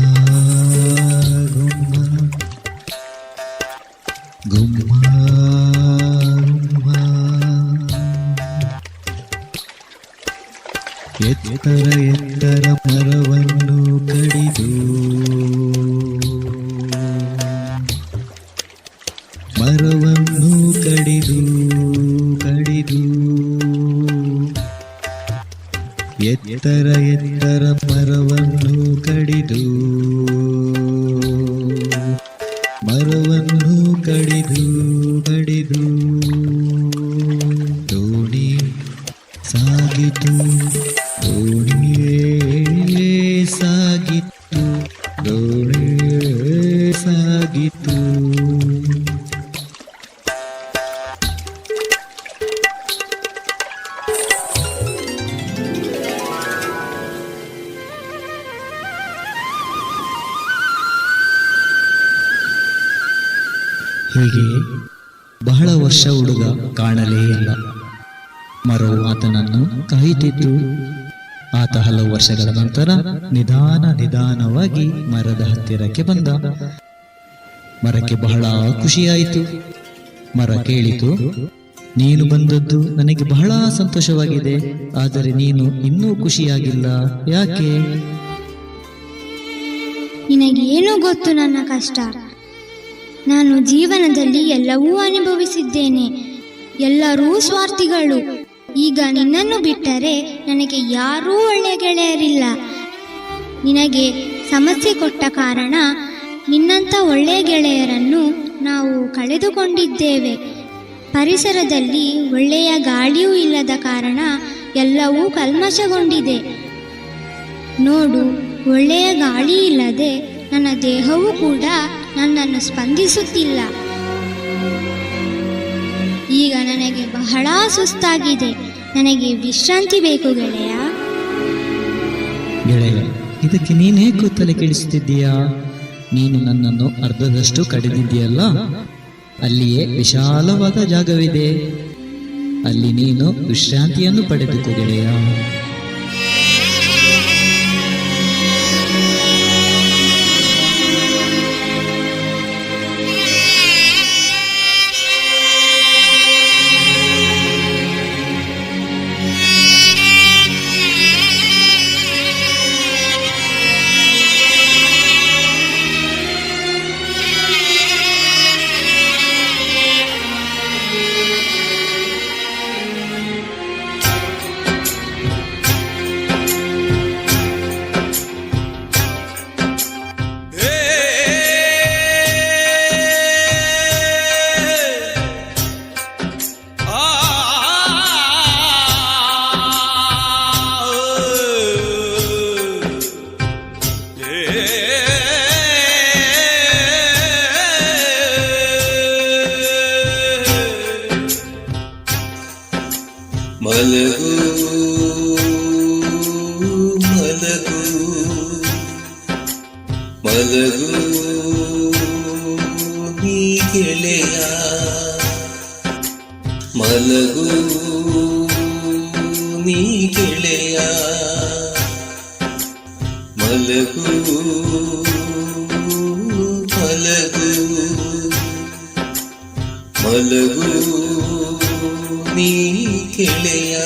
[SPEAKER 19] ಗುಮ್ಮ ಎತ್ತರ ಎತ್ತರ ಮರವನ್ನು ಕಡಿದು ಮರವನ್ನು ಕಡಿದು ಕಡಿದು ಎತ್ತರ ಎತ್ತರ ಮರವನ್ನು ಕಡಿದು ಮರವನ್ನು ಕಡಿದು ಕಡಿದು ದೋಣಿ ಸಾಗಿತು ದೋಣಿಯೇ ಸಾಗಿತು ದೋಣಿಯೇ ಸಾಗಿತು. ಹೀಗೆ ಬಹಳ ವರ್ಷ ಹುಡುಗ ಕಾಣಲೇ ಇಲ್ಲ. ಮರವು ಆತನನ್ನು ಕಾಯುತ್ತಿತ್ತು. ಆತ ಹಲವು ವರ್ಷಗಳ ನಂತರ ನಿಧಾನವಾಗಿ ಮರದ ಹತ್ತಿರಕ್ಕೆ ಬಂದ. ಮರಕ್ಕೆ ಬಹಳ ಖುಷಿಯಾಯಿತು. ಮರ ಕೇಳಿತು, ನೀನು ಬಂದದ್ದು ನನಗೆ ಬಹಳ ಸಂತೋಷವಾಗಿದೆ, ಆದರೆ ನೀನು ಇನ್ನೂ ಖುಷಿಯಾಗಿಲ್ಲ, ಯಾಕೆ?
[SPEAKER 2] ನಿನಗೇನು ಗೊತ್ತು ನನ್ನ ಕಷ್ಟ? ನಾನು ಜೀವನದಲ್ಲಿ ಎಲ್ಲವೂ ಅನುಭವಿಸಿದ್ದೇನೆ. ಎಲ್ಲರೂ ಸ್ವಾರ್ಥಿಗಳು. ಈಗ ನಿನ್ನನ್ನು ಬಿಟ್ಟರೆ ನನಗೆ ಯಾರೂ ಒಳ್ಳೆಯ ಗೆಳೆಯರಿಲ್ಲ. ನಿನಗೆ ಸಮಸ್ಯೆ ಕೊಟ್ಟ ಕಾರಣ ನಿನ್ನಂಥ ಒಳ್ಳೆಯ ಗೆಳೆಯರನ್ನು ನಾವು ಕಳೆದುಕೊಂಡಿದ್ದೇವೆ. ಪರಿಸರದಲ್ಲಿ ಒಳ್ಳೆಯ ಗಾಳಿಯೂ ಇಲ್ಲದ ಕಾರಣ ಎಲ್ಲವೂ ಕಲ್ಮಶಗೊಂಡಿದೆ. ನೋಡು, ಒಳ್ಳೆಯ ಗಾಳಿ ಇಲ್ಲದೆ ನನ್ನ ದೇಹವೂ ಕೂಡ ನನ್ನನ್ನು ಸ್ಪಂದಿಸುತ್ತಿಲ್ಲ. ಈಗ ನನಗೆ ಬಹಳ ಸುಸ್ತಾಗಿದೆ. ನನಗೆ ವಿಶ್ರಾಂತಿ ಬೇಕು ಗೆಳೆಯ.
[SPEAKER 19] ಗೆಳೆಯ, ಇದಕ್ಕೆ ನೀನೇಕೆ ತಲೆ ಕೆಡಿಸುತ್ತಿದ್ದೀಯಾ? ನೀನು ನನ್ನನ್ನು ಅರ್ಧದಷ್ಟು ಕಡಿದಿದ್ದೀಯಲ್ಲ, ಅಲ್ಲಿಯೇ ವಿಶಾಲವಾದ ಜಾಗವಿದೆ. ಅಲ್ಲಿ ನೀನು ವಿಶ್ರಾಂತಿಯನ್ನು ಪಡೆದುಕೋ ಗೆಳೆಯ.
[SPEAKER 11] ಮಲಗು ಮಲಗು ಮಲಗು ನೀ ಗೆಳೆಯ, ಮಲಗು ನೀ ಗೆಳೆಯ, ಮಲಗು ಮಲಗು ಮಲಗು ನೀ ಗೆಳೆಯ.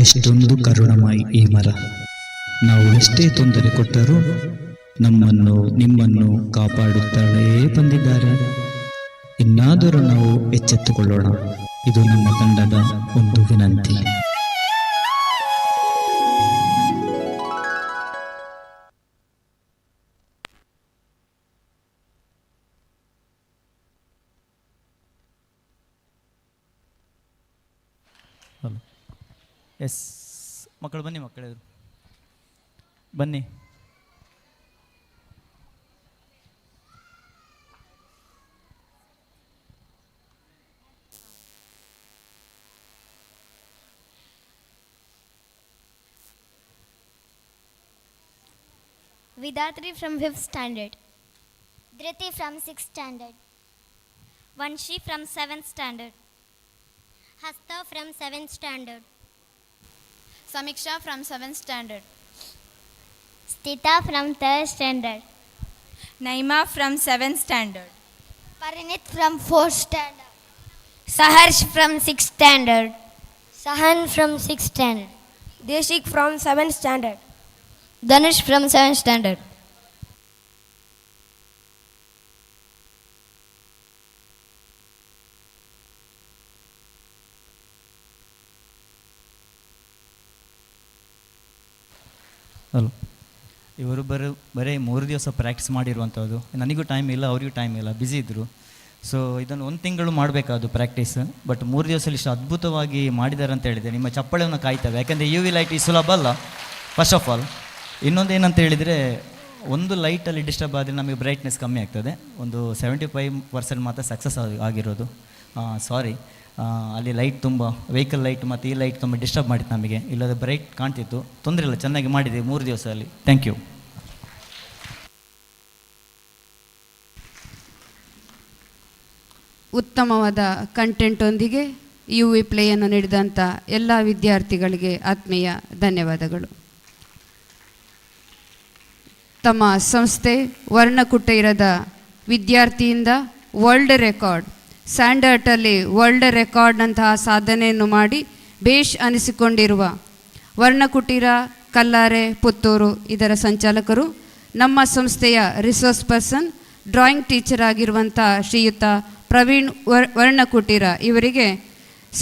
[SPEAKER 19] ಎಷ್ಟೊಂದು ಕರುಣಮಯಿ ಈ ಮರ. ನಾವು ಎಷ್ಟೇ ತೊಂದರೆ ಕೊಟ್ಟರೂ ನಮ್ಮನ್ನು ನಿಮ್ಮನ್ನು ಕಾಪಾಡುತ್ತಲೇ ಬಂದಿದ್ದಾರೆ. ಇನ್ನಾದರೂ ನಾವು ಎಚ್ಚೆತ್ತುಕೊಳ್ಳೋಣ. ಇದು ನಮ್ಮ ತಂಡದ ಒಂದು ವಿನಂತಿ.
[SPEAKER 18] ಎಸ್ ಮಕ್ಕಳು ಬನ್ನಿ, ಮಕ್ಕಳು ಬನ್ನಿ.
[SPEAKER 4] Vidatri from 5th standard. Dhriti from 6th standard. Vanshi from 7th standard. Hasta from 7th standard.
[SPEAKER 20] Samiksha from 7th standard.
[SPEAKER 4] Stita from 3rd standard.
[SPEAKER 20] Naima from 7th standard.
[SPEAKER 4] Parinit from 4th standard. Saharsh from 6th standard. Sahan from 6th standard.
[SPEAKER 8] Deshik from 7th standard.
[SPEAKER 4] Dhanush from 7th standard.
[SPEAKER 18] Hello, ಇವರು ಬರೀ 3 ದಿವಸ practice ಮಾಡಿರುವಂಥದ್ದು. ನನಗೂ time ಇಲ್ಲ, ಅವರಿಗೂ time ಇಲ್ಲ, busy ಇದ್ದರು. So ಇದನ್ನು 1 ತಿಂಗಳು ಮಾಡಬೇಕಾದ್ದು ಪ್ರಾಕ್ಟೀಸ್. ಬಟ್ 3 ದಿವಸದಲ್ಲಿ ಇಷ್ಟು ಅದ್ಭುತವಾಗಿ ಮಾಡಿದ್ದಾರೆ ಅಂತ ಹೇಳಿದೆ. ನಿಮ್ಮ ಚಪ್ಪಳೆಯನ್ನು ಕಾಯ್ತವೆ, ಯಾಕೆಂದರೆ ಯು ವಿ ಲೈಟ್ ಈ ಸುಲಭ ಅಲ್ಲ ಫಸ್ಟ್ ಆಫ್ ಆಲ್. ಇನ್ನೊಂದು ಏನಂತ ಹೇಳಿದರೆ, ಒಂದು ಲೈಟಲ್ಲಿ ಡಿಸ್ಟರ್ಬ್ ಆದರೆ ನಮಗೆ ಬ್ರೈಟ್ನೆಸ್ ಕಮ್ಮಿ ಆಗ್ತದೆ. ಒಂದು 75% ಮಾತ್ರ ಸಕ್ಸಸ್ ಆಗಿರೋದು. ಸಾರಿ, ಅಲ್ಲಿ ಲೈಟ್ ತುಂಬ, ವೆಹಿಕಲ್ ಲೈಟ್ ಮತ್ತು ಈ ಲೈಟ್ ತುಂಬ ಡಿಸ್ಟರ್ಬ್ ಮಾಡಿತ್ತು ನಮಗೆ. ಇಲ್ಲದ ಬ್ರೈಟ್ ಕಾಣ್ತಿತ್ತು. ತೊಂದರೆ ಇಲ್ಲ, ಚೆನ್ನಾಗಿ ಮಾಡಿದ್ದೀವಿ 3 ದಿವಸದಲ್ಲಿ. Thank you.
[SPEAKER 5] ಉತ್ತಮವಾದ ಕಂಟೆಂಟೊಂದಿಗೆ ಯು ವಿ ಪ್ಲೇಯನ್ನು ನೀಡಿದಂಥ ಎಲ್ಲ ವಿದ್ಯಾರ್ಥಿಗಳಿಗೆ ಆತ್ಮೀಯ ಧನ್ಯವಾದಗಳು. ತಮ್ಮ ಸಂಸ್ಥೆ ವರ್ಣಕುಟೀರದ ವಿದ್ಯಾರ್ಥಿಯಿಂದ ವರ್ಲ್ಡ್ ರೆಕಾರ್ಡ್, ಸ್ಯಾಂಡರ್ಟಲ್ಲಿ ವರ್ಲ್ಡ್ ರೆಕಾರ್ಡ್ನಂತಹ ಸಾಧನೆಯನ್ನು ಮಾಡಿ ಬೇಷ್ ಅನಿಸಿಕೊಂಡಿರುವ ವರ್ಣಕುಟೀರ ಕಲ್ಲಾರೆ ಪುತ್ತೂರು ಇದರ ಸಂಚಾಲಕರು, ನಮ್ಮ ಸಂಸ್ಥೆಯ ರಿಸೋರ್ಸ್ ಪರ್ಸನ್, ಡ್ರಾಯಿಂಗ್ ಟೀಚರ್ ಆಗಿರುವಂಥ ಶ್ರೀಯುತ ಪ್ರವೀಣ್ ವರ್ಣಕುಟೀರ ಇವರಿಗೆ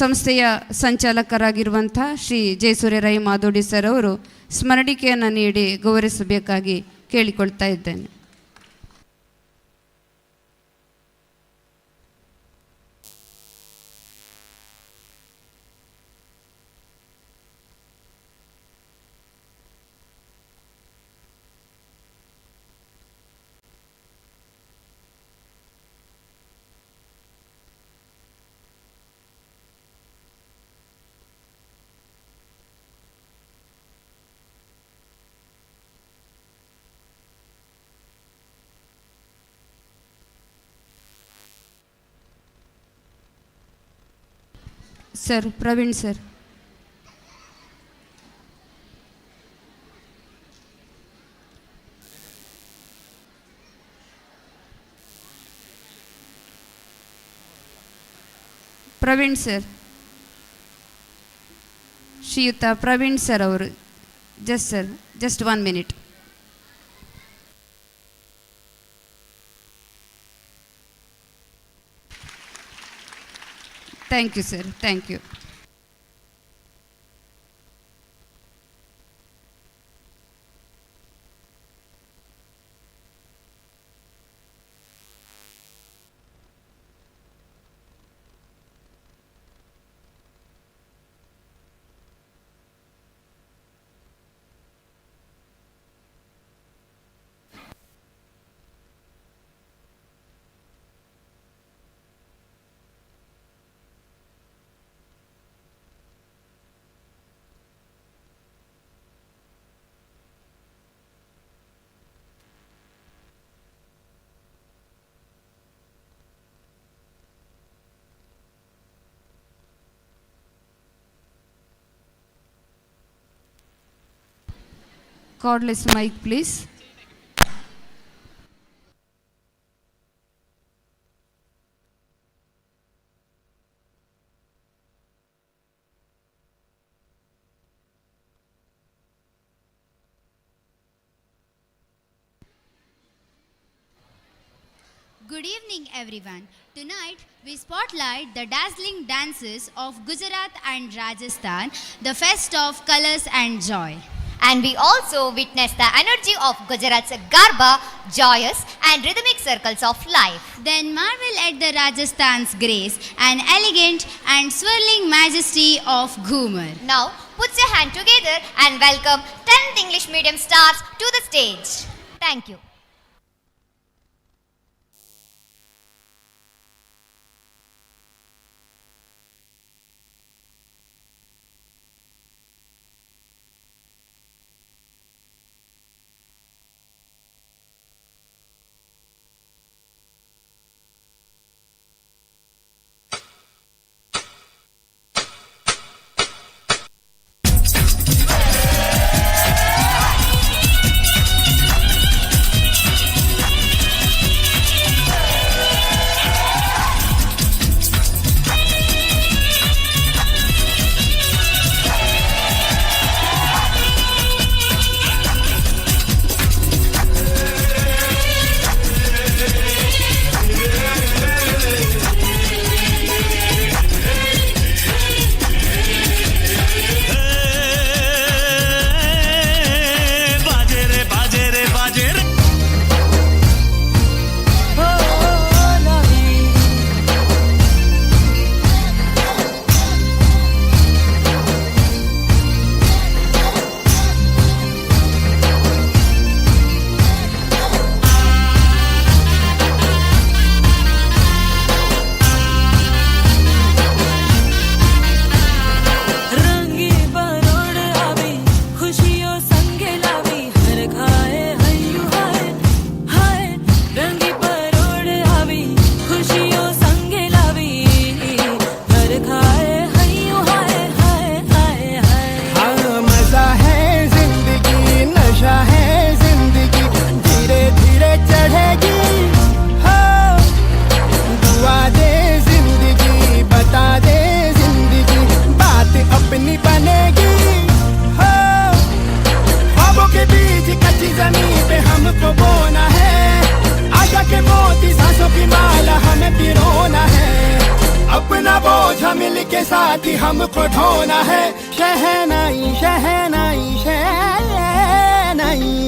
[SPEAKER 5] ಸಂಸ್ಥೆಯ ಸಂಚಾಲಕರಾಗಿರುವಂಥ ಶ್ರೀ ಜಯಸೂರ್ಯ ರೈ ಮಾದೋಡಿ ಸರ್ ಅವರು ಸ್ಮರಣಿಕೆಯನ್ನು ನೀಡಿ ಗೌರವಿಸಬೇಕಾಗಿ ಕೇಳಿಕೊಳ್ತಾ ಇದ್ದೇನೆ. Sir, Praveen sir. Praveen sir, ಶ್ರೀಯುತ ಪ್ರವೀಣ್ ಸರ್ ಅವರು just 1 minute. Thank you sir, thank you. Cordless mic, please.
[SPEAKER 4] Good evening, everyone. Tonight, we spotlight the dazzling dances of Gujarat and Rajasthan, the fest of colors and joy.
[SPEAKER 21] And we also witness the energy of Gujarat's Garba, joyous and rhythmic circles of life.
[SPEAKER 4] Then marvel at the Rajasthan's grace and elegant and swirling majesty of Ghumar.
[SPEAKER 21] Now, put your hand together and welcome 10th English medium stars to the stage. Thank you.
[SPEAKER 3] की हमको ढोना है शहनाई शहनाई शहनाई।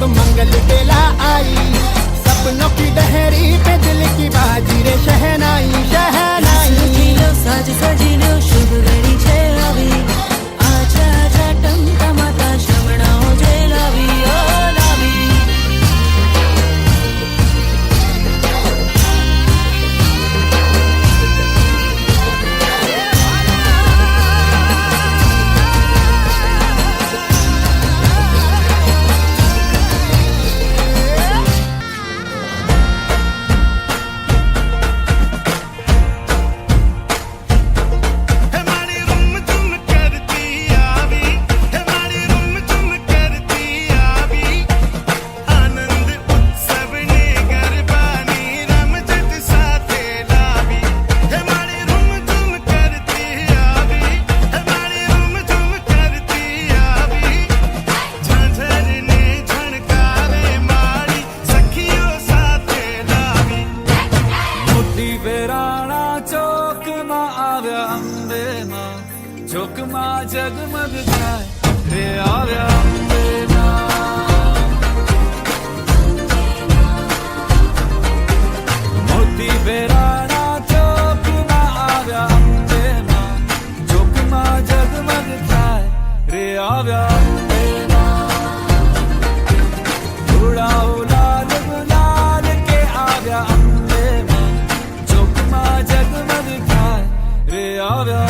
[SPEAKER 3] मंगल बेला आई सपनों की डहरी पे दिल की बाजी रे शहनाई शहनाई। साज सजी लो शुभ घड़ी छे अभी आजा आजा टमटमाता श्रवणा हो जे लावी ओ लावी। जगमग जाए रे आव्या मोती बेराना चौक ना आव्या चौक मा जगमग जाए रे आव्या थोड़ा उलाल गुलाल के आव्या चौक मा जगमग जाए रे आव्या।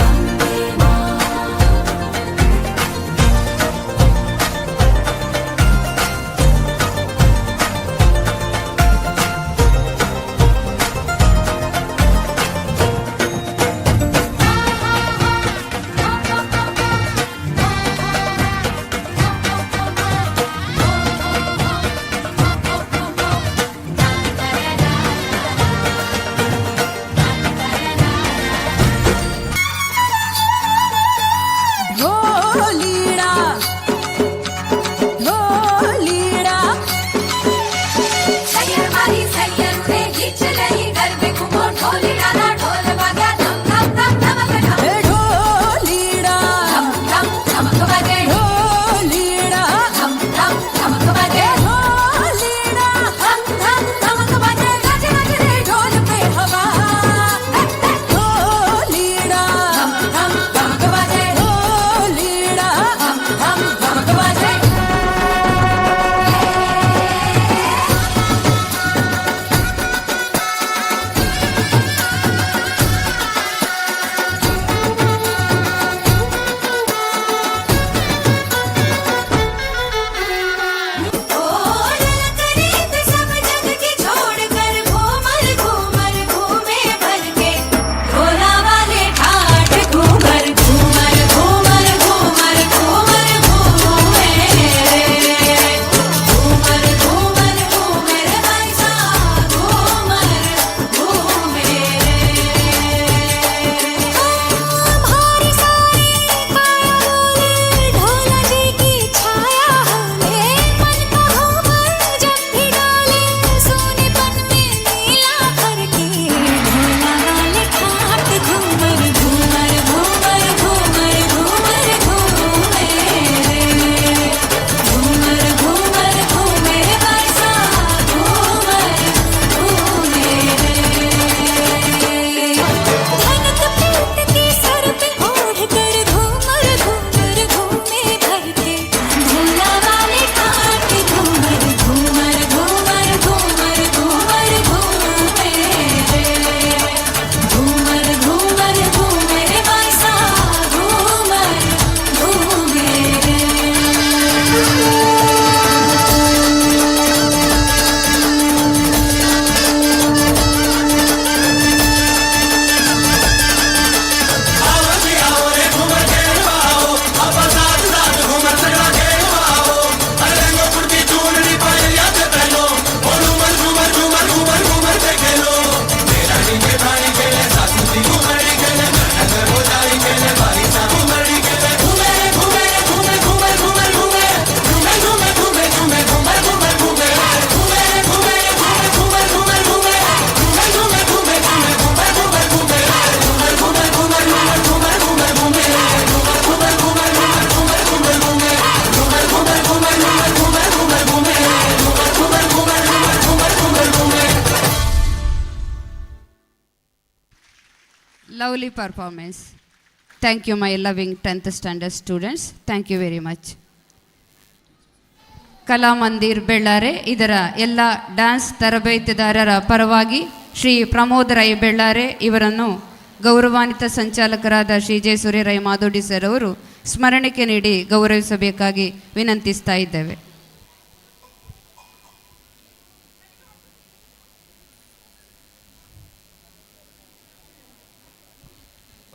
[SPEAKER 5] lovely performance. Thank you, my loving 10th standard students. Thank you very much. Kalamandir Bellare ಇದರ ಎಲ್ಲ ಡ್ಯಾನ್ಸ್ ತರಬೇತುದಾರರ ಪರವಾಗಿ ಶ್ರೀ ಪ್ರಮೋದ್ ರೈ ಬೆಳ್ಳಾರೆ ಇವರನ್ನು ಗೌರವಾನ್ವಿತ ಸಂಚಾಲಕರಾದ ಶ್ರೀ ಜೆ ಸೂರ್ಯರೈ ಮಾದೋಡಿ ಸರ್ ಅವರು ಸ್ಮರಣಿಕೆ ನೀಡಿ ಗೌರವಿಸಬೇಕಾಗಿ ವಿನಂತಿಸ್ತಾ ಇದ್ದೇವೆ.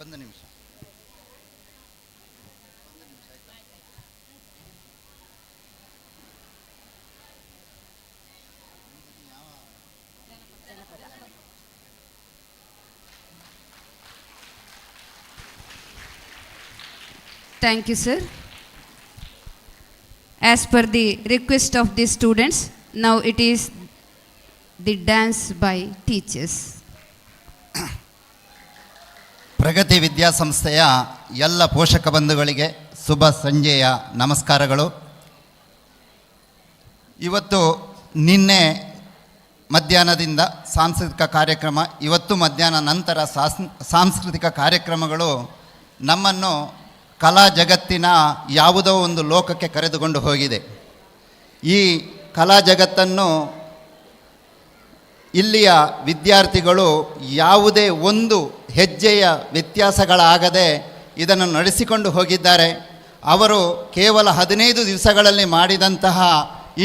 [SPEAKER 10] ಒಂದು ನಿಮಿಷ.
[SPEAKER 5] Thank you, sir. As per the request of the students, now it is the dance by teachers.
[SPEAKER 10] ಪ್ರಗತಿ ವಿದ್ಯಾಸಂಸ್ಥೆಯ ಎಲ್ಲ ಪೋಷಕ ಬಂಧುಗಳಿಗೆ ಶುಭ ಸಂಜೆಯ ನಮಸ್ಕಾರಗಳು. ಇವತ್ತು ನಿನ್ನೆ ಮಧ್ಯಾಹ್ನದಿಂದ ಸಾಂಸ್ಕೃತಿಕ ಕಾರ್ಯಕ್ರಮ, ಇವತ್ತು ಮಧ್ಯಾಹ್ನ ನಂತರ ಸಾಂಸ್ಕೃತಿಕ ಕಾರ್ಯಕ್ರಮಗಳು ನಮ್ಮನ್ನು ಕಲಾ ಜಗತ್ತಿನ ಯಾವುದೋ ಒಂದು ಲೋಕಕ್ಕೆ ಕರೆದುಕೊಂಡು ಹೋಗಿದೆ. ಈ ಕಲಾ ಜಗತ್ತನ್ನು ಇಲ್ಲಿಯ ವಿದ್ಯಾರ್ಥಿಗಳು ಯಾವುದೇ ಒಂದು ಹೆಜ್ಜೆಯ ವ್ಯತ್ಯಾಸಗಳಾಗದೆ ಇದನ್ನು ನಡೆಸಿಕೊಂಡು ಹೋಗಿದ್ದಾರೆ. ಅವರು ಕೇವಲ 15 ದಿವಸಗಳಲ್ಲಿ ಮಾಡಿದಂತಹ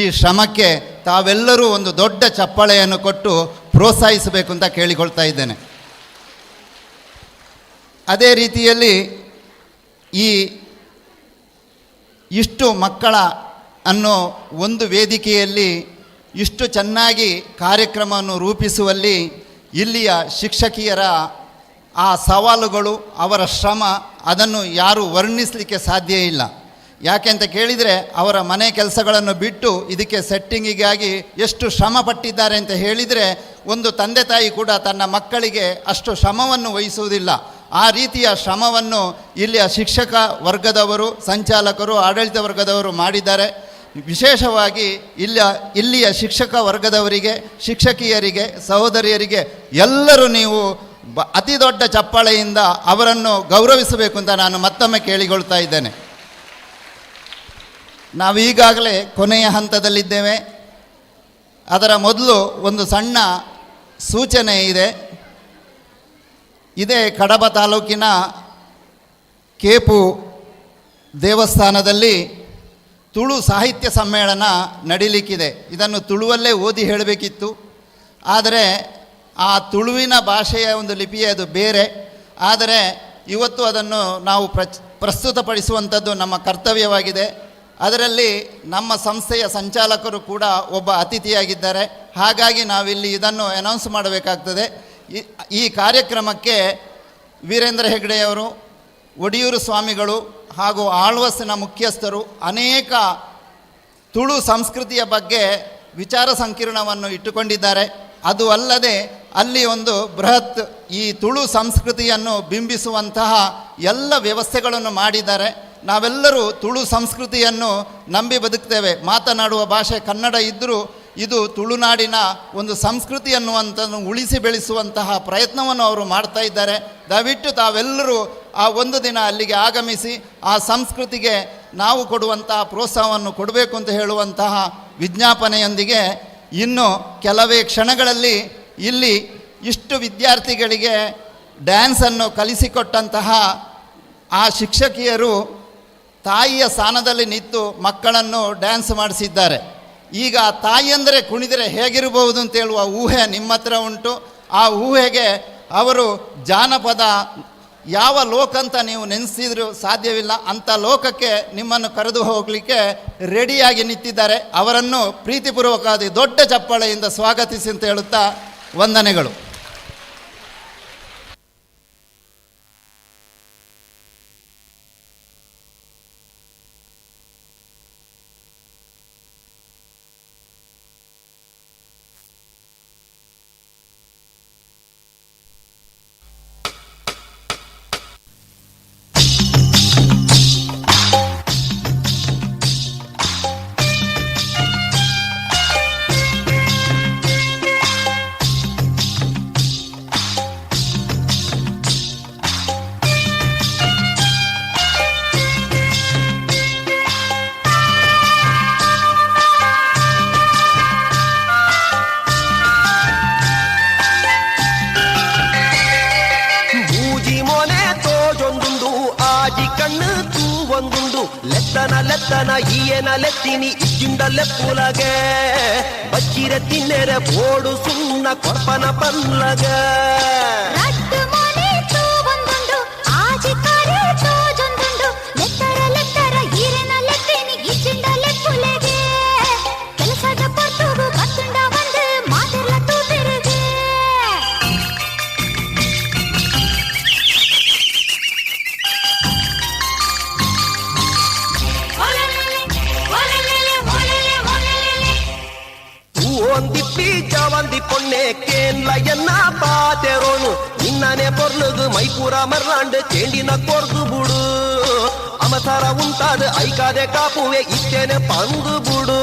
[SPEAKER 10] ಈ ಶ್ರಮಕ್ಕೆ ತಾವೆಲ್ಲರೂ ಒಂದು ದೊಡ್ಡ ಚಪ್ಪಾಳೆಯನ್ನು ಕೊಟ್ಟು ಪ್ರೋತ್ಸಾಹಿಸಬೇಕು ಅಂತ ಕೇಳಿಕೊಳ್ತಾ ಇದ್ದೇನೆ. ಅದೇ ರೀತಿಯಲ್ಲಿ ಇಷ್ಟು ಮಕ್ಕಳ ಅನ್ನೋ ಒಂದು ವೇದಿಕೆಯಲ್ಲಿ ಇಷ್ಟು ಚೆನ್ನಾಗಿ ಕಾರ್ಯಕ್ರಮವನ್ನು ರೂಪಿಸುವಲ್ಲಿ ಇಲ್ಲಿಯ ಶಿಕ್ಷಕಿಯರ ಆ ಸವಾಲುಗಳು, ಅವರ ಶ್ರಮ, ಅದನ್ನು ಯಾರೂ ವರ್ಣಿಸಲಿಕ್ಕೆ ಸಾಧ್ಯ ಇಲ್ಲ. ಯಾಕೆ ಅಂತ ಕೇಳಿದರೆ ಅವರ ಮನೆ ಕೆಲಸಗಳನ್ನು ಬಿಟ್ಟು ಇದಕ್ಕೆ ಸೆಟ್ಟಿಂಗಿಗಾಗಿ ಎಷ್ಟು ಶ್ರಮ ಪಟ್ಟಿದ್ದಾರೆ ಅಂತ ಹೇಳಿದರೆ ಒಂದು ತಂದೆ ತಾಯಿ ಕೂಡ ತನ್ನ ಮಕ್ಕಳಿಗೆ ಅಷ್ಟು ಶ್ರಮವನ್ನು ವಹಿಸುವುದಿಲ್ಲ. ಆ ರೀತಿಯ ಶ್ರಮವನ್ನು ಇಲ್ಲಿಯ ಶಿಕ್ಷಕ ವರ್ಗದವರು, ಸಂಚಾಲಕರು, ಆಡಳಿತ ವರ್ಗದವರು ಮಾಡಿದ್ದಾರೆ. ವಿಶೇಷವಾಗಿ ಇಲ್ಲಿಯ ಶಿಕ್ಷಕ ವರ್ಗದವರಿಗೆ, ಶಿಕ್ಷಕಿಯರಿಗೆ, ಸಹೋದರಿಯರಿಗೆ ಎಲ್ಲರೂ ನೀವು ಅತಿ ದೊಡ್ಡ ಚಪ್ಪಾಳೆಯಿಂದ ಅವರನ್ನು ಗೌರವಿಸಬೇಕು ಅಂತ ನಾನು ಮತ್ತೊಮ್ಮೆ ಕೇಳಿಕೊಳ್ತಾ ಇದ್ದೇನೆ. ನಾವು ಈಗಾಗಲೇ ಕೊನೆಯ ಹಂತದಲ್ಲಿದ್ದೇವೆ. ಅದರ ಮೊದಲು ಒಂದು ಸಣ್ಣ ಸೂಚನೆ ಇದೆ. ಇದೇ ಕಡಬ ತಾಲೂಕಿನ ಕೇಪು ದೇವಸ್ಥಾನದಲ್ಲಿ ತುಳು ಸಾಹಿತ್ಯ ಸಮ್ಮೇಳನ ನಡೀಲಿಕ್ಕಿದೆ. ಇದನ್ನು ತುಳುವಲ್ಲೇ ಓದಿ ಹೇಳಬೇಕಿತ್ತು, ಆದರೆ ಆ ತುಳುವಿನ ಭಾಷೆಯ ಒಂದು ಲಿಪಿಯೇ ಅದು ಬೇರೆ. ಆದರೆ ಇವತ್ತು ಅದನ್ನು ನಾವು ಪ್ರಸ್ತುತಪಡಿಸುವಂಥದ್ದು ನಮ್ಮ ಕರ್ತವ್ಯವಾಗಿದೆ. ಅದರಲ್ಲಿ ನಮ್ಮ ಸಂಸ್ಥೆಯ ಸಂಚಾಲಕರು ಕೂಡ ಒಬ್ಬ ಅತಿಥಿಯಾಗಿದ್ದಾರೆ. ಹಾಗಾಗಿ ನಾವಿಲ್ಲಿ ಇದನ್ನು ಅನೌನ್ಸ್ ಮಾಡಬೇಕಾಗ್ತದೆ. ಈ ಕಾರ್ಯಕ್ರಮಕ್ಕೆ ವೀರೇಂದ್ರ ಹೆಗ್ಡೆಯವರು, ಒಡಿಯೂರು ಸ್ವಾಮಿಗಳು ಹಾಗೂ ಆಳ್ವಾಸಿನ ಮುಖ್ಯಸ್ಥರು ಅನೇಕ ತುಳು ಸಂಸ್ಕೃತಿಯ ಬಗ್ಗೆ ವಿಚಾರ ಸಂಕಿರಣವನ್ನು ಇಟ್ಟುಕೊಂಡಿದ್ದಾರೆ. ಅದು ಅಲ್ಲದೆ ಅಲ್ಲಿ ಒಂದು ಬೃಹತ್ ಈ ತುಳು ಸಂಸ್ಕೃತಿಯನ್ನು ಬಿಂಬಿಸುವಂತಹ ಎಲ್ಲ ವ್ಯವಸ್ಥೆಗಳನ್ನು ಮಾಡಿದ್ದಾರೆ. ನಾವೆಲ್ಲರೂ ತುಳು ಸಂಸ್ಕೃತಿಯನ್ನು ನಂಬಿ ಬದುಕ್ತೇವೆ. ಮಾತನಾಡುವ ಭಾಷೆ ಕನ್ನಡ ಇದ್ದರೂ ಇದು ತುಳುನಾಡಿನ ಒಂದು ಸಂಸ್ಕೃತಿ ಅನ್ನುವಂಥನ್ನು ಉಳಿಸಿ ಬೆಳೆಸುವಂತಹ ಪ್ರಯತ್ನವನ್ನು ಅವರು ಮಾಡ್ತಾ ಇದ್ದಾರೆ. ದಯವಿಟ್ಟು ತಾವೆಲ್ಲರೂ ಆ ಒಂದು ದಿನ ಅಲ್ಲಿಗೆ ಆಗಮಿಸಿ ಆ ಸಂಸ್ಕೃತಿಗೆ ನಾವು ಕೊಡುವಂತಹ ಪ್ರೋತ್ಸಾಹವನ್ನು ಕೊಡಬೇಕು ಅಂತ ಹೇಳುವಂತಹ ವಿಜ್ಞಾಪನೆಯೊಂದಿಗೆ ಇನ್ನು ಕೆಲವೇ ಕ್ಷಣಗಳಲ್ಲಿ ಇಲ್ಲಿ ಇಷ್ಟು ವಿದ್ಯಾರ್ಥಿಗಳಿಗೆ ಡ್ಯಾನ್ಸನ್ನು ಕಲಿಸಿಕೊಟ್ಟಂತಹ ಆ ಶಿಕ್ಷಕಿಯರು ತಾಯಿಯ ಸ್ಥಾನದಲ್ಲಿ ನಿಂತು ಮಕ್ಕಳನ್ನು ಡ್ಯಾನ್ಸ್ ಮಾಡಿಸಿದ್ದಾರೆ. ಈಗ ತಾಯಿಯಂದರೆ ಕುಣಿದರೆ ಹೇಗಿರಬಹುದು ಅಂತ ಹೇಳುವ ಊಹೆ ನಿಮ್ಮ ಹತ್ರ ಉಂಟು. ಆ ಊಹೆಗೆ ಅವರು ಜಾನಪದ ಯಾವ ಲೋಕ ಅಂತ ನೀವು ನೆನೆಸಿದ್ರೂ ಸಾಧ್ಯವಿಲ್ಲ, ಅಂಥ ಲೋಕಕ್ಕೆ ನಿಮ್ಮನ್ನು ಕರೆದು ಹೋಗಲಿಕ್ಕೆ ರೆಡಿಯಾಗಿ ನಿಂತಿದ್ದಾರೆ. ಅವರನ್ನು ಪ್ರೀತಿಪೂರ್ವಕವಾದ ದೊಡ್ಡ ಚಪ್ಪಾಳೆಯಿಂದ ಸ್ವಾಗತಿಸಿ ಅಂತ ಹೇಳುತ್ತಾ ವಂದನೆಗಳು.
[SPEAKER 1] ఆజి కన్ను తూవందుండు లెత్తన ఈయన లెత్తిని ఇచ్చిండ లెప్పులగే బచ్చిర తిన్నెర పోడు సున్న కొర్పన పన్లగా ಒಂದಿಪ್ಪಿ ಜವಂದಿ ಪೊಣ್ಣೆ ಕೇನ್ಲ ಎನ್ನ ಪಾತೆರೋನು ನಿನ್ನನೆ ಪೊರ್ಲುದು ಮೈಪೂರ ಮರ್ಲಾಂಡ್ ಚೇಂಡಿನ ಕೊರ್ದು ಬುಡು ಅಮಸರ ಉಂಟಾದ ಐಕಾದೆ ಕಾಪುವೆ ಇಚ್ಚೇನೆ ಪಂದು ಬುಡು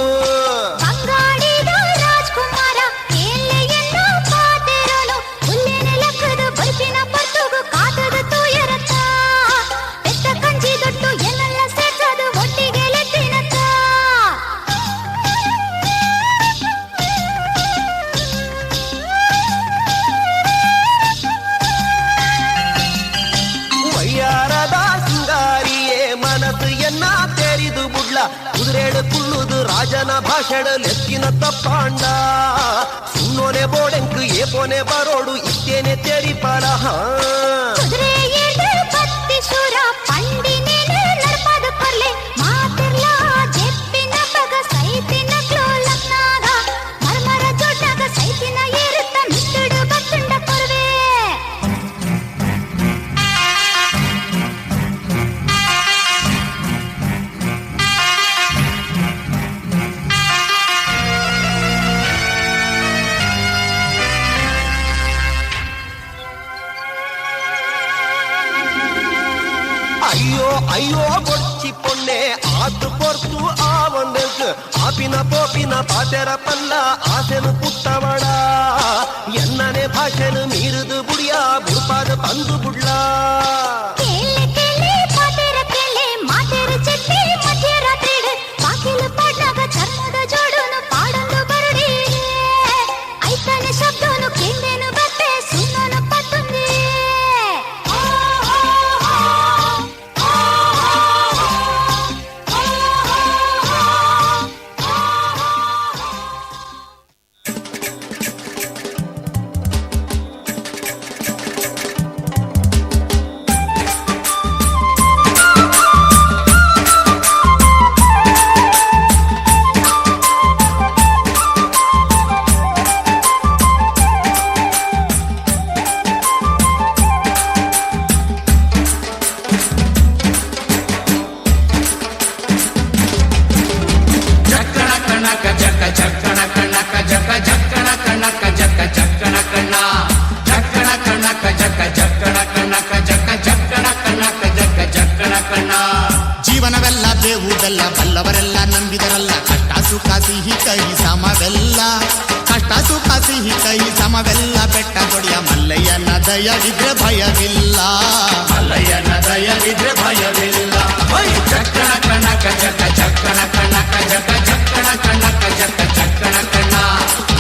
[SPEAKER 1] ಕುದುರೆಡು ಕುಳ್ಳುದು ರಾಜನ ಭಾಷಣ ಲೆಕ್ಕಿನ ತಪ್ಪಾಂಡ ಸುನ್ನೋನೆ ಬೋಡೆಂಕು ಏಪೋನೆ ಬರೋಡು ಇತ್ತೇನೆ ತೆರಿಪಾಡ ಅಯ್ಯೋ ಬೊಚ್ಚಿ ಪೊಣ್ಣೆ ಆತು ಪೊರ್ತು ಆ ಒಂದೆಂಕು ಆಪಿನ ಪೋಪಿನ ಪಾತೆರ ಪಲ್ಲ ಆಸೆನು ಪುಟ್ಟವಡ ಎನ್ನನೆ ಭಾಷೆನು ಮೀರುದು ಬುಡಿಯ ಬುಡ್ಪಾದ ಬಂದು ಬುಡ್ಲ
[SPEAKER 22] ಜೀವನವೆಲ್ಲ ಬೇವು ಬೆಲ್ಲ ಬಲ್ಲವರೆಲ್ಲ ನಂಬಿದರಲ್ಲ ಕಷ್ಟ ಸುಖ ಸಿಹಿ ಕೈ ಸಮವೆಲ್ಲ ಕಷ್ಟ ಸುಖ ಸಿಹಿ ಕೈ ಸಮವೆಲ್ಲ ಬೆಟ್ಟ ದೊಡಿಯ ಮಲ್ಲಯ್ಯನ ದಯವಿದ್ರೆ ಭಯವಿಲ್ಲ ಮಲ್ಲಯ್ಯನ ದಯವಿದ್ರೆ ಭಯವಿಲ್ಲ ಚಕ್ಕಣ ಕಣಕ ಜಕ ಚಕ್ಕಣ ಕಣಕ ಜಕ ಚಕ್ಕಣ ಕಣಕ ಜಕ ಚಕ್ಕಣ ಕಣ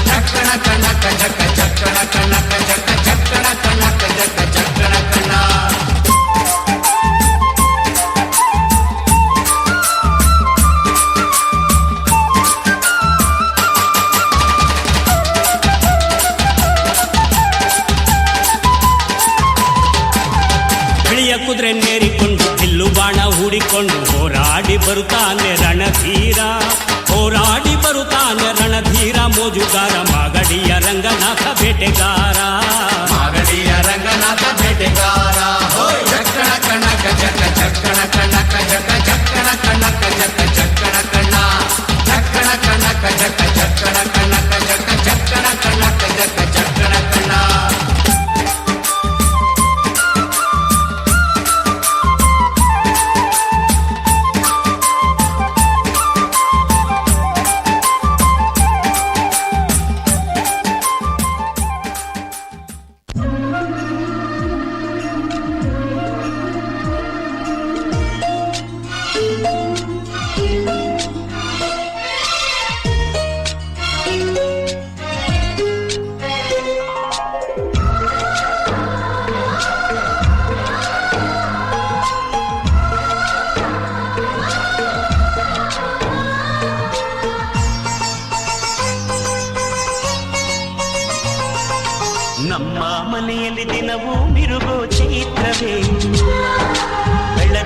[SPEAKER 22] ಚಕ್ಕಣ ಕಣಕ ಜಕ ಚಕ್ಕಣ ಕಣಕ ಜಕ ಚಕ್ಕಣ ಕಣಕ ಜಕ ಚಕ್ಕಣ ಕಣ
[SPEAKER 23] ಕುದುರೆ ನೇರಿಕೊಂಡು ಬಿಲ್ಲು ಬಾಣ ಹೂಡಿಕೊಂಡು ಹೋರಾಡಿ ಬರುತ್ತಾನೆ ರಣಧೀರ ಹೋರಾಡಿ ಬರುತ್ತಾನೆ ರಣಧೀರ ಮೋಜುಗಾರ ಮಾಗಡಿಯ ರಂಗನಾಥ ಬೇಟೆಗಾರ
[SPEAKER 22] ಮಾಗಡಿಯ ರಂಗನಾಥ ಬೇಟೆಗಾರ ಚಕ್ಕಣ ಕಣಕ ಜಕ ಚಕ್ಕಣ ಕಣಕ ಜಕ ಚಕ್ಕಣ ಕಣಕ ಜಕ ಚಕ್ಕಣ ಕಣ ಚಕ್ಕಣ ಕಣಕ ಜಕ ಚಕ್ಕಣ ಕಣಕ ಜಕ ಚಕ್ಕಣ ಕಣಕ ಜಕ ಚಕ್ಕಣ ಕಣ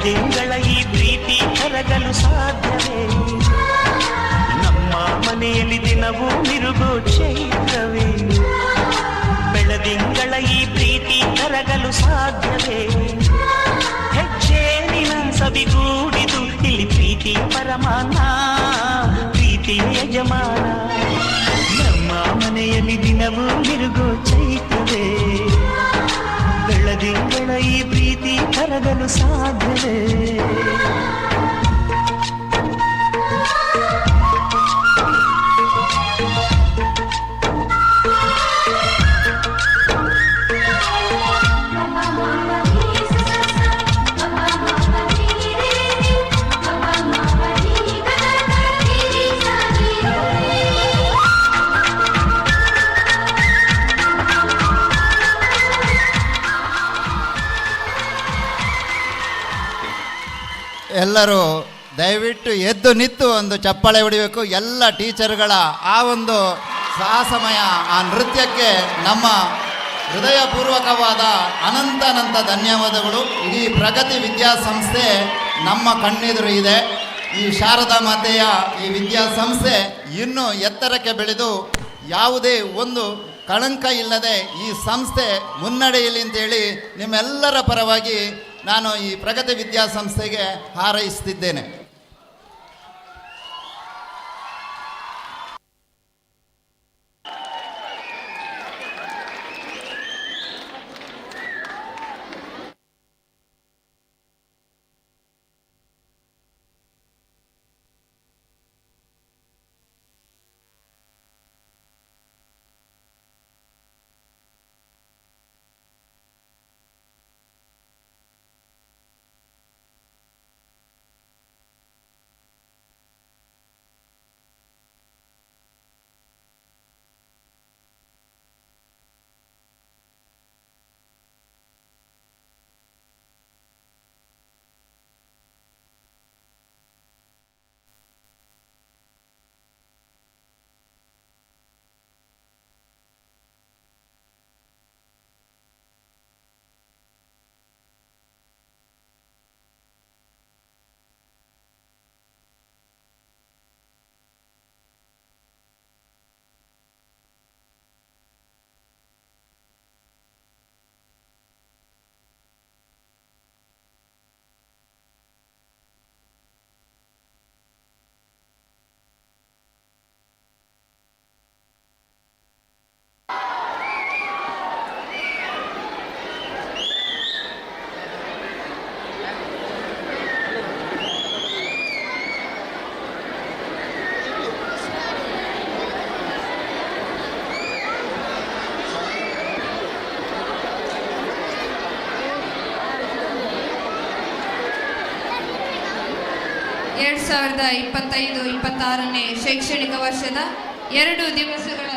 [SPEAKER 12] ಬೆಳದಿಂಗಳ ಈ ಪ್ರೀತಿ ಕರಗಲು ಸಾಧ್ಯವೇ? ನಮ್ಮ ಮನೆಯಲ್ಲಿ ದಿನವೂ ಮಿರುಗೋ ಚೈತ್ರವೇ? ಬೆಳದಿಂಗಳ ಈ ಪ್ರೀತಿ ಕರಗಲು ಸಾಧ್ಯವೇ? ಹೆಜ್ಜೇನಿನ ಸವಿಗೂಡಿದು ಇಲ್ಲಿ ಪ್ರೀತಿ ಪರಮಾನ, ಪ್ರೀತಿ ಯಜಮಾನ. ನಮ್ಮ ಮನೆಯಲ್ಲಿ ದಿನವೂ ಮಿರುಗೋ ಚೈತ್ರವೇ? ಬೆಳದಿಂಗಳ ಈ ಪ್ರೀತಿ ಕರಗಲು ಸಾಧ್ಯವೇ?
[SPEAKER 10] ಎಲ್ಲರೂ ದಯವಿಟ್ಟು ಎದ್ದು ನಿಂತು ಒಂದು ಚಪ್ಪಾಳೆ ಹೊಡಿಬೇಕು. ಎಲ್ಲ ಟೀಚರ್ಗಳ ಆ ಒಂದು ಸಾಹಸಮಯ ಆ ನೃತ್ಯಕ್ಕೆ ನಮ್ಮ ಹೃದಯಪೂರ್ವಕವಾದ ಅನಂತ ಧನ್ಯವಾದಗಳು. ಇಡೀ ಪ್ರಗತಿ ವಿದ್ಯಾಸಂಸ್ಥೆ ನಮ್ಮ ಕಣ್ಣೆದುರು ಇದೆ. ಈ ಶಾರದಾ ಮಾತೆಯ ಈ ವಿದ್ಯಾಸಂಸ್ಥೆ ಇನ್ನೂ ಎತ್ತರಕ್ಕೆ ಬೆಳೆದು ಯಾವುದೇ ಒಂದು ಕಳಂಕ ಇಲ್ಲದೆ ಈ ಸಂಸ್ಥೆ ಮುನ್ನಡೆಯಲಿ ಅಂತೇಳಿ ನಿಮ್ಮೆಲ್ಲರ ಪರವಾಗಿ ನಾನು ಈ ಪ್ರಗತಿ ವಿದ್ಯಾಸಂಸ್ಥೆಗೆ ಹಾರೈಸುತ್ತಿದ್ದೇನೆ.
[SPEAKER 5] ಎರಡು 2025-26ನೇ ಶೈಕ್ಷಣಿಕ ವರ್ಷದ 2 ದಿವಸಗಳ